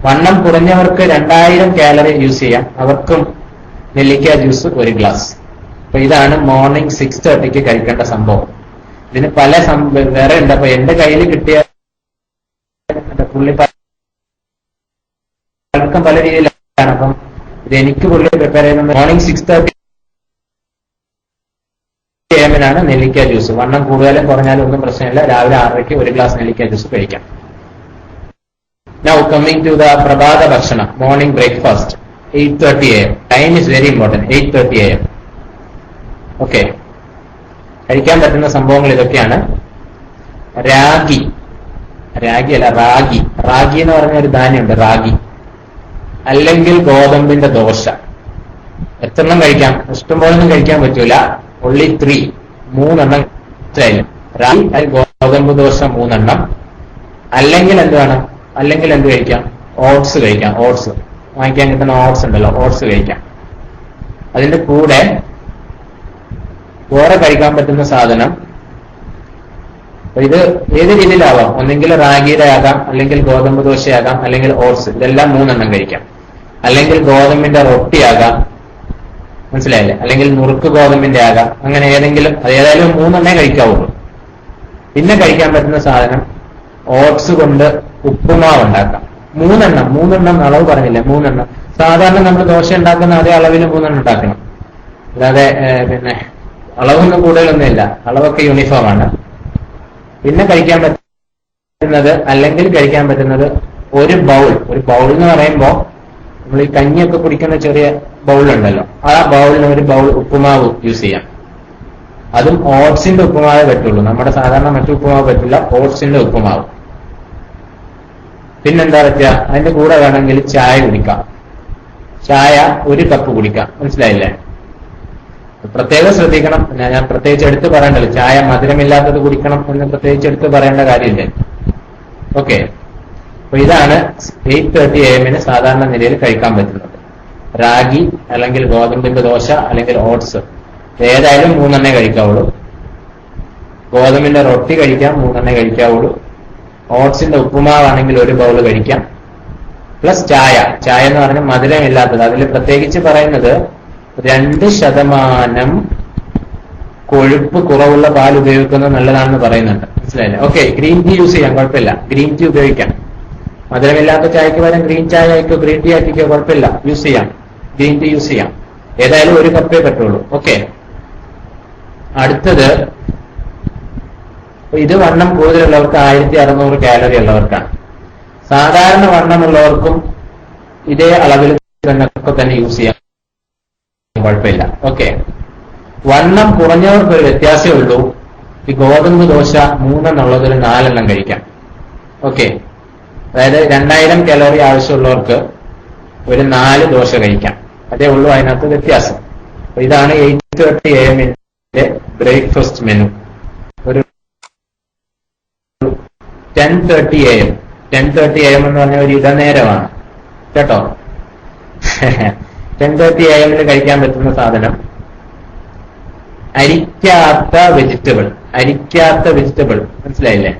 S1: വണ്ണം കുറഞ്ഞവർക്ക് 2000 കാലറി യൂസ് ചെയ്യാം, അവർക്കും നെല്ലിക്ക ജ്യൂസ് ഒരു ഗ്ലാസ്. അപ്പൊ ഇതാണ് മോർണിംഗ് 6:30 കഴിക്കേണ്ട സംഭവം. ഇതിന് പല വേറെ ഉണ്ട്. അപ്പൊ എന്റെ കയ്യിൽ കിട്ടിയ പുള്ളി പലർക്കും പല രീതിയിലാണ്. അപ്പം ഇത് എനിക്ക് പുള്ളി പ്രിപ്പയർ ചെയ്യുന്നത് മോർണിംഗ് 6:30 AM നെല്ലിക്ക ജ്യൂസ്. വണ്ണം കൂടുതലും കുറഞ്ഞാലും ഒന്നും പ്രശ്നമില്ല. രാവിലെ 6:30 ഒരു ഗ്ലാസ് നെല്ലിക്ക ജ്യൂസ് കഴിക്കാം. Now coming to the പ്രഭാത ഭക്ഷണം, morning breakfast 8:30 AM. Time is very important. 8:30 AM. Okay, കഴിക്കാൻ പറ്റുന്ന സംഭവങ്ങൾ ഇതൊക്കെയാണ്. റാഗി അല്ല റാഗി എന്ന് പറഞ്ഞ ഒരു ധാന്യമുണ്ട്, റാഗി. അല്ലെങ്കിൽ ഗോതമ്പിന്റെ ദോശ. എത്രണ്ണം കഴിക്കാം? ഇഷ്ടംപോലൊന്നും കഴിക്കാൻ പറ്റൂല. only 3 റാഗി, ഗോതമ്പ് ദോശ 3. അല്ലെങ്കിൽ എന്ത് വേണം? അല്ലെങ്കിൽ എന്ത് കഴിക്കാം? ഓട്സ് കഴിക്കാം. ഓട്സ് വാങ്ങിക്കാൻ കിട്ടുന്ന ഓട്സ് ഉണ്ടല്ലോ, ഓട്സ് കഴിക്കാം. അതിന്റെ കൂടെ വേറെ കഴിക്കാൻ പറ്റുന്ന സാധനം, ഇത് ഏത് രീതിയിലാവാം. ഒന്നെങ്കിൽ റാഗിയുടെ ആകാം, അല്ലെങ്കിൽ ഗോതമ്പ് ദോശയാകാം, അല്ലെങ്കിൽ ഓട്സ്. ഇതെല്ലാം 3 കഴിക്കാം. അല്ലെങ്കിൽ ഗോതമ്പിന്റെ റൊട്ടിയാകാം, മനസ്സിലായില്ലേ? അല്ലെങ്കിൽ നുറുക്ക് ഗോതമ്പിന്റെ ആകാം. അങ്ങനെ ഏതെങ്കിലും, ഏതായാലും 3 കഴിക്കാവുള്ളൂ. പിന്നെ കഴിക്കാൻ പറ്റുന്ന സാധനം ഓട്സ് കൊണ്ട് ഉപ്പുമാവ് ഉണ്ടാക്കാം. 3 അളവ് പറഞ്ഞില്ല, 3. സാധാരണ നമ്മൾ ദോശ ഉണ്ടാക്കുന്ന അതേ അളവിൽ 3 ഉണ്ടാക്കണം. അല്ലാതെ പിന്നെ അളവൊന്നും കൂടുതലൊന്നുമില്ല, അളവൊക്കെ യൂണിഫോം ആണ്. പിന്നെ കഴിക്കാൻ പറ്റുന്നത്, അല്ലെങ്കിൽ കഴിക്കാൻ പറ്റുന്നത് ഒരു ബൗൾ എന്ന് പറയുമ്പോൾ നമ്മൾ ഈ കഞ്ഞിയൊക്കെ കുടിക്കുന്ന ചെറിയ ബൗൾ ഉണ്ടല്ലോ, ആ ബൗളിന് ഒരു ബൗൾ ഉപ്പുമാവ് യൂസ് ചെയ്യാം. അതും ഓട്സിന്റെ ഉപ്പുമാവേ പറ്റുള്ളൂ. നമ്മുടെ സാധാരണ മറ്റു ഉപ്പുമാവ് പറ്റില്ല, ഓട്സിന്റെ ഉപ്പുമാവ്. പിന്നെന്താ പറ്റുക? അതിന്റെ കൂടെ വേണമെങ്കിൽ ചായ കുടിക്കാം. ചായ 1 കപ്പ് കുടിക്കാം. മനസ്സിലായില്ലേ? പ്രത്യേകം ശ്രദ്ധിക്കണം. ഞാൻ പ്രത്യേകിച്ച് എടുത്ത് പറയേണ്ടല്ലോ, ചായ മധുരമില്ലാത്തത് കുടിക്കണം എന്ന് പ്രത്യേകിച്ച് എടുത്ത് പറയേണ്ട കാര്യമില്ല. ഓക്കെ, അപ്പൊ ഇതാണ് 8:30 AM സാധാരണ നിലയിൽ കഴിക്കാൻ പറ്റുന്നത്. റാഗി, അല്ലെങ്കിൽ ഗോതമ്പിന്റെ ദോശ, അല്ലെങ്കിൽ ഓട്സ്. ഏതായാലും 3 കഴിക്കാവുള്ളൂ. ഗോതമ്പിന്റെ റൊട്ടി കഴിക്കാം, 3 കഴിക്കാവുള്ളൂ. ഓട്സിന്റെ ഉപ്പുമാവാണെങ്കിൽ 1 ബൗൾ കഴിക്കാം. പ്ലസ് ചായ എന്ന് പറഞ്ഞാൽ മധുരമില്ലാത്തത്. അതിൽ പ്രത്യേകിച്ച് പറയുന്നത് 2% കൊഴുപ്പ് കുറവുള്ള പാൽ ഉപയോഗിക്കുന്നത് നല്ലതാണെന്ന് പറയുന്നുണ്ട്. മനസ്സിലായില്ലേ? ഓക്കെ, ഗ്രീൻ ടീ യൂസ് ചെയ്യാം, കുഴപ്പമില്ല. ഗ്രീൻ ടീ ഉപയോഗിക്കാം. മധുരമില്ലാത്ത ചായക്ക് പകരം ഗ്രീൻ ചായ ആയിക്കോ ഗ്രീൻ ടീ ആക്കിക്കോ, കുഴപ്പമില്ല, യൂസ് ചെയ്യാം. ഗ്രീൻ ടീ യൂസ് ചെയ്യാം. ഏതായാലും 1 കപ്പേ പറ്റുള്ളൂ. ഓക്കെ, അടുത്തത്, ഇത് വണ്ണം കൂടുതലുള്ളവർക്ക് 1600 കാലറി ഉള്ളവർക്കാണ്. സാധാരണ വണ്ണമുള്ളവർക്കും ഇതേ അളവിൽ തന്നെ യൂസ് ചെയ്യാം, കുഴപ്പമില്ല. ഓക്കെ, വണ്ണം കുറഞ്ഞവർക്ക് ഒരു വ്യത്യാസമേ ഉള്ളൂ. ഈ ഗോതമ്പ് ദോശ 3 4 കഴിക്കാം. ഓക്കെ, അതായത് 2000 കാലറി ആവശ്യമുള്ളവർക്ക് ഒരു 4 ദോശ കഴിക്കാം. അതേ ഉള്ളൂ അതിനകത്ത് വ്യത്യാസം. അപ്പൊ ഇതാണ് 8:30 AM ബ്രേക്ക്ഫാസ്റ്റ് മെനു. ഒരു 10:30 AM. 10:30 AM എന്ന് പറഞ്ഞ ഒരു ഇടനേരമാണ് കേട്ടോ. 10:30 AM കഴിക്കാൻ പറ്റുന്ന സാധനം അരിക്കാത്ത വെജിറ്റബിൾ. മനസ്സിലായില്ലേ?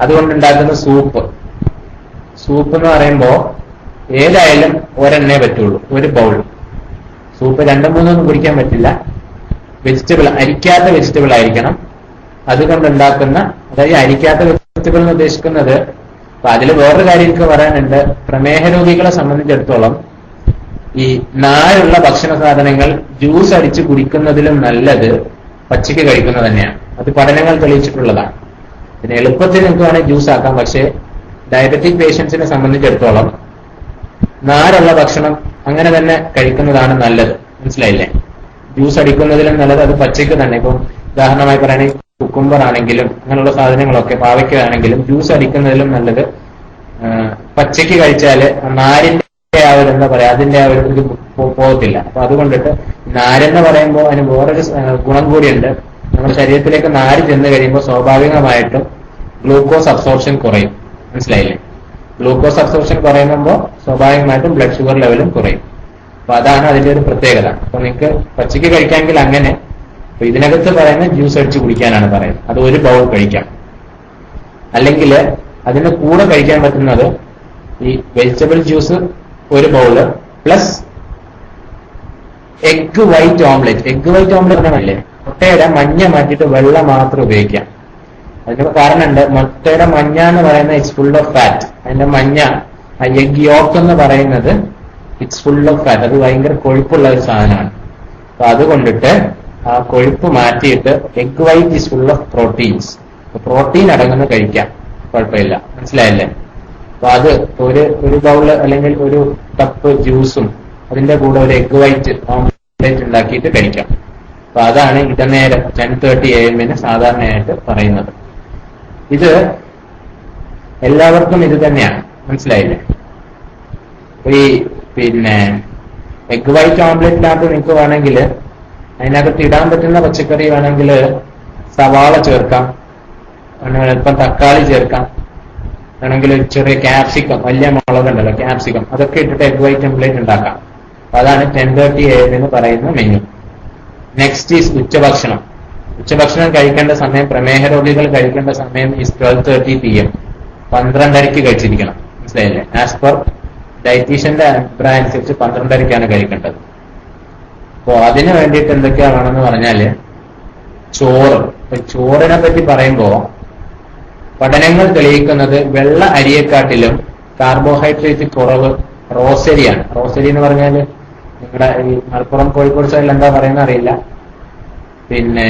S1: അതുകൊണ്ടുണ്ടാക്കുന്ന സൂപ്പ് എന്ന് പറയുമ്പോ ഏതായാലും 1 പറ്റുള്ളൂ, 1 ബൗൾ. സൂപ്പ് 2-3 കുടിക്കാൻ പറ്റില്ല. വെജിറ്റബിൾ, അരിക്കാത്ത വെജിറ്റബിൾ ആയിരിക്കണം. അതുകൊണ്ടുണ്ടാക്കുന്ന, അതായത് അരിക്കാത്ത വെജിറ്റബിൾ എന്ന് ഉദ്ദേശിക്കുന്നത്, അപ്പൊ അതിൽ വേറൊരു കാര്യം എനിക്ക് പറയാനുണ്ട്. പ്രമേഹ രോഗികളെ സംബന്ധിച്ചിടത്തോളം ഈ നാരുള്ള ഭക്ഷണ സാധനങ്ങൾ ജ്യൂസ് അടിച്ച് കുടിക്കുന്നതിലും നല്ലത് പച്ചയ്ക്ക് കഴിക്കുന്നത് തന്നെയാണ്. അത് പഠനങ്ങൾ തെളിയിച്ചിട്ടുള്ളതാണ്. പിന്നെ എളുപ്പത്തിൽ നിങ്ങൾക്ക് വേണമെങ്കിൽ ജ്യൂസ് ആക്കാം. പക്ഷേ ഡയബറ്റിക് പേഷ്യൻസിനെ സംബന്ധിച്ചിടത്തോളം നാരുള്ള ഭക്ഷണം അങ്ങനെ തന്നെ കഴിക്കുന്നതാണ് നല്ലത്. മനസ്സിലായില്ലേ? ജ്യൂസ് അടിക്കുന്നതിലും നല്ലത് അത് പച്ചയ്ക്ക് തന്നെ. ഇപ്പം ഉദാഹരണമായി പറയുകയാണെങ്കിൽ കുക്കുംബർ ആണെങ്കിലും അങ്ങനെയുള്ള സാധനങ്ങളൊക്കെ, പാവയ്ക്കാണെങ്കിലും ജ്യൂസ് അടിക്കുന്നതിലും നല്ലത് പച്ചയ്ക്ക് കഴിച്ചാല് നാരിന്റെ ആ ഒരു എന്താ പറയാ അതിന്റെ ആ ഒരു ഇത് പോകത്തില്ല. അപ്പൊ അതുകൊണ്ടിട്ട് നാരെന്ന് പറയുമ്പോൾ അതിന് വേറൊരു ഗുണം കൂടിയുണ്ട്. നമ്മുടെ ശരീരത്തിലേക്ക് നാര് ചെന്ന് കഴിയുമ്പോൾ സ്വാഭാവികമായിട്ടും ഗ്ലൂക്കോസ് അബ്സോർപ്ഷൻ കുറയും. മനസ്സിലായില്ലേ? ഗ്ലൂക്കോസ് അബ്സോർപ്ഷൻ കുറയുമ്പോൾ സ്വാഭാവികമായിട്ടും ബ്ലഡ് ഷുഗർ ലെവലും കുറയും. അപ്പൊ അതാണ് അതിന്റെ ഒരു പ്രത്യേകത. അപ്പൊ നിങ്ങൾക്ക് പച്ചയ്ക്ക് കഴിക്കാമെങ്കിൽ അങ്ങനെ. അപ്പൊ ഇതിനകത്ത് പറയുന്നത് ജ്യൂസ് അടിച്ച് കുടിക്കാനാണ് പറയുന്നത്. അത് ഒരു ബൗൾ കഴിക്കാം. അല്ലെങ്കിൽ അതിന് കൂടെ കഴിക്കാൻ പറ്റുന്നത് ഈ വെജിറ്റബിൾ ജ്യൂസ് ഒരു bowl plus egg white omelette. Egg white omelette പറഞ്ഞല്ലേ, മുട്ടയുടെ മഞ്ഞ മാറ്റിയിട്ട് വെള്ള മാത്രം ഉപയോഗിക്കാം. അതിന് കാരണമുണ്ട്. മുട്ടയുടെ മഞ്ഞ എന്ന് പറയുന്നത് ഇറ്റ്സ് ഫുൾ ഓഫ് ഫാറ്റ്. അതിന്റെ മഞ്ഞ, ആ എഗ് യോക്ക് എന്ന് പറയുന്നത് ഇറ്റ്സ് ഫുൾ ഓഫ് ഫാറ്റ്. അത് ഭയങ്കര കൊഴുപ്പുള്ള ഒരു സാധനമാണ്. അപ്പൊ അതുകൊണ്ടിട്ട് ആ കൊഴുപ്പ് മാറ്റിയിട്ട് egg white is full of proteins. Protein അടങ്ങുന്ന കഴിക്കാം, കുഴപ്പമില്ല. മനസ്സിലായല്ലേ? അപ്പൊ അത് ഒരു ബൗള് അല്ലെങ്കിൽ ഒരു കപ്പ് ജ്യൂസും അതിന്റെ കൂടെ ഒരു എഗ് വൈറ്റ് ഓംലെറ്റ് ഉണ്ടാക്കിയിട്ട് കഴിക്കാം. അപ്പൊ അതാണ് ഇടനേരം 10:30 AM സാധാരണയായിട്ട് പറയുന്നത്. ഇത് എല്ലാവർക്കും ഇത് തന്നെയാണ്. മനസ്സിലായില്ലേ? ഈ പിന്നെ എഗ് വൈറ്റ് ഓംലെറ്റിനകത്ത് നിങ്ങൾക്ക് വേണമെങ്കിൽ അതിനകത്ത് ഇടാൻ പറ്റുന്ന പച്ചക്കറി വേണമെങ്കിൽ സവാള ചേർക്കാം, അല്പം തക്കാളി ചേർക്കാം, വേണമെങ്കിൽ ചെറിയ ക്യാപ്സിക്കം, വലിയ മുളകുണ്ടല്ലോ ക്യാപ്സിക്കം, അതൊക്കെ ഇട്ടിട്ട് എഗ് വൈറ്റ് ഓംലെറ്റ് ഉണ്ടാക്കാം. അപ്പൊ അതാണ് 10:30 AM പറയുന്ന മെനു. നെക്സ്റ്റ് ഈസ് ഉച്ചഭക്ഷണം. ഉച്ചഭക്ഷണം കഴിക്കേണ്ട സമയം, പ്രമേഹ രോഗികൾ കഴിക്കേണ്ട സമയം ഈസ് 12:30 PM. 12:30 കഴിച്ചിരിക്കണം. മനസ്സിലായില്ലേ? ആസ് പെർ ഡയറ്റീഷ്യന്റെ അഭിപ്രായം അനുസരിച്ച് 12:30 കഴിക്കേണ്ടത്. അപ്പോ അതിന് വേണ്ടിയിട്ട് എന്തൊക്കെയാ വേണമെന്ന് പറഞ്ഞാല് ചോറ്. ചോറിനെ പറ്റി പറയുമ്പോ പഠനങ്ങൾ തെളിയിക്കുന്നത് വെള്ള അരിയെക്കാട്ടിലും കാർബോഹൈഡ്രേറ്റ് കുറവ് റോസരിയാണ്. റോസരി എന്ന് പറഞ്ഞാല് നിങ്ങളുടെ ഈ മലപ്പുറം കോഴിക്കോട് സൈഡിൽ എന്താ പറയുന്ന അറിയില്ല. പിന്നെ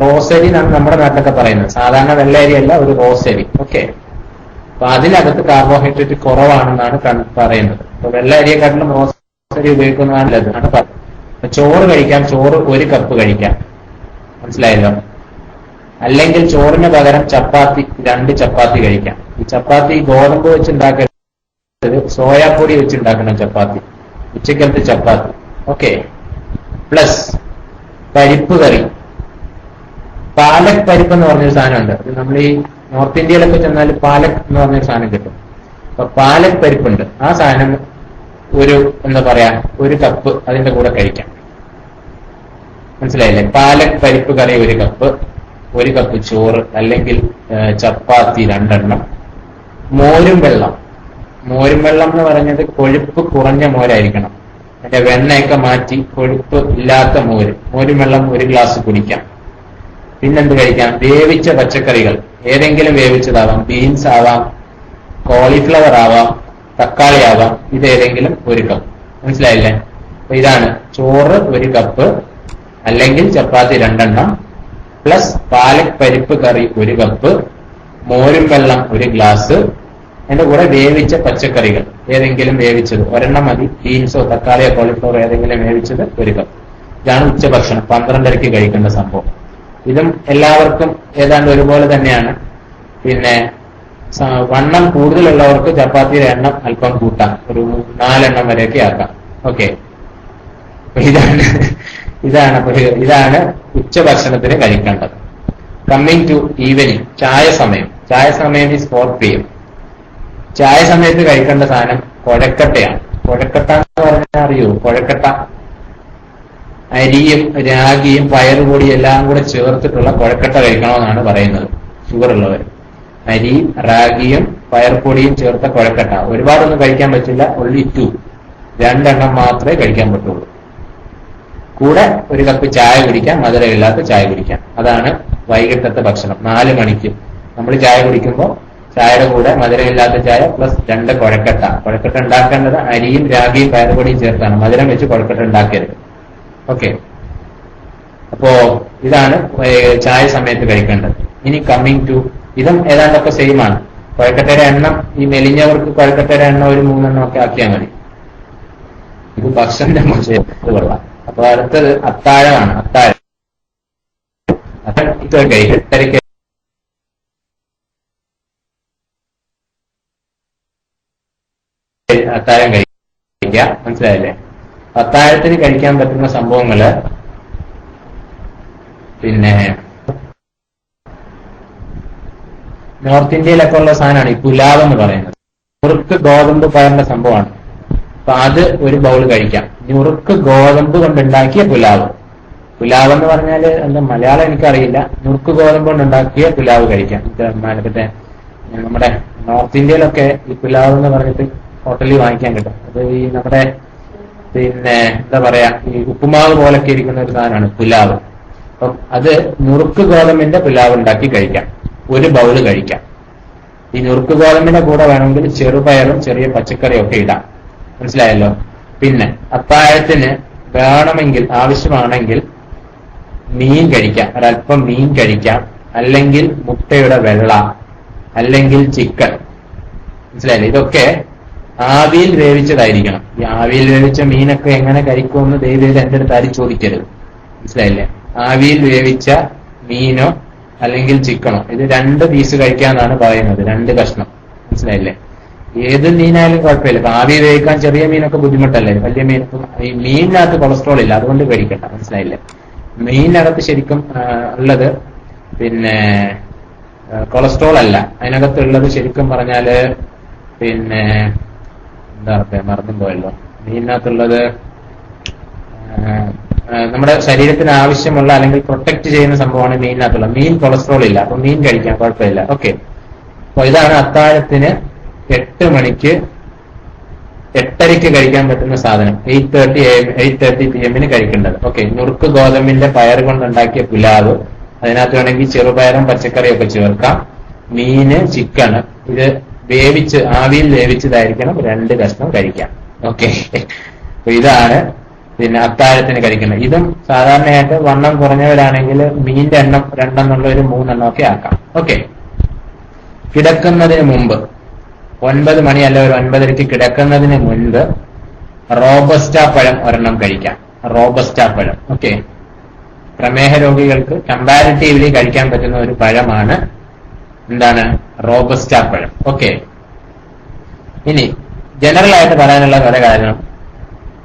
S1: റോസരി എന്നാണ് നമ്മുടെ നാട്ടിലൊക്കെ പറയുന്നത്. സാധാരണ വെള്ള അരിയല്ല, ഒരു റോസരി. ഓക്കെ. അപ്പൊ അതിനകത്ത് കാർബോഹൈഡ്രേറ്റ് കുറവാണെന്നാണ് പറയുന്നത്. അപ്പൊ വെള്ള അരിയെക്കാട്ടിലും റോസരി ഉപയോഗിക്കുന്നതാണ് നല്ലതാണ് പറയുന്നത്. ചോറ് കഴിക്കാം, ചോറ് 1 കപ്പ് കഴിക്കാം. മനസ്സിലായല്ലോ? അല്ലെങ്കിൽ ചോറിന് പകരം ചപ്പാത്തി, 2 ചപ്പാത്തി കഴിക്കാം. ഈ ചപ്പാത്തി ഗോതമ്പ് വെച്ച് ഉണ്ടാക്കരുത്, സോയാപ്പൊടി വെച്ച് ഉണ്ടാക്കണം ചപ്പാത്തി, ഉച്ചക്കലത്തെ ചപ്പാത്തി. ഓക്കെ. പ്ലസ് പരിപ്പ് കറി. പാലക് പരിപ്പ് എന്ന് പറഞ്ഞൊരു സാധനമുണ്ട്. അത് നമ്മൾ ഈ നോർത്ത് ഇന്ത്യയിലൊക്കെ ചെന്നാൽ പാലക് എന്ന് പറഞ്ഞൊരു സാധനം കിട്ടും. അപ്പൊ പാലക് പരിപ്പുണ്ട്. ആ സാധനം എന്താ പറയാ 1 കപ്പ് അതിന്റെ കൂടെ കഴിക്കാം. മനസ്സിലായില്ലേ? പാലക് പരിപ്പ് കറി 1 കപ്പ്, 1 കപ്പ് ചോറ് അല്ലെങ്കിൽ ചപ്പാത്തി 2 എണ്ണം. മോരും വെള്ളം. മോരും വെള്ളം എന്ന് പറഞ്ഞത് കൊഴുപ്പ് കുറഞ്ഞ മോരായിരിക്കണം. അതിന്റെ വെണ്ണയൊക്കെ മാറ്റി കൊഴുപ്പ് ഇല്ലാത്ത മോരും വെള്ളം 1 ഗ്ലാസ് കുടിക്കാം. പിന്നെന്ത് കഴിക്കാം? വേവിച്ച പച്ചക്കറികൾ, ഏതെങ്കിലും വേവിച്ചതാവാം, ബീൻസ് ആവാം, കോളിഫ്ലവർ ആവാം, തക്കാളി ആവാം, ഇതേതെങ്കിലും 1 കപ്പ്. മനസ്സിലായില്ലേ? അപ്പൊ ഇതാണ് ചോറ് 1 കപ്പ് അല്ലെങ്കിൽ ചപ്പാത്തി 2 എണ്ണം പ്ലസ് പാലക് പരിപ്പ് കറി 1 കപ്പ്, മോരും വെള്ളം 1 ഗ്ലാസ്, അതിന്റെ കൂടെ വേവിച്ച പച്ചക്കറികൾ ഏതെങ്കിലും വേവിച്ചത് 1 എണ്ണം മതി. ബീൻസോ തക്കാളിയോ കോളിഫ്ലവറോ ഏതെങ്കിലും വേവിച്ചത് 1 കപ്പ്. ഇതാണ് ഉച്ചഭക്ഷണം 12:30 കഴിക്കേണ്ട സംഭവം. ഇതും എല്ലാവർക്കും ഏതാണ്ട് ഒരുപോലെ തന്നെയാണ്. പിന്നെ വണ്ണം കൂടുതലുള്ളവർക്ക് ചപ്പാത്തിയുടെ എണ്ണം അല്പം കൂട്ടാം, ഒരു 4 എണ്ണം വരെയൊക്കെ ആക്കാം. ഓക്കെ. ഇതാണ് ഉച്ചഭക്ഷണത്തിന് കഴിക്കേണ്ടത്. കമ്മിങ് ടു ഈവനിങ്, ചായ സമയം. ചായ സമയം ഈസ് 4 PM. ചായ സമയത്ത് കഴിക്കേണ്ട സാധനം കൊഴക്കട്ടയാണ്. കൊഴക്കട്ട എന്ന് പറഞ്ഞാൽ അറിയൂ? കൊഴക്കട്ട അരിയും രാഗിയും പയറുപൊടി എല്ലാം കൂടെ ചേർത്തിട്ടുള്ള കൊഴക്കട്ട കഴിക്കണമെന്നാണ് പറയുന്നത് ഷുഗർ ഉള്ളവർ. അരിയും റാഗിയും പയർപ്പൊടിയും ചേർത്ത കൊഴക്കട്ട ഒരുപാടൊന്നും കഴിക്കാൻ പറ്റില്ല. only 2 എണ്ണം മാത്രമേ കഴിക്കാൻ പറ്റുള്ളൂ. കൂടെ 1 കപ്പ് ചായ കുടിക്കാം, മധുരമില്ലാത്ത ചായ കുടിക്കാം. അതാണ് വൈകിട്ടത്തെ ഭക്ഷണം. 4 മണിക്ക് നമ്മൾ ചായ കുടിക്കുമ്പോൾ ചായയുടെ കൂടെ മധുരമില്ലാത്ത ചായ പ്ലസ് 2 കൊഴക്കട്ട. കൊഴക്കട്ട ഉണ്ടാക്കേണ്ടത് അരിയും രാഗിയും പയറുപൊടിയും ചേർത്താണ്. മധുരം വെച്ച് കൊഴക്കട്ട ഉണ്ടാക്കരുത്. ഓക്കെ. അപ്പോ ഇതാണ് ചായ സമയത്ത് കഴിക്കേണ്ടത്. ഇനി കമ്മിങ് ടു, ഇതും ഏതാണ്ടൊക്കെ സെയിം ആണ്. കൊഴക്കട്ടയുടെ എണ്ണം ഈ മെലിഞ്ഞവർക്ക് കൊഴക്കട്ടയുടെ എണ്ണം ഒരു 3 എണ്ണം ഒക്കെ ആക്കിയാൽ മതി. ഇത് ഭക്ഷണത്തെ കൊള്ളാം. അപ്പൊ അടുത്തത് അത്താഴമാണ്. അത്താഴം എട്ടരയ്ക്ക് അത്താഴം കഴിക്കുക. മനസ്സിലായില്ലേ? അത്താഴത്തിന് കഴിക്കാൻ പറ്റുന്ന സംഭവങ്ങള് പിന്നെ നോർത്ത് ഇന്ത്യയിലൊക്കെ ഉള്ള സാധനമാണ് ഈ പുലാവ് എന്ന് പറയുന്നത്. നുറുക്ക് ഗോതമ്പ് പയറിന്റെ സംഭവമാണ്. അപ്പൊ അത് ഒരു ബൗൾ കഴിക്കാം. നുറുക്ക് ഗോതമ്പ് കൊണ്ടുണ്ടാക്കിയ പുലാവ്. പുലാവ് എന്ന് പറഞ്ഞാല് എന്താ മലയാളം എനിക്കറിയില്ല. നുറുക്ക് ഗോതമ്പ് കൊണ്ടുണ്ടാക്കിയ പുലാവ് കഴിക്കാം. മറ്റേ നമ്മുടെ നോർത്ത് ഇന്ത്യയിലൊക്കെ ഈ പുലാവ് എന്ന് പറഞ്ഞിട്ട് ഹോട്ടലിൽ വാങ്ങിക്കാൻ കിട്ടും. അത് ഈ നമ്മുടെ പിന്നെ എന്താ പറയാ ഈ ഉപ്പുമാവ് പോലൊക്കെ ഇരിക്കുന്ന ഒരു സാധനമാണ് പുലാവ്. അപ്പം അത് നുറുക്ക് ഗോതമ്പിന്റെ പുലാവ് ഉണ്ടാക്കി കഴിക്കാം. ഒരു ബൗള് കഴിക്കാം. ഈ നുറുക്ക് ഗോതമ്പിന്റെ കൂടെ വേണമെങ്കിൽ ചെറുപയറും ചെറിയ പച്ചക്കറിയും ഒക്കെ ഇടാം. മനസ്സിലായല്ലോ? പിന്നെ അത്താഴത്തിന് വേണമെങ്കിൽ ആവശ്യമാണെങ്കിൽ മീൻ കഴിക്കാം. ഒരല്പം മീൻ കഴിക്കാം. അല്ലെങ്കിൽ മുട്ടയുടെ വെള്ള, അല്ലെങ്കിൽ ചിക്കൻ. മനസ്സിലായില്ലേ? ഇതൊക്കെ ആവിയിൽ വേവിച്ചതായിരിക്കണം. ഈ ആവിയിൽ വേവിച്ച മീനൊക്കെ എങ്ങനെ കഴിക്കുമെന്ന് ദയവേത് എന്റെ അടുത്ത് ആരും ചോദിക്കരുത്. മനസ്സിലായില്ലേ? ആവിയിൽ വേവിച്ച മീനോ അല്ലെങ്കിൽ ചിക്കനോ, ഇത് 2 പീസ് കഴിക്കാന്നാണ് പറയുന്നത്. 2 കഷ്ണം. മനസ്സിലായില്ലേ? ഏത് മീനായാലും കുഴപ്പമില്ല. ഇപ്പൊ ആവി വേവിക്കാൻ ചെറിയ മീനൊക്കെ ബുദ്ധിമുട്ടല്ലേ? വലിയ മീൻ ഈ മീനിനകത്ത് കൊളസ്ട്രോൾ ഇല്ല, അതുകൊണ്ട് കഴിക്കണ്ട. മനസ്സിലായില്ലേ? മീനിനകത്ത് ശരിക്കും ഉള്ളത് പിന്നെ കൊളസ്ട്രോൾ അല്ല. അതിനകത്തുള്ളത് ശരിക്കും പറഞ്ഞാല് പിന്നെ എന്താ പറയാ, മറന്നും പോയല്ലോ. മീനിനകത്തുള്ളത് നമ്മുടെ ശരീരത്തിന് ആവശ്യമുള്ള അല്ലെങ്കിൽ പ്രൊട്ടക്ട് ചെയ്യുന്ന സംഭവമാണ് മീനിനകത്തുള്ളത്. മീൻ കൊളസ്ട്രോൾ ഇല്ല, അപ്പൊ മീൻ കഴിക്കാം, കുഴപ്പമില്ല. ഓക്കെ. അപ്പൊ ഇതാണ് അത്താഴത്തിന് 8 മണിക്ക് 8:30 കഴിക്കാൻ പറ്റുന്ന സാധനം. 8:30 PM കഴിക്കേണ്ടത്. ഓക്കെ. നുറുക്ക് ഗോതമ്പിന്റെ പയർ കൊണ്ടുണ്ടാക്കിയ പുലാവ്, അതിനകത്ത് വേണമെങ്കിൽ ചെറുപയറും പച്ചക്കറിയൊക്കെ ചേർക്കാം. മീന്, ചിക്കന്, ഇത് വേവിച്ച് ആവിയിൽ വേവിച്ചതായിരിക്കണം. 2 കഷ്ണം കഴിക്കാം. ഓക്കെ. അപ്പൊ ഇതാണ് പിന്നെ അത്താഴത്തിന് കഴിക്കുന്നത്. ഇതും സാധാരണയായിട്ട് വണ്ണം കുറഞ്ഞവരാണെങ്കിൽ മീനിന്റെ എണ്ണം 2 എന്നുള്ളൊരു 3 എണ്ണം ഒക്കെ ആക്കാം. ഓക്കെ. കിടക്കുന്നതിന് മുമ്പ് 9 മണി അല്ല ഒരു 9:30 കിടക്കുന്നതിന് മുൻപ് റോബസ്റ്റ പഴം ഒരെണ്ണം കഴിക്കാം. റോബസ്റ്റ പഴം. ഓക്കെ. പ്രമേഹ രോഗികൾക്ക് കമ്പാരിറ്റീവ്ലി കഴിക്കാൻ പറ്റുന്ന ഒരു പഴമാണ് എന്താണ് റോബസ്റ്റ പഴം. ഓക്കെ. ഇനി ജനറൽ ആയിട്ട് പറയാനുള്ള പല കാര്യങ്ങളും,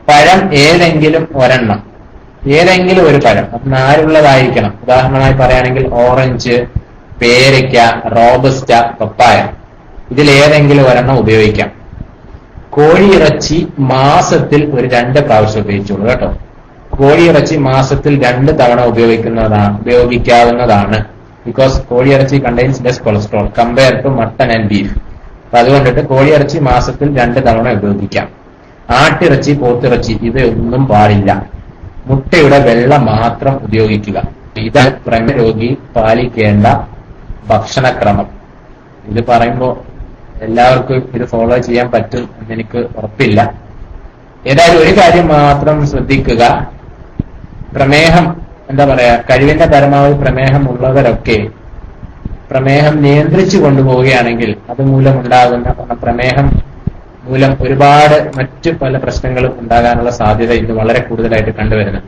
S1: പഴം ഏതെങ്കിലും ഒരെണ്ണം, ഏതെങ്കിലും ഒരു പഴം, അത് നാരുള്ളതായിരിക്കണം. ഉദാഹരണമായി പറയുകയാണെങ്കിൽ ഓറഞ്ച്, പേരയ്ക്ക, റോബസ്റ്റ, പപ്പായ, ഇതിലേതെങ്കിലും ഒരെണ്ണം ഉപയോഗിക്കാം. കോഴിയിറച്ചി മാസത്തിൽ ഒരു 2 പ്രാവശ്യം ഉപയോഗിച്ചോളൂ കേട്ടോ. കോഴിയിറച്ചി മാസത്തിൽ 2 തവണ ഉപയോഗിക്കാവുന്നതാണ്. ബിക്കോസ് കോഴിയിറച്ചി contains less cholesterol compare to mutton and beef. അപ്പൊ അതുകൊണ്ടിട്ട് കോഴിയിറച്ചി മാസത്തിൽ 2 തവണ ഉപയോഗിക്കാം. ആട്ടിറച്ചി, പോത്തിറച്ചി ഇത് ഒന്നും പാടില്ല. മുട്ടയുടെ വെള്ള മാത്രം ഉപയോഗിക്കുക. ഇതാണ് പ്രമേഹ രോഗി പാലിക്കേണ്ട ഭക്ഷണക്രമം. ഇത് പറയുമ്പോൾ എല്ലാവർക്കും ഇത് ഫോളോ ചെയ്യാൻ പറ്റും എന്നെനിക്ക് ഉറപ്പില്ല. ഏതായാലും ഒരു കാര്യം മാത്രം ശ്രദ്ധിക്കുക. പ്രമേഹം എന്താ പറയാ, കഴിവിന്റെ പരമാവധി പ്രമേഹം ഉള്ളവരൊക്കെ പ്രമേഹം നിയന്ത്രിച്ചു കൊണ്ടുപോവുകയാണെങ്കിൽ അതുമൂലം ഉണ്ടാകുന്ന പ്രമേഹം മൂലം ഒരുപാട് മറ്റു പല പ്രശ്നങ്ങളും ഉണ്ടാകാനുള്ള സാധ്യത ഇന്ന് വളരെ കൂടുതലായിട്ട് കണ്ടുവരുന്നു.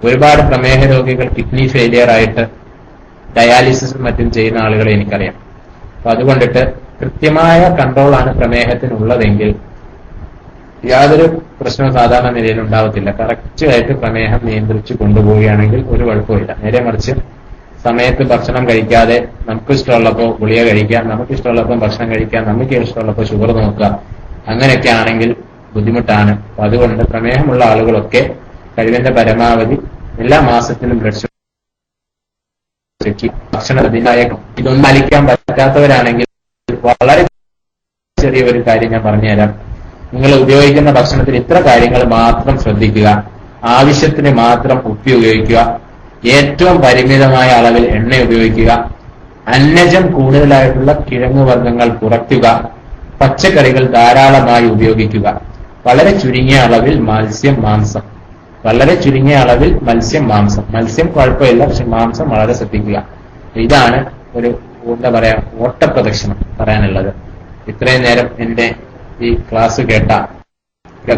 S1: ഒരുപാട് പ്രമേഹ രോഗികൾ കിഡ്നി ഫെയിലിയർ ആയിട്ട് ഡയാലിസിസും മറ്റും ചെയ്യുന്ന ആളുകളെ എനിക്കറിയാം. അപ്പൊ അതുകൊണ്ടിട്ട് കൃത്യമായ കൺട്രോളാണ് പ്രമേഹത്തിനുള്ളതെങ്കിൽ യാതൊരു പ്രശ്നവും സാധാരണ നിലയിൽ ഉണ്ടാവത്തില്ല. കറക്റ്റായിട്ട് പ്രമേഹം നിയന്ത്രിച്ചു കൊണ്ടുപോവുകയാണെങ്കിൽ ഒരു കുഴപ്പമില്ല. നേരെ മറിച്ച് സമയത്ത് ഭക്ഷണം കഴിക്കാതെ നമുക്ക് ഇഷ്ടമുള്ളപ്പോൾ ഗുളിക കഴിക്കാം, നമുക്ക് ഇഷ്ടമുള്ളപ്പോൾ ഭക്ഷണം കഴിക്കാം, നമുക്ക് ഇഷ്ടമുള്ളപ്പോൾ ഷുഗർ നോക്കുക, അങ്ങനെയൊക്കെ ആണെങ്കിൽ ബുദ്ധിമുട്ടാണ്. അപ്പൊ അതുകൊണ്ട് പ്രമേഹമുള്ള ആളുകളൊക്കെ കഴിവിന്റെ പരമാവധി എല്ലാ മാസത്തിലും ബ്ലഡ് ഷുഗർ ഭക്ഷണം ഇതൊന്നും പാലിക്കാൻ പറ്റാത്തവരാണെങ്കിൽ വളരെ ചെറിയൊരു കാര്യം ഞാൻ പറഞ്ഞുതരാം. നിങ്ങൾ ഉപയോഗിക്കുന്ന ഭക്ഷണത്തിൽ ഇത്ര കാര്യങ്ങൾ മാത്രം ശ്രദ്ധിക്കുക. ആവശ്യത്തിന് മാത്രം ഉപ്പി ഉപയോഗിക്കുക. ഏറ്റവും പരിമിതമായ അളവിൽ എണ്ണ ഉപയോഗിക്കുക. അന്നജം കൂടുതലായിട്ടുള്ള കിഴങ്ങ് വർഗ്ഗങ്ങൾ കുറയ്ക്കുക. പച്ചക്കറികൾ ധാരാളമായി ഉപയോഗിക്കുക. വളരെ ചുരുങ്ങിയ അളവിൽ മത്സ്യം, മാംസം, വളരെ ചുരുങ്ങിയ അളവിൽ മത്സ്യം, മാംസം. മത്സ്യം കുഴപ്പമില്ല, പക്ഷെ മാംസം വളരെ ശ്രദ്ധിക്കുക. ഇതാണ് ഒരു എന്താ പറയാ ഓട്ടപ്രദക്ഷിണം പറയാനുള്ളത്. ഇത്രയും നേരം എന്റെ ഈ ക്ലാസ് കേട്ട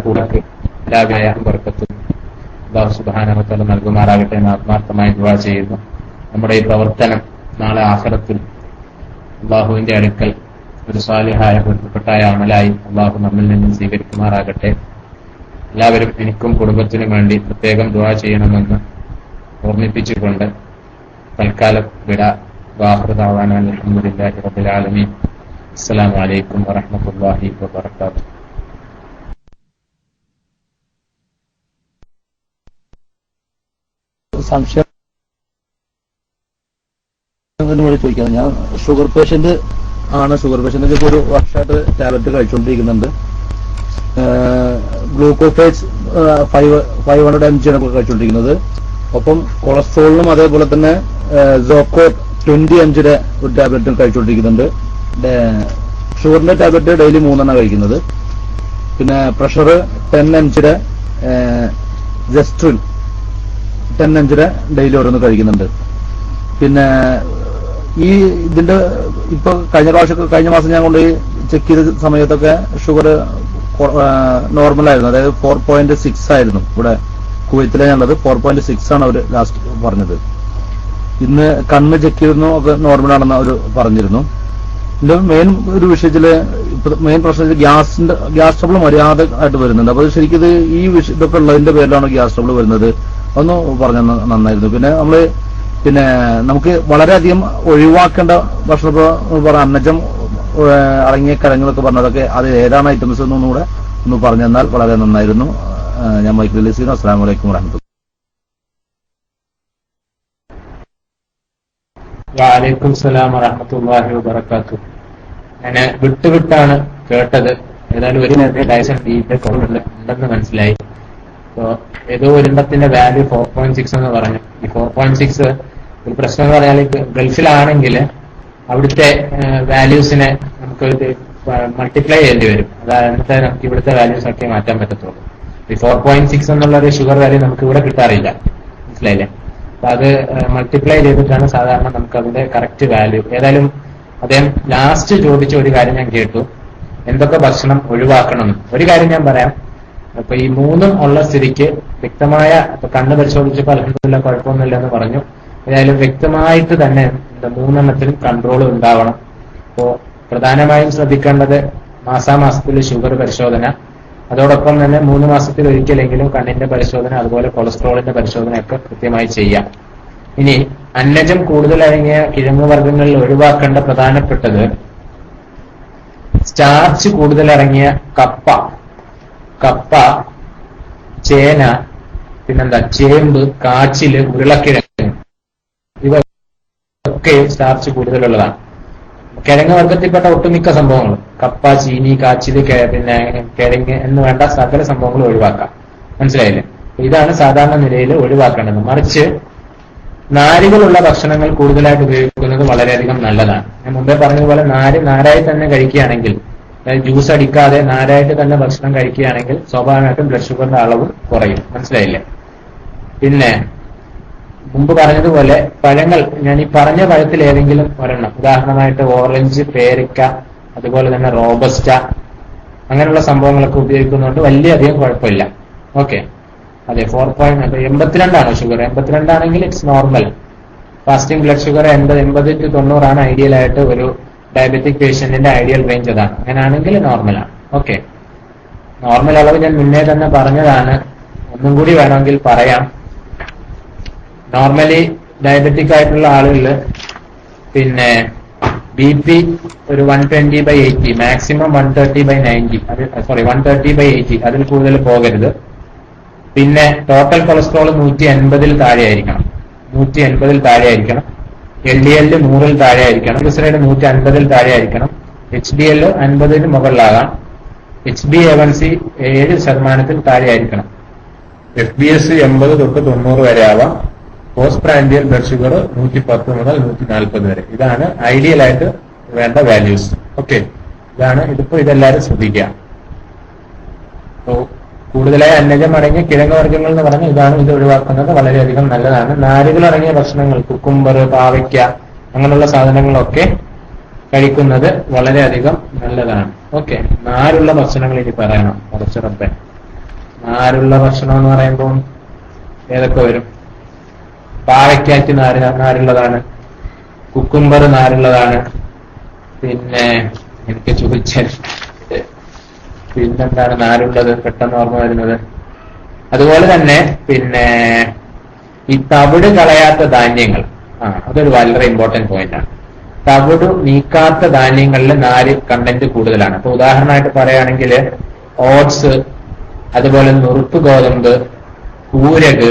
S1: കൂടക്ക് എല്ലാവരെയും ബർക്കത്തും അല്ലാഹു സുബ്ഹാനഹു വ തആല നൽകുമാറാകട്ടെ എന്ന് ആത്മാർത്ഥമായി ദുആ ചെയ്യുന്നു. നമ്മുടെ ഈ പ്രവർത്തനം നാളെ ആഖിറത്തിൽ അല്ലാഹുവിന്റെ അടുക്കൽ ഒരു സാലിഹായ പൊരുത്തപ്പെട്ടായ അമലായി അല്ലാഹു നമ്മിൽ നിന്നും സ്വീകരിക്കുമാറാകട്ടെ. എല്ലാവരും എനിക്കും കുടുംബത്തിനും വേണ്ടി പ്രത്യേകം ദുആ ചെയ്യണമെന്ന് ഓർമ്മിപ്പിച്ചുകൊണ്ട് തൽക്കാലം വിട. വാഖിറു ദഅവാനാ അൽഹംദുലില്ലാഹി റബ്ബിൽ ആലമീൻ. അസ്സലാമു അലൈക്കും വറഹ്മത്തുള്ളാഹി വബറകാതുഹു.
S4: സംശയം ചോദിക്കുന്നത്, ഞാൻ ഷുഗർ പേഷ്യന്റ് ആണ്. ഷുഗർ പേഷ്യന്റ് ഇപ്പോൾ ഒരു വർഷമായിട്ട് ടാബ്ലറ്റ് കഴിച്ചുകൊണ്ടിരിക്കുന്നുണ്ട്. ഗ്ലൂക്കോഫേസ് 500 mg ആണ് കഴിച്ചുകൊണ്ടിരിക്കുന്നത്. ഒപ്പം കൊളസ്ട്രോളിനും അതേപോലെ തന്നെ സോക്കോ 20 mg ഒരു ടാബ്ലറ്റും കഴിച്ചുകൊണ്ടിരിക്കുന്നുണ്ട്. ഷുഗറിന്റെ ടാബ്ലറ്റ് ഡെയിലി 3 കഴിക്കുന്നത്. പിന്നെ പ്രഷർ 10 mg ജസ്ട്രിൽ 10 mg ഡെയിലി ഓരോന്ന് കഴിക്കുന്നുണ്ട്. പിന്നെ ഈ ഇതിന്റെ ഇപ്പൊ കഴിഞ്ഞ മാസം ഞാൻ കൊണ്ട് ചെക്ക് ചെയ്ത സമയത്തൊക്കെ ഷുഗർ നോർമലായിരുന്നു. അതായത് 4.6 ആയിരുന്നു. ഇവിടെ കുവൈത്തിലെ ഞാനുള്ളത് 4.6 ആണ് അവർ ലാസ്റ്റ് പറഞ്ഞത്. ഇന്ന് കണ്ണ് ചെക്ക് ചെയ്തിരുന്നു, ഒക്കെ നോർമലാണെന്ന് അവർ പറഞ്ഞിരുന്നു. ഇതിന്റെ മെയിൻ ഒരു വിഷയത്തില് മെയിൻ പ്രശ്നം ഗ്യാസ് ട്രബിൾ മര്യാദ ആയിട്ട് വരുന്നുണ്ട്. അപ്പൊ ശരിക്കും ഈ ഇതൊക്കെ ഉള്ളതിന്റെ പേരിലാണ് ഗ്യാസ് ട്രബിൾ വരുന്നത്. ഒന്ന് പറഞ്ഞാൽ നന്നായിരുന്നു. പിന്നെ നമുക്ക് വളരെയധികം ഒഴിവാക്കേണ്ട ഭക്ഷണം പറഞ്ഞ അന്നജം അടങ്ങിയ കിഴങ്ങുകളൊക്കെ പറഞ്ഞതൊക്കെ അത് ഏതാണ് ഐറ്റംസ് എന്നൊന്നുകൂടെ ഒന്ന് പറഞ്ഞു തന്നാൽ വളരെ നന്നായിരുന്നു. ഞാൻ മൈക്ക് റിലീസ് ചെയ്യുന്നു. അസ്സലാമു അലൈക്കും വറഹ്മത്തുള്ളാഹി.
S1: വഅലൈക്കും സലാം വറഹ്മത്തുള്ളാഹി വബറകാതുഹു. ഞാൻ വിട്ടാണ് കേട്ടത്. ഏതായാലും ഒരു നേരത്തെ ഡയസൺ ഉണ്ടെന്ന് മനസ്സിലായി. അപ്പോ ഏതോ ഒരെണ്ണത്തിന്റെ വാല്യൂ 4.6 എന്ന് പറഞ്ഞു. ഈ 4.6 ഒരു പ്രശ്നം എന്ന് പറഞ്ഞാൽ ഗൾഫിലാണെങ്കിൽ അവിടുത്തെ വാല്യൂസിനെ നമുക്ക് മൾട്ടിപ്ലൈ ചെയ്യേണ്ടി വരും. അതായത് നമുക്ക് ഇവിടുത്തെ വാല്യൂസ് ഒക്കെ മാറ്റാൻ പറ്റത്തുള്ളൂ. ഈ 4.6 എന്നുള്ള ഒരു ഷുഗർ വാല്യൂ നമുക്ക് ഇവിടെ കിട്ടാറില്ല. മനസ്സിലായില്ലേ? അപ്പൊ അത് മൾട്ടിപ്ലൈ ചെയ്തിട്ടാണ് സാധാരണ നമുക്ക് അതിന്റെ കറക്റ്റ് വാല്യൂ. ഏതായാലും അദ്ദേഹം ലാസ്റ്റ് ചോദിച്ച ഒരു കാര്യം ഞാൻ കേട്ടു, എന്തൊക്കെ ഭക്ഷണം ഒഴിവാക്കണം. ഒരു കാര്യം ഞാൻ പറയാം. അപ്പൊ ഈ 3 ഉള്ള സ്ഥിതിക്ക് വ്യക്തമായ കണ്ണ് പരിശോധിച്ചപ്പോൾ അൽഹംദുലില്ലാഹ് കുഴപ്പമൊന്നുമില്ല എന്ന് പറഞ്ഞു. ഏതായാലും വ്യക്തമായിട്ട് തന്നെ 3 കൺട്രോൾ ഉണ്ടാവണം. അപ്പോ പ്രധാനമായും ശ്രദ്ധിക്കേണ്ടത് മാസാമാസത്തിൽ ഷുഗർ പരിശോധന, അതോടൊപ്പം തന്നെ 3 മാസത്തിൽ ഒരിക്കലെങ്കിലും കണ്ണിന്റെ പരിശോധന, അതുപോലെ കൊളസ്ട്രോളിന്റെ പരിശോധനയൊക്കെ കൃത്യമായി ചെയ്യാം. ഇനി അന്നജം കൂടുതലടങ്ങിയ കിഴങ്ങുവർഗ്ഗങ്ങളിൽ ഒഴിവാക്കേണ്ട പ്രധാനപ്പെട്ടത് സ്റ്റാർച്ച് കൂടുതലടങ്ങിയ കപ്പ, ചേന, പിന്നെന്താ ചേമ്പ്, കാച്ചില്, ഉരുളക്കിഴങ്ങ്, ഇവയൊക്കെ സ്റ്റാർച്ച് കൂടുതലുള്ളതാണ്. കിഴങ്ങ് വർഗത്തിൽപ്പെട്ട ഒട്ടുമിക്ക സംഭവങ്ങളും കപ്പ, ചീനി, കാച്ചില്, പിന്നെ കിഴങ്ങ് എന്ന് വേണ്ട സകല സംഭവങ്ങളും ഒഴിവാക്കാം. മനസ്സിലായില്ലേ? ഇതാണ് സാധാരണ നിലയിൽ ഒഴിവാക്കേണ്ടത്. മറിച്ച് നാരുകളുള്ള ഭക്ഷണങ്ങൾ കൂടുതലായിട്ട് ഉപയോഗിക്കുന്നത് വളരെയധികം നല്ലതാണ്. ഞാൻ മുമ്പേ പറഞ്ഞതുപോലെ നാരായി തന്നെ കഴിക്കുകയാണെങ്കിൽ, അതായത് ജ്യൂസ് അടിക്കാതെ നാരായിട്ട് തന്നെ ഭക്ഷണം കഴിക്കുകയാണെങ്കിൽ സ്വാഭാവികമായിട്ടും ബ്ലഡ് ഷുഗറിന്റെ അളവ് കുറയും. മനസ്സിലായില്ലേ? പിന്നെ മുമ്പ് പറഞ്ഞതുപോലെ പഴങ്ങൾ, ഞാൻ ഈ പറഞ്ഞ പഴത്തിൽ ഏതെങ്കിലും ഒരെണ്ണം, ഉദാഹരണമായിട്ട് ഓറഞ്ച്, പേരക്ക, അതുപോലെ തന്നെ റോബസ്റ്റ, അങ്ങനെയുള്ള സംഭവങ്ങളൊക്കെ ഉപയോഗിക്കുന്നതുകൊണ്ട് വലിയധികം കുഴപ്പമില്ല. ഓക്കെ. അതെ, 4.82 ഷുഗർ. 82 ആണെങ്കിൽ it's normal. Fasting blood sugar 80 to 90 ആണ് ഐഡിയലായിട്ട് ഒരു ഡയബറ്റിക് പേഷ്യന്റിന്റെ ഐഡിയൽ റേഞ്ച്. അതാണ്. അങ്ങനെയാണെങ്കിൽ നോർമലാണ്. ഓക്കെ. നോർമൽ അളവ് ഞാൻ മുന്നേ തന്നെ പറഞ്ഞതാണ്, ഒന്നും കൂടി വേണമെങ്കിൽ പറയാം. നോർമലി ഡയബറ്റിക് ആയിട്ടുള്ള ആളുകളിൽ പിന്നെ BP ഒരു 120/80, മാക്സിമം 130/90, 130/80, അതിൽ കൂടുതൽ പോകരുത്. പിന്നെ ടോട്ടൽ കൊളസ്ട്രോൾ 180 താഴെ ആയിരിക്കണം. 180 താഴെ ആയിരിക്കണം. LDL 100 താഴെ ആയിരിക്കണം. ട്രൈഗ്ലിസറൈഡ് 150 താഴെ ആയിരിക്കണം. HDL 50 മുകളിലാകാം. HbA1c 7% താഴെ ആയിരിക്കണം. FBS 80 തൊട്ട് 90 വരെ ആവാം. പോസ്റ്റ് പ്രാൻഡിയൽ ബ്ലഡ് ഷുഗർ 110 മുതൽ 140 വരെ. ഇതാണ് ഐഡിയൽ ആയിട്ട് വേണ്ട വാല്യൂസ്. ഓക്കെ. ഇതെല്ലാവരും ശ്രദ്ധിക്കുക. കൂടുതലായി അന്നജം അടങ്ങിയ കിഴങ്ങ് വർഗ്ഗങ്ങൾ എന്ന് പറഞ്ഞാൽ ഇതാണ്. ഇത് ഒഴിവാക്കുന്നത് വളരെയധികം നല്ലതാണ്. നാരുകൾ അടങ്ങിയ ഭക്ഷണങ്ങൾ, കുക്കുംബർ, പാവയ്ക്ക, അങ്ങനെയുള്ള സാധനങ്ങളൊക്കെ കഴിക്കുന്നത് വളരെയധികം നല്ലതാണ്. ഓക്കെ. നാരുള്ള ഭക്ഷണങ്ങൾ ഇനി പറയണം. കുറച്ചുറപ്പെ നാരുള്ള ഭക്ഷണം എന്ന് പറയുമ്പോൾ ഏതൊക്കെ വരും? പാവയ്ക്കാറ്റ് നാരുള്ളതാണ്, കുക്കുംബർ നാരുള്ളതാണ്, പിന്നെ എനിക്ക് ചോദിച്ച പിന്നെന്താണ് നാരുള്ളത് പെട്ടെന്ന് ഓർമ്മ വരുന്നത്? അതുപോലെ തന്നെ പിന്നെ ഈ തവിട് കളയാത്ത ധാന്യങ്ങൾ, അതൊരു വളരെ ഇമ്പോർട്ടന്റ് പോയിന്റ് ആണ്. തവിട് നീക്കാത്ത ധാന്യങ്ങളിൽ നാര് കണ്ടന്റ് കൂടുതലാണ്. അപ്പൊ ഉദാഹരണമായിട്ട് പറയുകയാണെങ്കിൽ ഓട്സ്, അതുപോലെ നുറുക്ക് ഗോതമ്പ്, കൂരക്,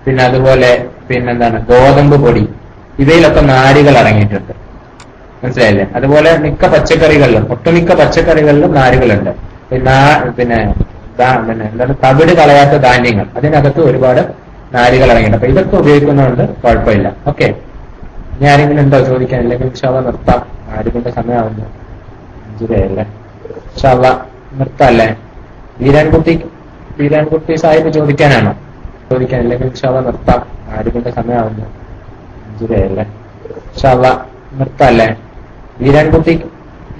S1: പിന്നെ അതുപോലെ പിന്നെന്താണ് ഗോതമ്പ് പൊടി, ഇവയിലൊക്കെ നാരുകൾ അടങ്ങിയിട്ടുണ്ട്. മനസ്സിലായില്ലേ? അതുപോലെ മിക്ക പച്ചക്കറികളിലും, ഒട്ടുമിക്ക പച്ചക്കറികളിലും നാരുകളുണ്ട്. പിന്നെ എന്താണ് തവിട് കളയാത്ത ധാന്യങ്ങൾ, അതിനകത്ത് ഒരുപാട് നാരുകൾ അടങ്ങിയിട്ടുണ്ട്. അപ്പൊ ഇതൊക്കെ ഉപയോഗിക്കുന്നതുകൊണ്ട് കുഴപ്പമില്ല. ഓക്കെ, ഇനി ആരെങ്കിലും ഉണ്ടോ ചോദിക്കാൻ? ഇല്ലെങ്കിൽ ഇൻഷാല്ലാ നിർത്താം. ആരിന്റെ സമയമാവുന്നു, 5:30 ഇൻഷാല്ലാ നിർത്താല്ലേ? വീരാൻകുട്ടി സാഹിബ് ചോദിക്കാനാണോ? ചോദിക്കാൻ, ഇല്ലെങ്കിൽ ഇൻഷാല്ലാ നിർത്താം. ആരിന്റെ സമയമാവുന്നു, 5:30 ഇൻഷാല്ലാ നിർത്താല്ലേ?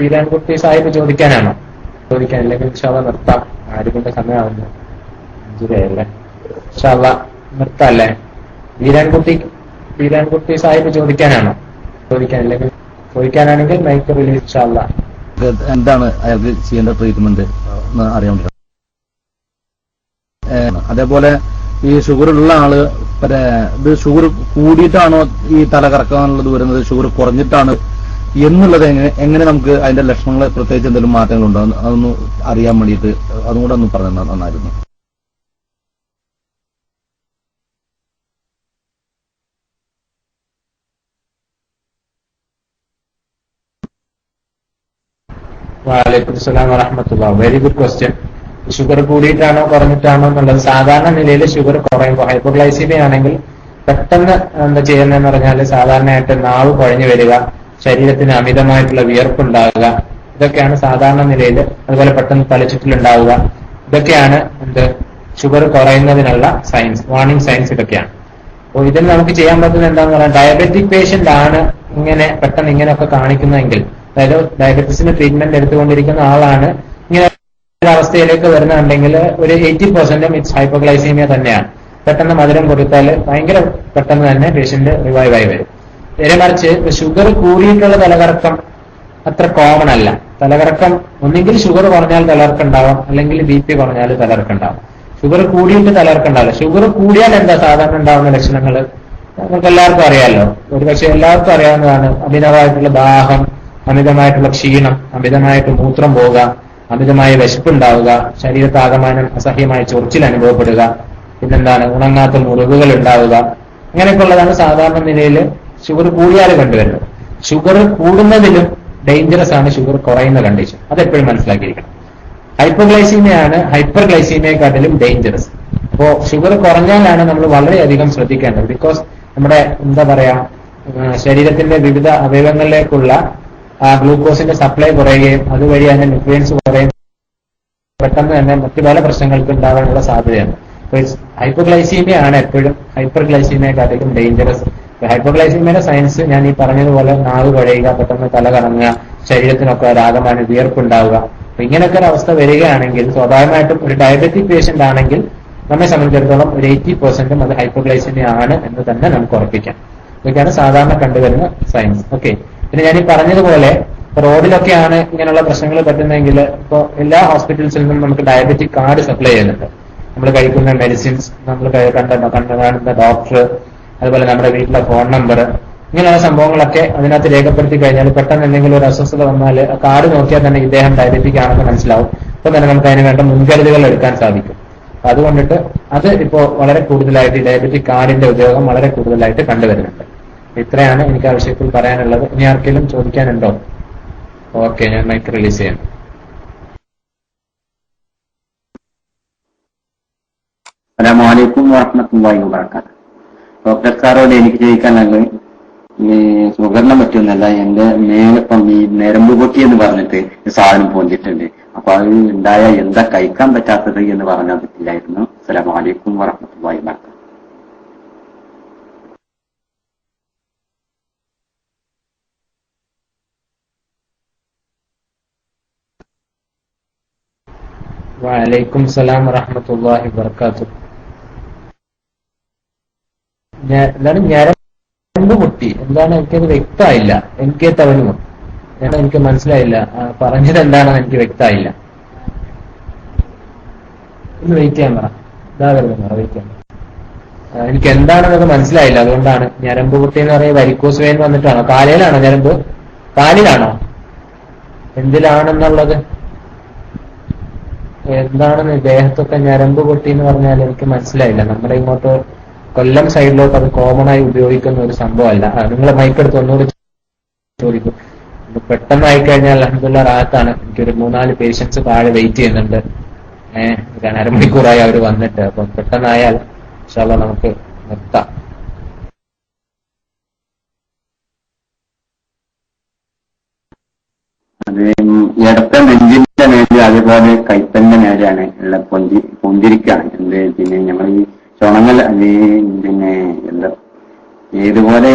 S1: വീരാൻകുട്ടി സാഹിബ് ചോദിക്കാനാണോ? ചോദിക്കാൻ, ഇല്ലെങ്കിൽ ഇൻഷാല്ലാ നിർത്താം. ആരിന്റെ സമയമാവുന്നു, 5:30 ഇൻഷാല്ലാ നിർത്താല്ലേ? വീരാൻകുട്ടി സാഹിബ് ചോദിക്കാനാണോ? ചോദിക്കാൻ, ഇല്ലെങ്കിൽ ചോദിക്കാനാണെങ്കിൽ മൈക്ക് റിലീസ് ഇൻഷാല്ലാ.
S4: എന്താണ് അയാൾക്ക് ചെയ്യേണ്ട ട്രീറ്റ്മെന്റ് എന്ന് അറിയാൻ പറ്റും. അതേപോലെ ഈ ഷുഗർ ഉള്ള ആള് ഇത് ഷുഗർ കൂടിയിട്ടാണോ ഈ തലകറക്കാനുള്ളത് വരുന്നത്, ഷുഗർ കുറഞ്ഞിട്ടാണ് എന്നുള്ളത് എങ്ങനെ നമുക്ക് അതിന്റെ ലക്ഷണങ്ങൾ പ്രത്യേകിച്ച് എന്തെങ്കിലും മാറ്റങ്ങളുണ്ടോ അതൊന്ന് അറിയാൻ വേണ്ടിയിട്ട് അതും കൂടെ ഒന്ന് പറഞ്ഞാൽ നന്നായിരുന്നു.
S1: വഅലൈക്കും അസ്സലാം വറഹ്മത്തുള്ളാഹി. Very good question. ഷുഗർ കൂടിയിട്ടാണോ കുറഞ്ഞിട്ടാണോ എന്നുള്ളത്, സാധാരണ നിലയിൽ ഷുഗർ കുറയുമ്പോൾ ഹൈപ്പോഗ്ലൈസീമിയ ആണെങ്കിൽ പെട്ടെന്ന് എന്താ ചെയ്യുന്നതെന്ന് പറഞ്ഞാൽ സാധാരണയായിട്ട് നാവ് കുഴഞ്ഞു വരിക, ശരീരത്തിന് അമിതമായിട്ടുള്ള വിയർപ്പുണ്ടാവുക, ഇതൊക്കെയാണ് സാധാരണ നിലയിൽ. അതുപോലെ പെട്ടെന്ന് തലചുറ്റലുണ്ടാവുക, ഇതൊക്കെയാണ് ഷുഗർ കുറയുന്നതിനുള്ള സയൻസ്, വാർണിംഗ് സയൻസ് ഇതൊക്കെയാണ്. അപ്പോൾ ഇതിൽ നമുക്ക് ചെയ്യാൻ പറ്റുന്നത് എന്താണെന്ന് പറയാൻ, ഡയബറ്റിക് പേഷ്യന്റ് ആണ് ഇങ്ങനെ പെട്ടെന്ന് ഇങ്ങനെയൊക്കെ കാണിക്കുന്നതെങ്കിൽ, അതായത് ഡയബറ്റീസിന് ട്രീറ്റ്മെന്റ് എടുത്തുകൊണ്ടിരിക്കുന്ന ആളാണ് ഇങ്ങനെ ഒരു അവസ്ഥയിലേക്ക് വരുന്നുണ്ടെങ്കിൽ ഒരു 80% ഇറ്റ്സ് ഹൈപ്പോഗ്ലൈസീമിയ തന്നെയാണ്. പെട്ടെന്ന് മധുരം കൊടുത്താൽ ഭയങ്കര പെട്ടെന്ന് തന്നെ പേഷ്യന്റ് റിവൈവ് ആയി വരും. നേരെ മറിച്ച് ഷുഗർ കൂടിയിട്ടുള്ള തലകറക്കം അത്ര കോമൺ അല്ല. തലകറക്കം ഒന്നെങ്കിൽ ഷുഗർ കുറഞ്ഞാൽ തലകറക്കം ഉണ്ടാവാം, അല്ലെങ്കിൽ BP കുറഞ്ഞാൽ തലകറക്കം ഉണ്ടാവും. ഷുഗർ കൂടിയിട്ട് തലകറക്കം ഉണ്ടാവില്ല. ഷുഗർ കൂടിയാൽ എന്താ സാധാരണ ഉണ്ടാവുന്ന ലക്ഷണങ്ങൾ നമുക്ക് എല്ലാവർക്കും അറിയാമല്ലോ, ഒരുപക്ഷെ എല്ലാവർക്കും അറിയാവുന്നതാണ്. അമിതമായിട്ടുള്ള ദാഹം, അമിതമായിട്ടുള്ള ക്ഷീണം, അമിതമായിട്ട് മൂത്രം പോവുക, അമിതമായ വിശപ്പുണ്ടാവുക, ശരീരത്താകമാനം അസഹ്യമായ ചൊറിച്ചിൽ അനുഭവപ്പെടുക, പിന്നെന്താണ് ഉണങ്ങാത്ത മുറിവുകൾ ഉണ്ടാവുക, അങ്ങനെയൊക്കെ ഉള്ളതാണ് സാധാരണ നിലയിൽ ഷുഗർ കൂടിയാൽ കണ്ടുവരുന്നത്. ഷുഗർ കൂടുന്നതിലും ഡേഞ്ചറസ് ആണ് ഷുഗർ കുറയുന്ന കണ്ടീഷൻ, അതെപ്പോഴും മനസ്സിലാക്കിയിരിക്കണം. ഹൈപ്പോഗ്ലൈസീമിയാണ് ഹൈപ്പർ ഗ്ലൈസീമിയെക്കാട്ടിലും ഡേഞ്ചറസ്. അപ്പോ ഷുഗർ കുറഞ്ഞാലാണ് നമ്മൾ വളരെയധികം ശ്രദ്ധിക്കേണ്ടത്. ബിക്കോസ് നമ്മുടെ എന്താ പറയാ ശരീരത്തിന്റെ വിവിധ അവയവങ്ങളിലേക്കുള്ള ഗ്ലൂക്കോസിന്റെ സപ്ലൈ കുറയുകയും അതുവഴി അതിന്റെ ന്യൂട്രിയൻസ് കുറയുകയും പെട്ടെന്ന് തന്നെ മറ്റു പല പ്രശ്നങ്ങൾക്ക് ഉണ്ടാകാനുള്ള സാധ്യതയാണ്. ഹൈപ്പോഗ്ലൈസീമിയ ആണ് എപ്പോഴും ഹൈപ്പർ ഗ്ലൈസീമിയെക്കാട്ടിലും ഡേഞ്ചറസ്. ഹൈപ്പോഗ്ലൈസീമിയയുടെ സയൻസ് ഞാൻ ഈ പറഞ്ഞതുപോലെ നാവ് കുഴയുക, പെട്ടെന്ന് തല കറങ്ങുക, ശരീരത്തിനൊക്കെ രാഗമാണ് വിയർപ്പുണ്ടാവുക. അപ്പൊ ഇങ്ങനെയൊക്കെ ഒരു അവസ്ഥ വരികയാണെങ്കിൽ സ്വാഭാവികമായിട്ടും ഒരു ഡയബറ്റിക് പേഷ്യന്റ് ആണെങ്കിൽ നമ്മെ സംബന്ധിച്ചിടത്തോളം ഒരു 80% അത് ഹൈപ്പോഗ്ലൈസീമിയ ആണ് എന്ന് തന്നെ നമുക്ക് ഉറപ്പിക്കാം. ഇതൊക്കെയാണ് സാധാരണ കണ്ടുവരുന്ന സയൻസ്. ഓക്കെ, പിന്നെ ഞാൻ ഈ പറഞ്ഞതുപോലെ റോഡിലൊക്കെയാണ് ഇങ്ങനെയുള്ള പ്രശ്നങ്ങൾ പറ്റുന്നതെങ്കിൽ ഇപ്പോൾ എല്ലാ ഹോസ്പിറ്റൽസിൽ നിന്നും നമുക്ക് ഡയബറ്റിക് കാർഡ് സപ്ലൈ ചെയ്യുന്നുണ്ട്. നമ്മൾ കഴിക്കുന്ന മെഡിസിൻസ്, നമ്മൾ കാണുന്ന ഡോക്ടർ, അതുപോലെ നമ്മുടെ വീട്ടിലെ ഫോൺ നമ്പർ, ഇങ്ങനെയുള്ള സംഭവങ്ങളൊക്കെ അതിനകത്ത് രേഖപ്പെടുത്തി കഴിഞ്ഞാൽ പെട്ടെന്ന് എന്തെങ്കിലും ഒരു അസ്വസ്ഥത വന്നാൽ ആ കാർഡ് നോക്കിയാൽ തന്നെ ഇദ്ദേഹം ഡയബറ്റിക് ആണെന്ന് മനസ്സിലാവും. അപ്പോൾ തന്നെ നമുക്ക് അതിന് വേണ്ട മുൻകരുതലുകൾ എടുക്കാൻ സാധിക്കും. അതുകൊണ്ടിട്ട് അത് ഇപ്പോൾ വളരെ കൂടുതലായിട്ട് ഡയബറ്റിക് കാർഡിന്റെ ഉപയോഗം വളരെ കൂടുതലായിട്ട് കണ്ടുവരുന്നുണ്ട്. ഇത്രയാണ് എനിക്ക് ആ വിഷയത്തിൽ പറയാനുള്ളത്. ഇനി ആർക്കെങ്കിലും ചോദിക്കാനുണ്ടോ? ഓക്കെ, ഞാൻ മൈക്ക് റിലീസ് ചെയ്യാം.
S5: അസ്സലാമു അലൈക്കും വറഹ്മത്തുള്ളാഹി വബറകാതുഹു. ഡോക്ടർ സാറോട് എനിക്ക് ചോദിക്കാനുള്ളത് ഈ ഷുഗറിനെ പറ്റിയൊന്നല്ല, എന്റെ മേലിപ്പം ഈ നരമ്പ് പൊട്ടി എന്ന് പറഞ്ഞിട്ട് സാധനം പൊന്തിട്ടുണ്ട്. അപ്പൊ അത് ഉണ്ടായ എന്താ കഴിക്കാൻ പറ്റാത്തത് എന്ന് പറഞ്ഞാൽ പറ്റില്ലായിരുന്നു. അസ്സലാമു അലൈക്കും വറഹ്മത്തുള്ളാഹി വബറകാതുഹു.
S1: വഅലൈക്കും സലാം വറഹ്മത്തുള്ളാഹി വബറകാതുഹു. എന്താണ് ഞരമ്പ് പൊട്ടി, എന്താണ് എനിക്കത് വ്യക്തമായില്ല. എനിക്ക് തവനുമോ എനിക്ക് മനസ്സിലായില്ല, പറഞ്ഞത് എന്താണെന്ന് എനിക്ക് വ്യക്തമായില്ല. ഒന്ന് വെയിറ്റ് ചെയ്യാൻ പറ, ഇതാ വരുന്നത്, വെയിറ്റ് ചെയ്യാൻ. എനിക്ക് എന്താണെന്നത് മനസ്സിലായില്ല, അതുകൊണ്ടാണ്. ഞരമ്പ് പൊട്ടി എന്ന് പറയുന്നത് വരിക്കോസ് വെയിൻ വന്നിട്ടാണോ? കാലയിലാണോ ഞരമ്പ്? കാലിലാണോ? എന്തിലാണെന്നുള്ളത് എന്താണെന്ന് ദേഹത്തൊക്കെ ഞരമ്പ് പൊട്ടി എന്ന് പറഞ്ഞാൽ എനിക്ക് മനസ്സിലായില്ല. നമ്മുടെ ഇങ്ങോട്ട് കൊല്ലം സൈഡിലോട്ട് അത് കോമൺ ആയി ഉപയോഗിക്കുന്ന ഒരു സംഭവമല്ല. നിങ്ങൾ മൈക്കെടുത്ത് ഒന്നുകൂടി ചോദിക്കും. പെട്ടെന്ന് ആയിക്കഴിഞ്ഞാൽ അൽഹംദുലില്ലാ റാഹത്താണ്. എനിക്കൊരു 3-4 പേഷ്യൻസ് താഴെ വെയിറ്റ് ചെയ്യുന്നുണ്ട്. അരമണിക്കൂറായി അവർ വന്നിട്ട്. അപ്പം പെട്ടെന്നായാൽ ഇൻഷാ അല്ലാഹ് നമുക്ക് നിർത്താം.
S5: അത് ഇടത്ത നെഞ്ചിന്റെ മേല് അതേപോലെ കൈപ്പന്റെ മേലാണ് ഉള്ള പൊന്തിരിക്കാണ്. പിന്നെ നമ്മൾ ഈ ചുണങ്ങൽ പിന്നെ എന്താ ഏതുപോലെ